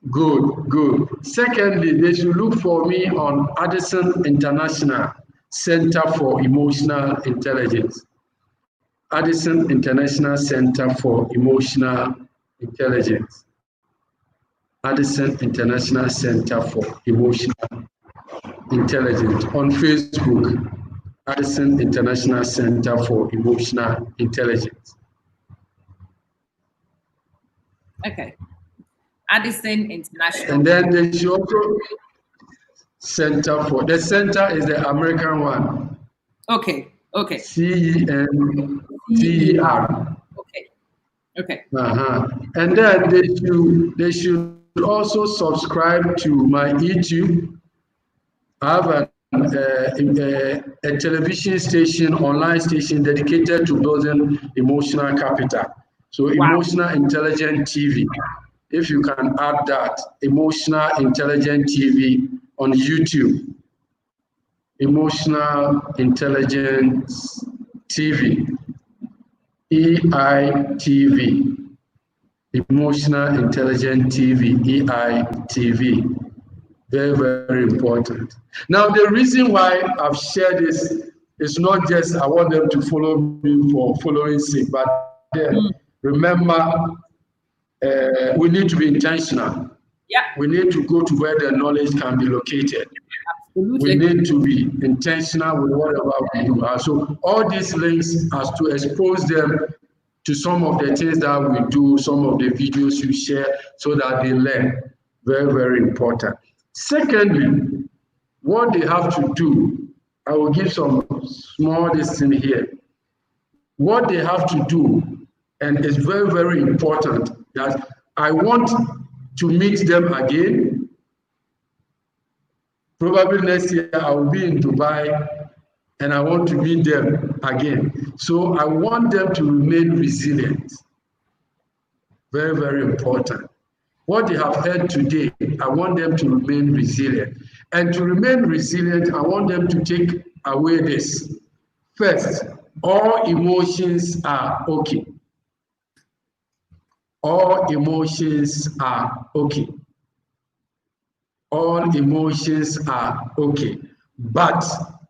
Good. Secondly, they should look for me on Addison International Center for Emotional Intelligence. Addison International Center for Emotional Intelligence. Addison International Center for Emotional Intelligence on Facebook. Addison International Center for Emotional Intelligence. Okay. Addison International. And then they should also center for the center is the American one. Okay. CENTER. Okay. And then they should also subscribe to my YouTube. I have a television station, online station dedicated to building emotional capital. So Emotional Intelligent TV. If you can add that, Emotional Intelligent TV on YouTube. Emotional Intelligence TV. EITV. Emotional Intelligent TV. EITV. Very, very important. Now, the reason why I've shared this is not just I want them to follow me for following sake, but remember, we need to be intentional. Yeah. We need to go to where the knowledge can be located. Absolutely. We need to be intentional with whatever we do. So all these links are to expose them to some of the things that we do, some of the videos you share, so that they learn. Very, very important. Secondly, what they have to do, I will give some small thing here. What they have to do, and it's very, very important, that I want to meet them again. Probably next year I will be in Dubai, and I want to meet them again. So I want them to remain resilient. Very, very important. What they have heard today, I want them to remain resilient. And to remain resilient, I want them to take away this. First, all emotions are okay. All emotions are okay. All emotions are okay. But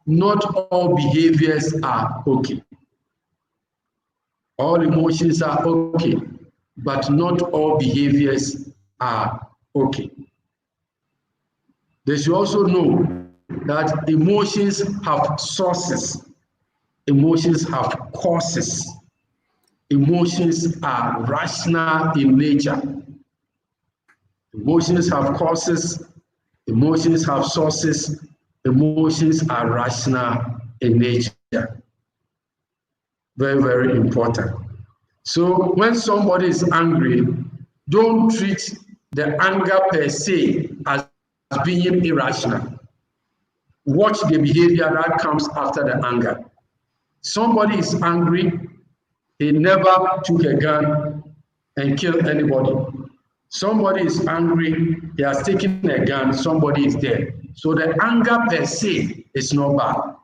not all behaviors are okay. All emotions are okay, but not all behaviors are okay. They should also know that emotions have sources, emotions have causes, emotions are rational in nature. Emotions have causes, emotions have sources, emotions are rational in nature. Very, very important. So when somebody is angry, don't treat the anger per se as being irrational. Watch the behavior that comes after the anger. Somebody is angry, he never took a gun and killed anybody. Somebody is angry, he has taken a gun, somebody is dead. So the anger per se is not bad.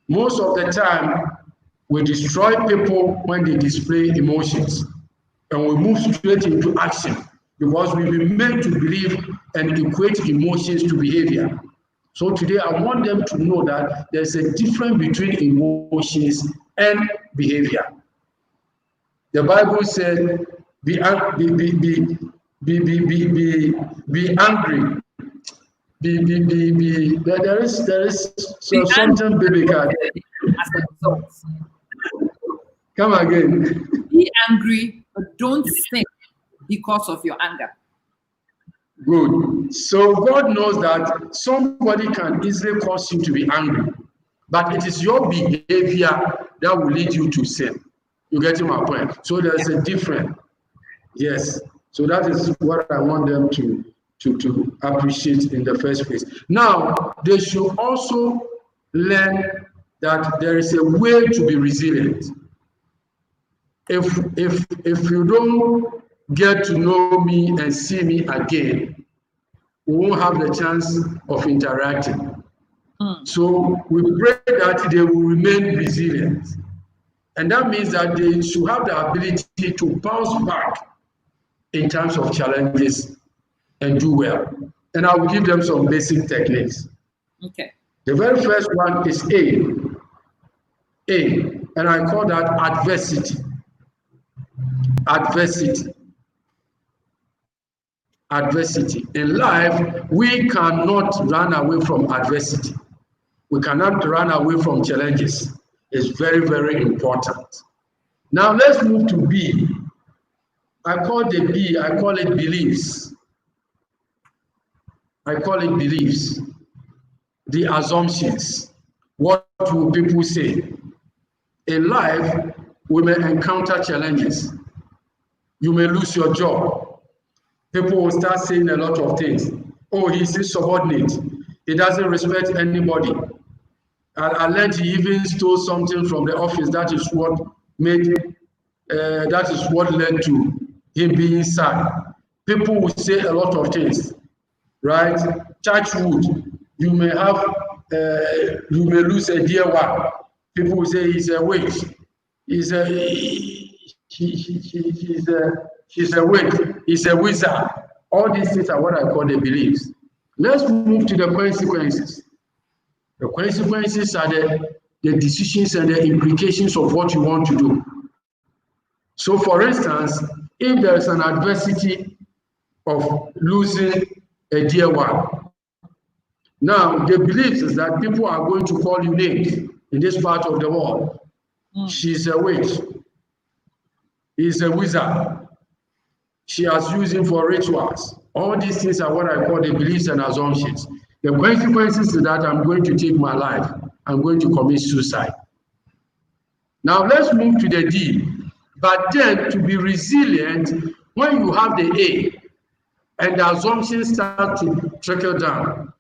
Most of the time, we destroy people when they display emotions, and we move straight into action because we've been made to believe and equate emotions to behavior. So today I want them to know that there's a difference between emotions and behavior. The Bible said, be angry, there is something biblical. Come again. Be angry, but don't sin because of your anger. Good. So God knows that somebody can easily cause you to be angry, but it is your behavior that will lead you to sin. You get my point? So there's a difference. Yes. So that is what I want them to appreciate in the first place. Now, they should also learn that there is a way to be resilient. If you don't get to know me and see me again, we won't have the chance of interacting. So we pray that they will remain resilient. And that means that they should have the ability to bounce back in terms of challenges and do well. And I will give them some basic techniques. Okay. The very first one is A, and I call that adversity. Adversity. In life, we cannot run away from adversity. We cannot run away from challenges. It's very, very important. Now let's move to B. I call it beliefs. The assumptions. What will people say? In life, we may encounter challenges. You may lose your job. People will start saying a lot of things. Oh, he's insubordinate. He doesn't respect anybody. I learned he even stole something from the office. That is what led to him being sacked. People will say a lot of things, right? Touchwood, you may lose a dear one. People will say he's a witch. She's a witch. He's a wizard. All these things are what I call the beliefs. Let's move to the consequences. The consequences are the decisions and the implications of what you want to do. So, for instance, if there is an adversity of losing a dear one, now the belief is that people are going to call you names in this part of the world. She's a witch. He's a wizard. She has used him for rituals. All these things are what I call the beliefs and assumptions. The consequences is that I'm going to take my life. I'm going to commit suicide. Now let's move to the D. But then to be resilient, when you have the A and the assumptions start to trickle down,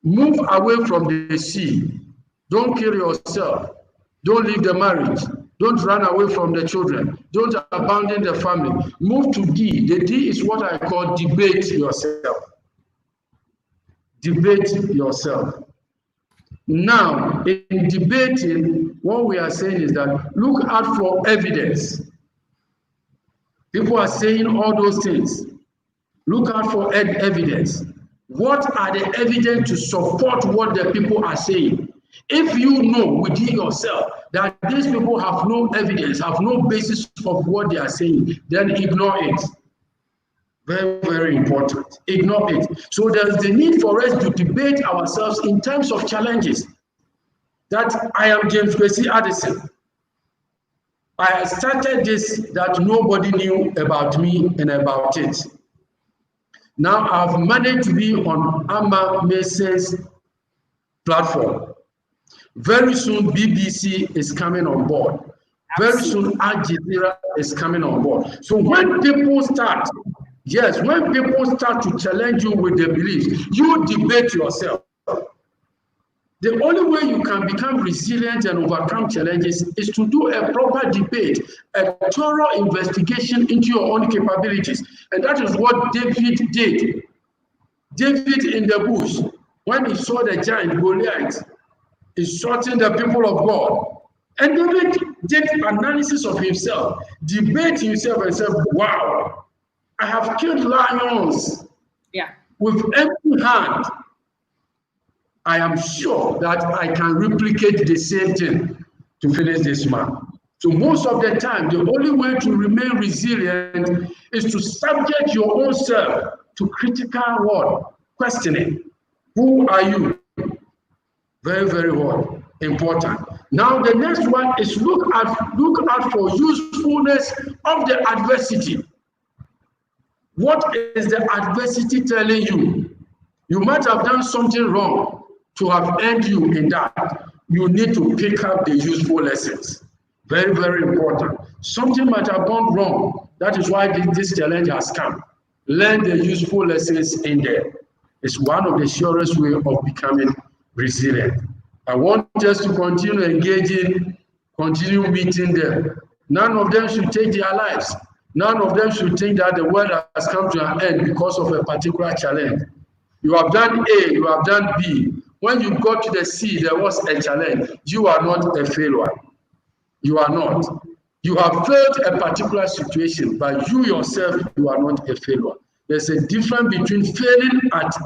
move away from the C Don't kill yourself. Don't leave the marriage. Don't run away from the children. Don't abandon the family. Move to D. The D is what I call debate yourself. Debate yourself. Now, in debating, what we are saying is that look out for evidence. People are saying all those things. Look out for evidence. What are the evidence to support what the people are saying? If you know within yourself that these people have no evidence, have no basis of what they are saying, then ignore it. Very, very important. Ignore it. So there's the need for us to debate ourselves in terms of challenges. That I am James Kwesi Addison. I started this that nobody knew about me and about it. Now I've managed to be on Mason's platform. Very soon BBC is coming on board. Very soon Al Jazeera is coming on board. So when people start, when people start to challenge you with their beliefs, you debate yourself. The only way you can become resilient and overcome challenges is to do a proper debate, a thorough investigation into your own capabilities. And that is what David did. David in the bush, when he saw the giant Goliath, insulting the people of God. And David did analysis of himself, debate himself and said, wow, I have killed lions with empty hand. I am sure that I can replicate the same thing to finish this man. So most of the time, the only way to remain resilient is to subject your own self to critical questioning. Who are you? Very, very important. Now the next one is look out for usefulness of the adversity. What is the adversity telling you? You might have done something wrong to have earned you in that. You need to pick up the useful lessons. Very, very important. Something might have gone wrong. That is why this challenge has come. Learn the useful lessons in there. It's one of the surest ways of becoming resilient. I want us to continue engaging, continue meeting them. None of them should take their lives. None of them should think that the world has come to an end because of a particular challenge. You have done A, you have done B. When you got to the C, there was a challenge. You are not a failure. You are not. You have failed a particular situation, but you yourself, you are not a failure. There's a difference between failing at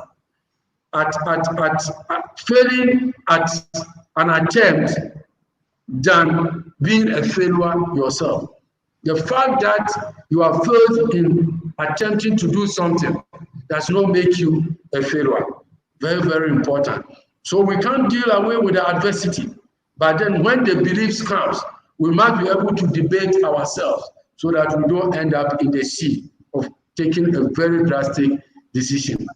an attempt than being a failure yourself. The fact that you have failed in attempting to do something does not make you a failure. Very, very important. So we can't deal away with the adversity. But then when the beliefs comes, we must be able to debate ourselves so that we don't end up in the sea of taking a very drastic decision.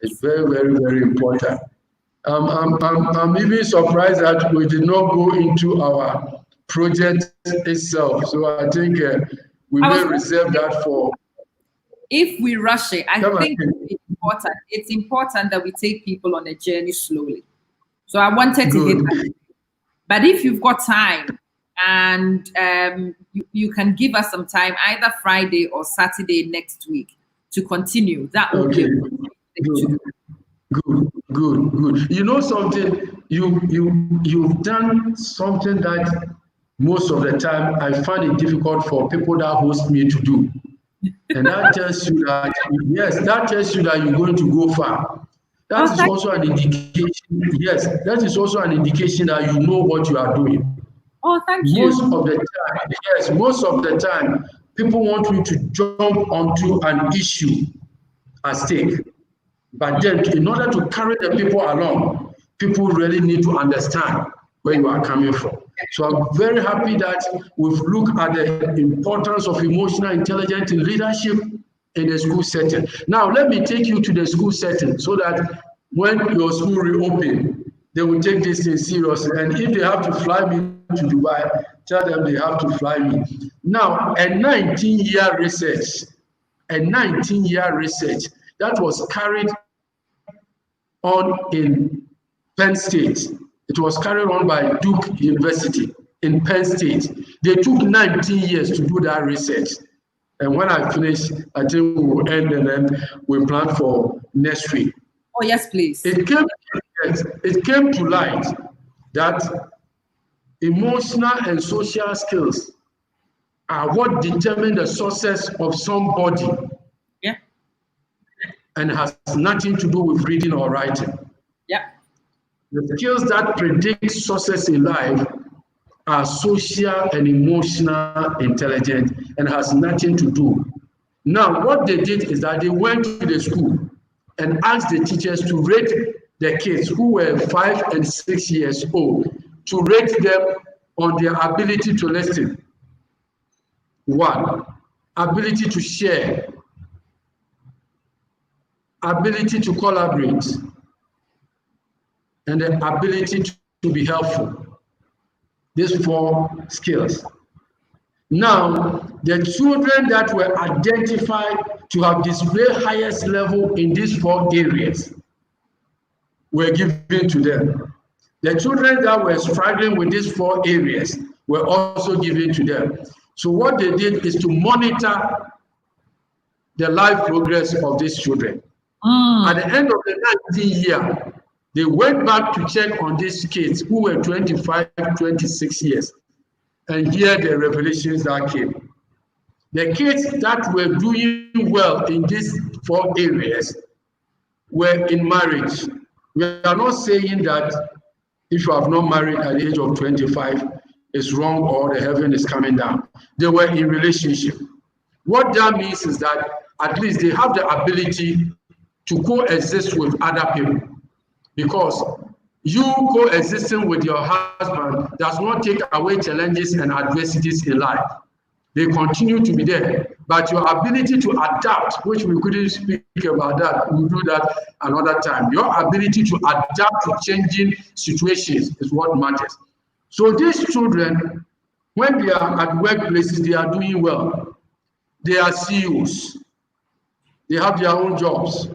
It's very, very, very important. I'm even surprised that we did not go into our project itself. So I think we may reserve that for. If we rush it, I think it's important that we take people on a journey slowly. So I wanted to hit that. But if you've got time and you can give us some time, either Friday or Saturday next week to continue, that would be Good. You know something, you've done something that most of the time I find it difficult for people that host me to do. And that tells you that, that tells you that you're going to go far. That is also an indication, that is also an indication that you know what you are doing. Oh, thank you. Most of the time, people want you to jump onto an issue at stake. But then, in order to carry the people along, people really need to understand where you are coming from. So I'm very happy that we've looked at the importance of emotional intelligence in leadership in the school setting. Now, let me take you to the school setting so that when your school reopens, they will take this thing seriously. And if they have to fly me to Dubai, tell them they have to fly me. Now, a 19-year research that was carried on in Penn State It was carried on by Duke University in Penn State. They took 19 years to do that research. And when I finish, I think we will end and then we plan for next week. Oh, yes, please. It came to light that emotional and social skills are what determine the success of somebody. Yeah. And has nothing to do with reading or writing. Yeah. The skills that predict success in life are social and emotional intelligence and has nothing to do. Now, what they did is that they went to the school and asked the teachers to rate the kids who were 5 and 6 years old, to rate them on their ability to listen. 1, ability to share, ability to collaborate, and the ability to be helpful. These 4 skills. Now, the children that were identified to have displayed highest level in these 4 areas were given to them. The children that were struggling with these 4 areas were also given to them. So what they did is to monitor the life progress of these children. At the end of the 19th year, they went back to check on these kids who were 25, 26 years, and here the revelations that came. The kids that were doing well in these 4 areas were in marriage. We are not saying that if you have not married at the age of 25, it's wrong or the heaven is coming down. They were in relationship. What that means is that at least they have the ability to coexist with other people. Because you coexisting with your husband does not take away challenges and adversities in life. They continue to be there. But your ability to adapt, which we couldn't speak about that, we'll do that another time. Your ability to adapt to changing situations is what matters. So these children, when they are at workplaces, they are doing well. They are CEOs. They have their own jobs.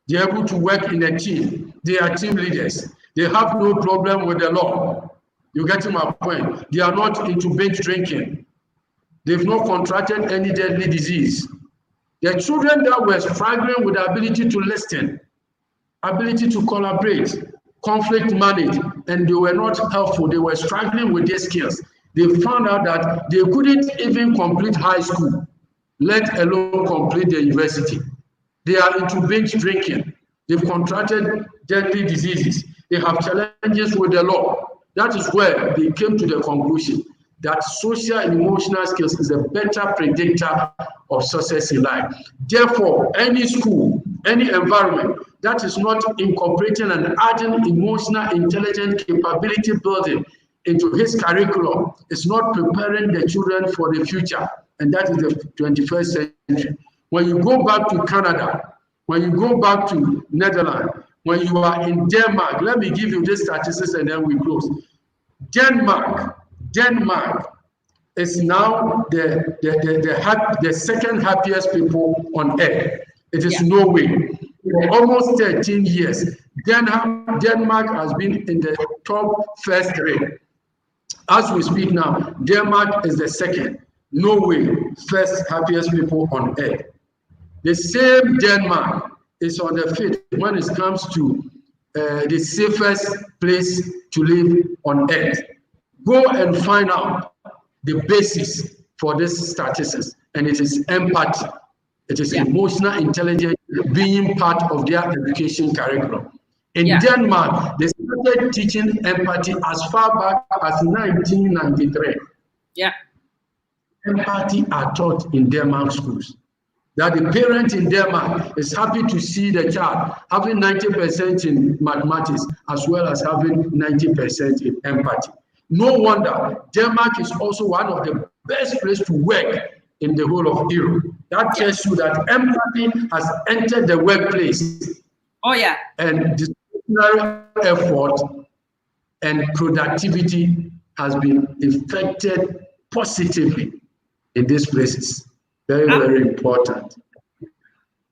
They are able to work in a team. They are team leaders. They have no problem with the law. You get my point? They are not into binge drinking. They've not contracted any deadly disease. The children that were struggling with the ability to listen, ability to collaborate, conflict manage, and they were not helpful. They were struggling with their skills. They found out that they couldn't even complete high school, let alone complete the university. They are into binge drinking. They've contracted deadly diseases. They have challenges with the law. That is where they came to the conclusion that social and emotional skills is a better predictor of success in life. Therefore, any school, any environment that is not incorporating and adding emotional intelligence capability building into his curriculum is not preparing the children for the future. And that is the 21st century. When you go back to Canada, when you go back to Netherlands, when you are in Denmark, let me give you this statistics and then we close. Denmark is now the second happiest people on earth. It is Norway. For almost 13 years, Denmark has been in the top first rate. As we speak now, Denmark is the second. Norway, first happiest people on earth. The same Denmark is on the fifth when it comes to the safest place to live on earth. Go and find out the basis for this statistics, and it is empathy. It is emotional intelligence being part of their education curriculum. In Denmark, they started teaching empathy as far back as 1993. Yeah. Empathy are taught in Denmark schools. That the parent in Denmark is happy to see the child having 90% in mathematics as well as having 90% in empathy. No wonder Denmark is also one of the best places to work in the whole of Europe. That tells you that empathy has entered the workplace. Oh yeah. And disciplinary effort and productivity has been affected positively in these places. Very, very important.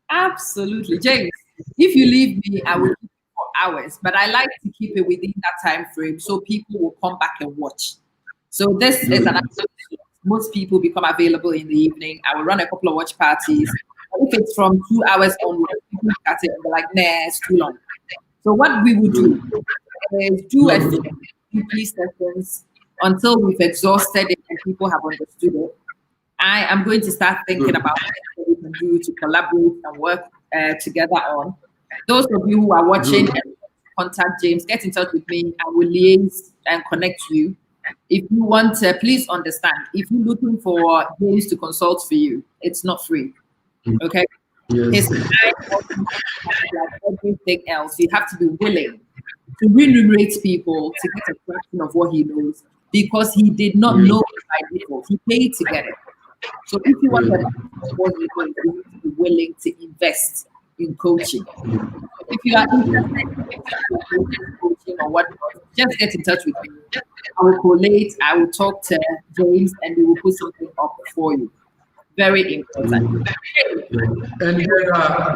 Absolutely. James, if you leave me, I will keep for hours, but I like to keep it within that time frame so people will come back and watch. So this is an most people become available in the evening. I will run a couple of watch parties. If it's from 2 hours onwards, people look at it and they're like, nah, it's too long. So what we will do is do a few weekly sessions until we've exhausted it and people have understood it. I am going to start thinking about what we can do to collaborate and work together on. Those of you who are watching and contact James, get in touch with me. I will liaise and connect you. If you want, please understand, if you're looking for James to consult for you, it's not free. Okay? Yes. Like everything else, you have to be willing to remunerate people to get a fraction of what he knows, because he did not know it by default. He paid to get it. So if you want to what he knows, you need to be willing to invest in coaching. If you are interested in coaching or whatnot, just get in touch with me. I will collate, I will talk to James, and we will put something up for you. Very important. And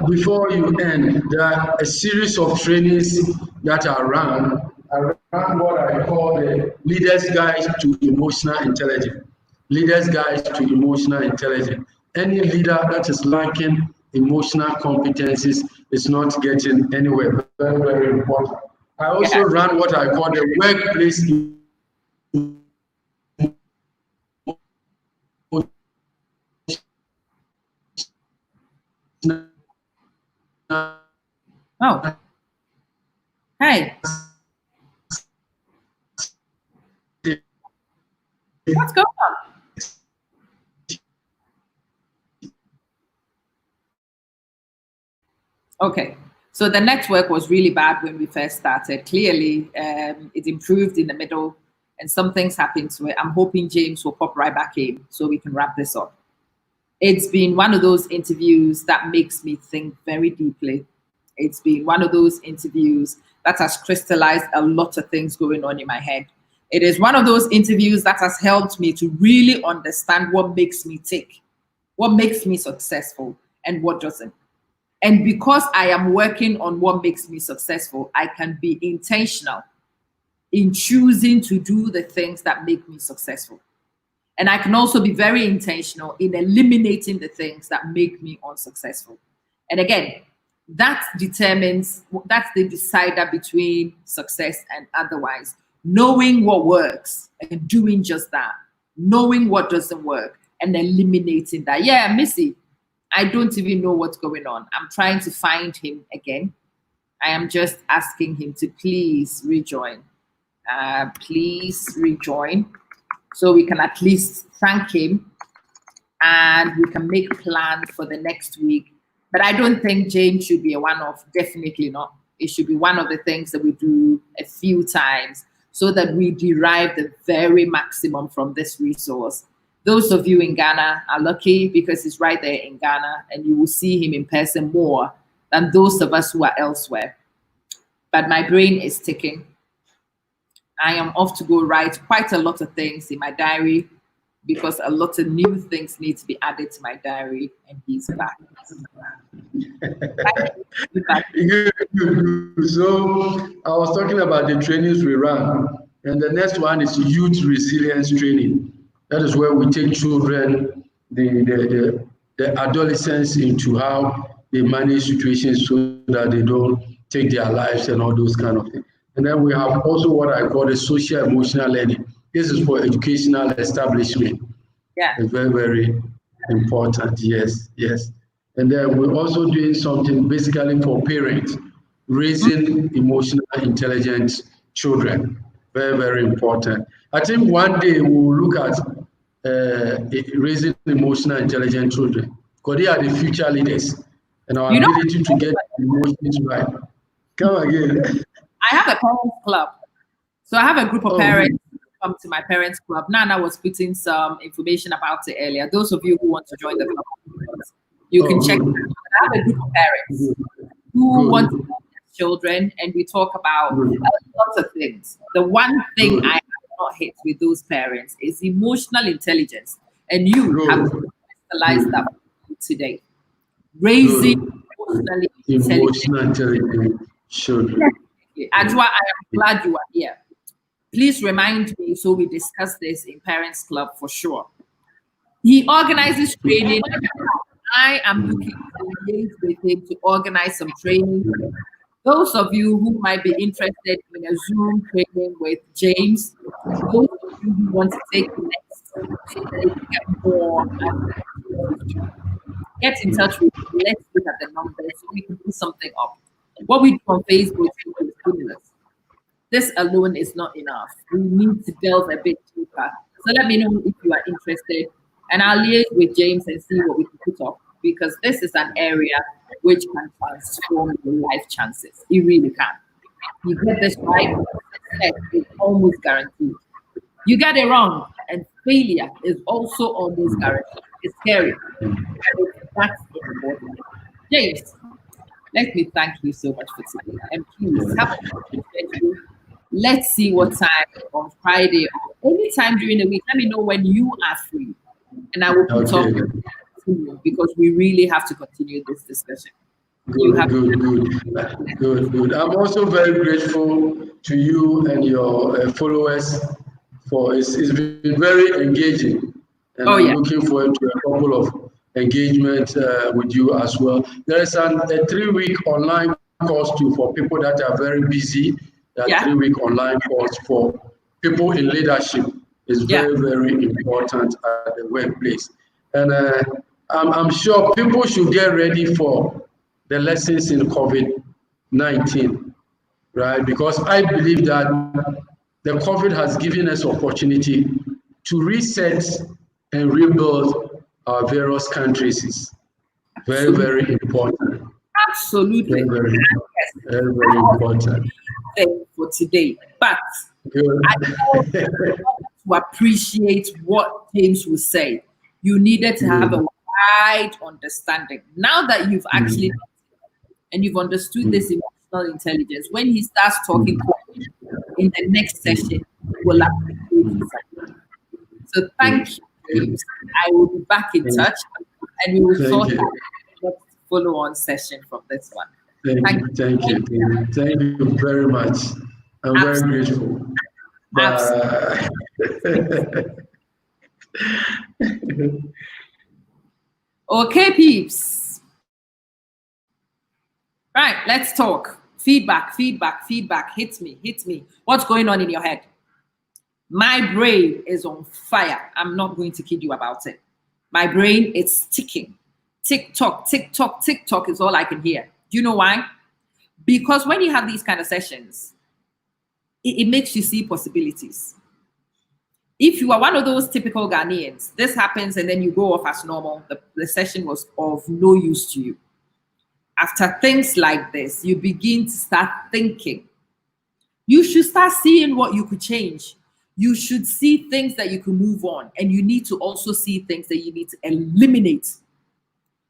before you end, there are a series of trainings that are run around what I call the Leader's Guide to Emotional Intelligence. Leader's Guide to Emotional Intelligence. Any leader that is lacking emotional competencies is not getting anywhere. Very, very important. I also run what I call the workplace. Oh. Hey. What's going on? Okay. So the network was really bad when we first started. Clearly, it improved in the middle and some things happened to it. I'm hoping James will pop right back in so we can wrap this up. It's been one of those interviews that makes me think very deeply. It's been one of those interviews that has crystallized a lot of things going on in my head. It is one of those interviews that has helped me to really understand what makes me tick, what makes me successful, and what doesn't. And because I am working on what makes me successful, I can be intentional in choosing to do the things that make me successful. And I can also be very intentional in eliminating the things that make me unsuccessful. And again, that determines, that's the decider between success and otherwise. Knowing what works and doing just that. Knowing what doesn't work and eliminating that. Yeah, Missy, I don't even know what's going on. I'm trying to find him again. I am just asking him to please rejoin. Please rejoin. So we can at least thank him and we can make plans for the next week. But I don't think James should be a one-off, definitely not. It should be one of the things that we do a few times so that we derive the very maximum from this resource. Those of you in Ghana are lucky because he's right there in Ghana and you will see him in person more than those of us who are elsewhere. But my brain is ticking. I am off to go write quite a lot of things in my diary because a lot of new things need to be added to my diary, and he's back. So I was talking about the trainings we run, and the next one is youth resilience training. That is where we take children, the adolescents, into how they manage situations so that they don't take their lives and all those kind of things. And then we have also what I call the social emotional learning. This is for educational establishment. Yeah. It's very, very important. Yes, yes. And then we're also doing something basically for parents, raising emotional intelligent children. Very, very important. I think one day we'll look at raising emotional intelligent children because they are the future leaders and our ability to get emotions right. Come again. I have a parents club. So I have a group of parents who come to my parents club. Nana was putting some information about it earlier. Those of you who want to join the club, you can check it out. I have a group of parents who want to help their children, and we talk about lots of things. The one thing I have not hit with those parents is emotional intelligence. And you have to crystallize that today. Raising emotional intelligent children. Ajwa, I am glad you are here. Please remind me so we discuss this in Parents Club for sure. He organizes training. I am looking to engage with him to organize some training. Those of you who might be interested in a Zoom training with James, those of you who want to take the next so that you can get more, get in touch with me. Let's look at the numbers so we can put something up. What we do on Facebook is stimulus. This alone is not enough. We need to delve a bit deeper. So let me know if you are interested, and I'll liaise with James and see what we can put up, because this is an area which can transform your life chances. It really can. You get this right, success is almost guaranteed. You get it wrong, and failure is also almost guaranteed. It's scary. That's important. James, let me thank you so much for today. And please have a schedule. Let's see what time on Friday or any time during the week. Let me know when you are free, and I will put up because we really have to continue this discussion. Good. I'm also very grateful to you and your followers for it's been very engaging, and I'm looking forward to a couple of engagement with you as well. There is a 3-week online course too for people that are very busy. That 3-week online course for people in leadership is very, very important at the workplace. And I'm sure people should get ready for the lessons in COVID-19, right? Because I believe that the COVID has given us opportunity to reset and rebuild our various countries. It's very, very important. Absolutely. Very important. For today, but I know to appreciate what James will say. You needed to have a wide understanding. Now that you've actually and you've understood this emotional intelligence, when he starts talking in the next session, we'll appreciate it. So thank you, James. I will be back in touch, and we will sort out the follow-on session from this one. Thank you very much. I'm very grateful. Okay, peeps. Right, let's talk. Feedback. Hit me. What's going on in your head? My brain is on fire. I'm not going to kid you about it. My brain is ticking. Tick-tock is all I can hear. Do you know why? Because when you have these kind of sessions, it makes you see possibilities. If you are one of those typical Ghanaians, this happens and then you go off as normal. The session was of no use to you. After things like this, you begin to start thinking. You should start seeing what you could change. You should see things that you can move on. And you need to also see things that you need to eliminate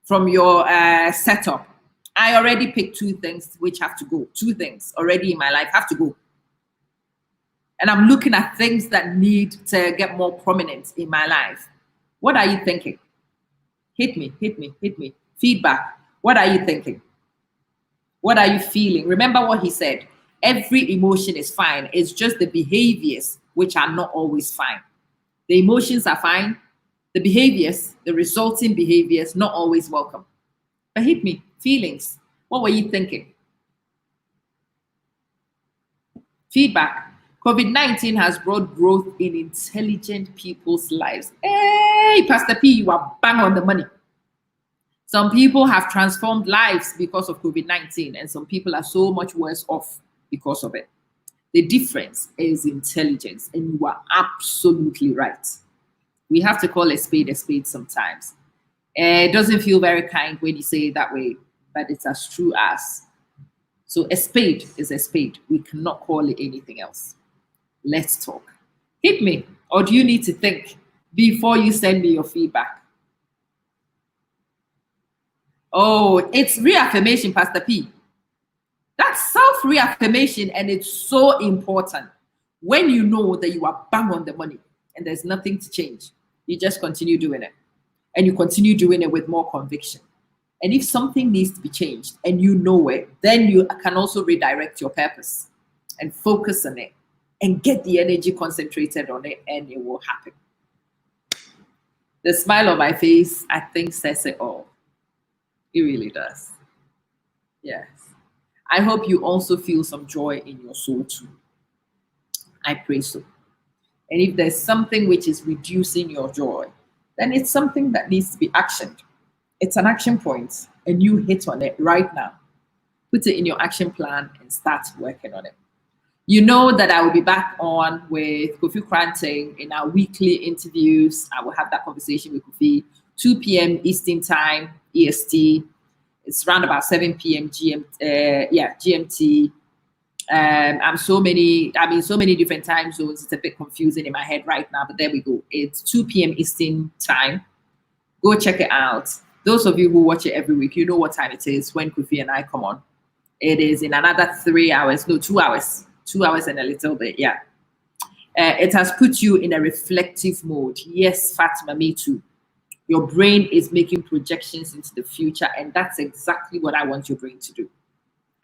from your setup. I already picked 2 things which have to go. 2 things already in my life have to go. And I'm looking at things that need to get more prominent in my life. What are you thinking? Hit me. Feedback. What are you thinking? What are you feeling? Remember what he said. Every emotion is fine. It's just the behaviors which are not always fine. The emotions are fine. The behaviors, the resulting behaviors, not always welcome. But hit me. Feelings. What were you thinking? Feedback. COVID-19 has brought growth in intelligent people's lives. Hey, Pastor P, you are bang on the money. Some people have transformed lives because of COVID-19, and some people are so much worse off because of it. The difference is intelligence, and you are absolutely right. We have to call a spade sometimes. It doesn't feel very kind when you say it that way, but it's as true as. So a spade is a spade. We cannot call it anything else. Let's talk. Hit me, or do you need to think before you send me your feedback? Oh, it's reaffirmation, Pastor P. That's self-reaffirmation, and it's so important. When you know that you are bang on the money and there's nothing to change, you just continue doing it. And you continue doing it with more conviction. And if something needs to be changed and you know it, then you can also redirect your purpose. and focus on it and get the energy concentrated on it, and it will happen. The smile on my face, I think, says it all. It really does. Yes. I hope you also feel some joy in your soul too. I pray so. And if there's something which is reducing your joy, then it's something that needs to be actioned. It's an action point, and you hit on it right now. Put it in your action plan and start working on it. You know that I will be back on with Kofi Kranting in our weekly interviews. I will have that conversation with Kofi, 2 p.m. Eastern Time, EST. It's around about 7 p.m. GMT. I'm in so many different time zones. It's a bit confusing in my head right now, but there we go. It's 2 p.m. Eastern Time. Go check it out. Those of you who watch it every week, you know what time it is when Kofi and I come on. It is in another 2 hours, and a little bit, yeah. It has put you in a reflective mode. Yes, Fatima, me too. Your brain is making projections into the future, and that's exactly what I want your brain to do.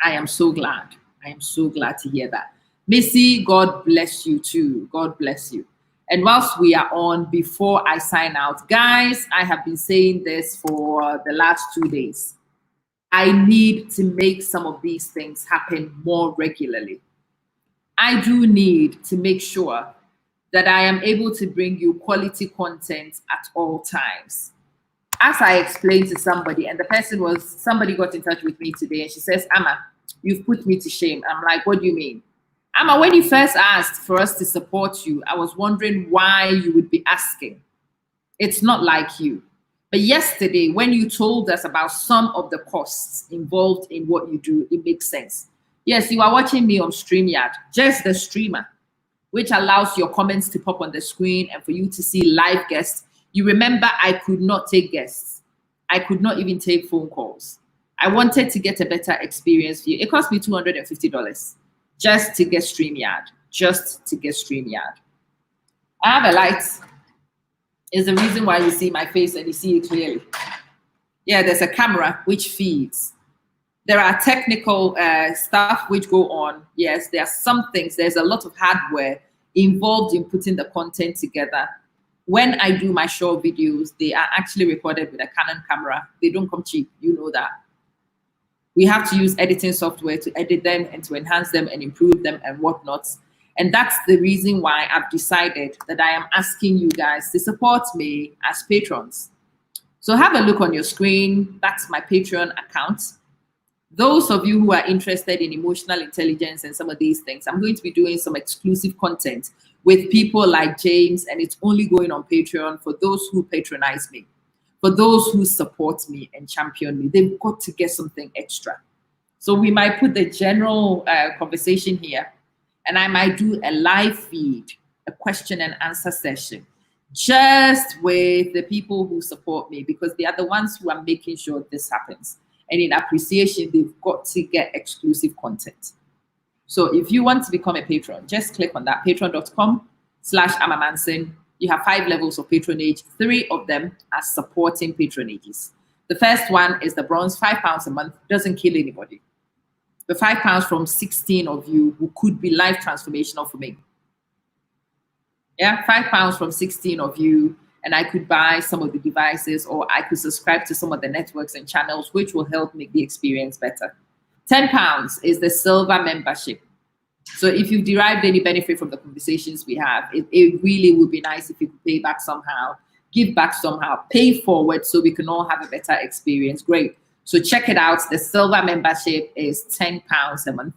I am so glad. I am so glad to hear that. Missy, God bless you too. God bless you. And whilst we are on, before I sign out, guys, I have been saying this for the last 2 days. I need to make some of these things happen more regularly. I do need to make sure that I am able to bring you quality content at all times. As I explained to somebody, and somebody got in touch with me today, and she says, Amma, you've put me to shame. I'm like, what do you mean? Amma, when you first asked for us to support you, I was wondering why you would be asking. It's not like you. But yesterday, when you told us about some of the costs involved in what you do, it makes sense. Yes, you are watching me on StreamYard, just the streamer, which allows your comments to pop on the screen and for you to see live guests. You remember I could not take guests. I could not even take phone calls. I wanted to get a better experience for you. It cost me $250 just to get StreamYard, I have a light. Is the reason why you see my face and you see it clearly. Yeah, there's a camera which feeds. There are technical stuff which go on. Yes, there are some things. There's a lot of hardware involved in putting the content together. When I do my short videos, they are actually recorded with a Canon camera. They don't come cheap, you know that. We have to use editing software to edit them and to enhance them and improve them and whatnot. And that's the reason why I've decided that I am asking you guys to support me as patrons. So have a look on your screen. That's my Patreon account. Those of you who are interested in emotional intelligence and some of these things, I'm going to be doing some exclusive content with people like James, and it's only going on Patreon for those who patronize me, for those who support me and champion me. They've got to get something extra. So we might put the general conversation here, and I might do a live feed, a question and answer session, just with the people who support me, because they are the ones who are making sure this happens. And in appreciation, they've got to get exclusive content. So if you want to become a patron, just click on that, patreon.com/AmmaManson. You have 5 levels of patronage. 3 of them are supporting patronages. The first one is the bronze, £5 a month, doesn't kill anybody. The £5 from 16 of you who could be life transformational for me. Yeah, £5 from 16 of you, and I could buy some of the devices, or I could subscribe to some of the networks and channels, which will help make the experience better. £10 is the silver membership. So if you've derived any benefit from the conversations we have, it really would be nice if you could pay back somehow, give back somehow, pay forward so we can all have a better experience. Great. So check it out. The silver membership is £10 a month.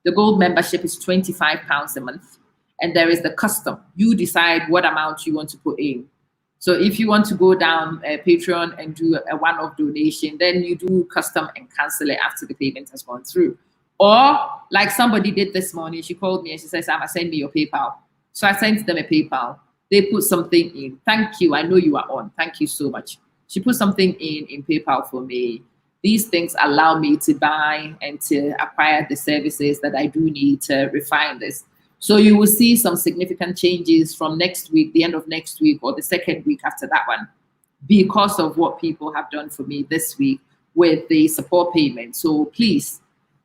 The gold membership is £25 a month. And there is the custom. You decide what amount you want to put in. So if you want to go down Patreon and do a one-off donation, then you do custom and cancel it after the payment has gone through. Or like somebody did this morning, she called me and she says, Amma, send me your PayPal. So I sent them a PayPal. They put something in. Thank you. I know you are on. Thank you so much. She put something in PayPal for me. These things allow me to buy and to acquire the services that I do need to refine this. So you will see some significant changes from next week, the end of next week, or the second week after that one, because of what people have done for me this week with the support payment. So please,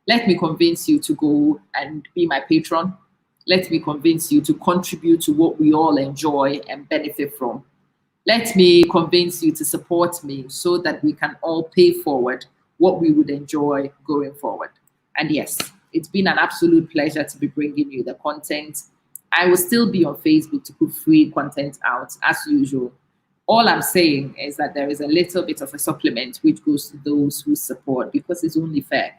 Let me convince you to go and be my patron. Let me convince you to contribute to what we all enjoy and benefit from. Let me convince you to support me so that we can all pay forward what we would enjoy going forward. And yes, it's been an absolute pleasure to be bringing you the content. I will still be on Facebook to put free content out as usual. All I'm saying is that there is a little bit of a supplement which goes to those who support, because it's only fair.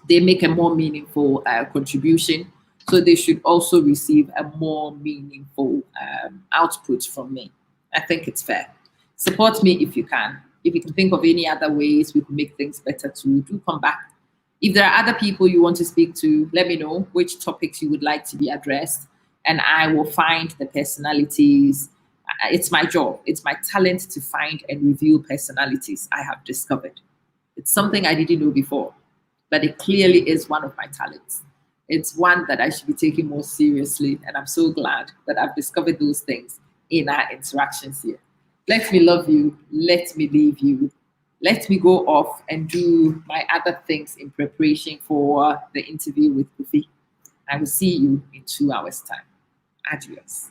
They make a more meaningful contribution, so they should also receive a more meaningful output from me. I think it's fair. Support me if you can. If you can think of any other ways we can make things better too, do come back. If there are other people you want to speak to, let me know which topics you would like to be addressed, and I will find the personalities. It's my job. It's my talent to find and reveal personalities I have discovered. It's something I didn't know before, but it clearly is one of my talents. It's one that I should be taking more seriously, and I'm so glad that I've discovered those things in our interactions here. Let me love you. Let me leave you. Let me go off and do my other things in preparation for the interview with Kofi. I will see you in 2 hours' time. Adios.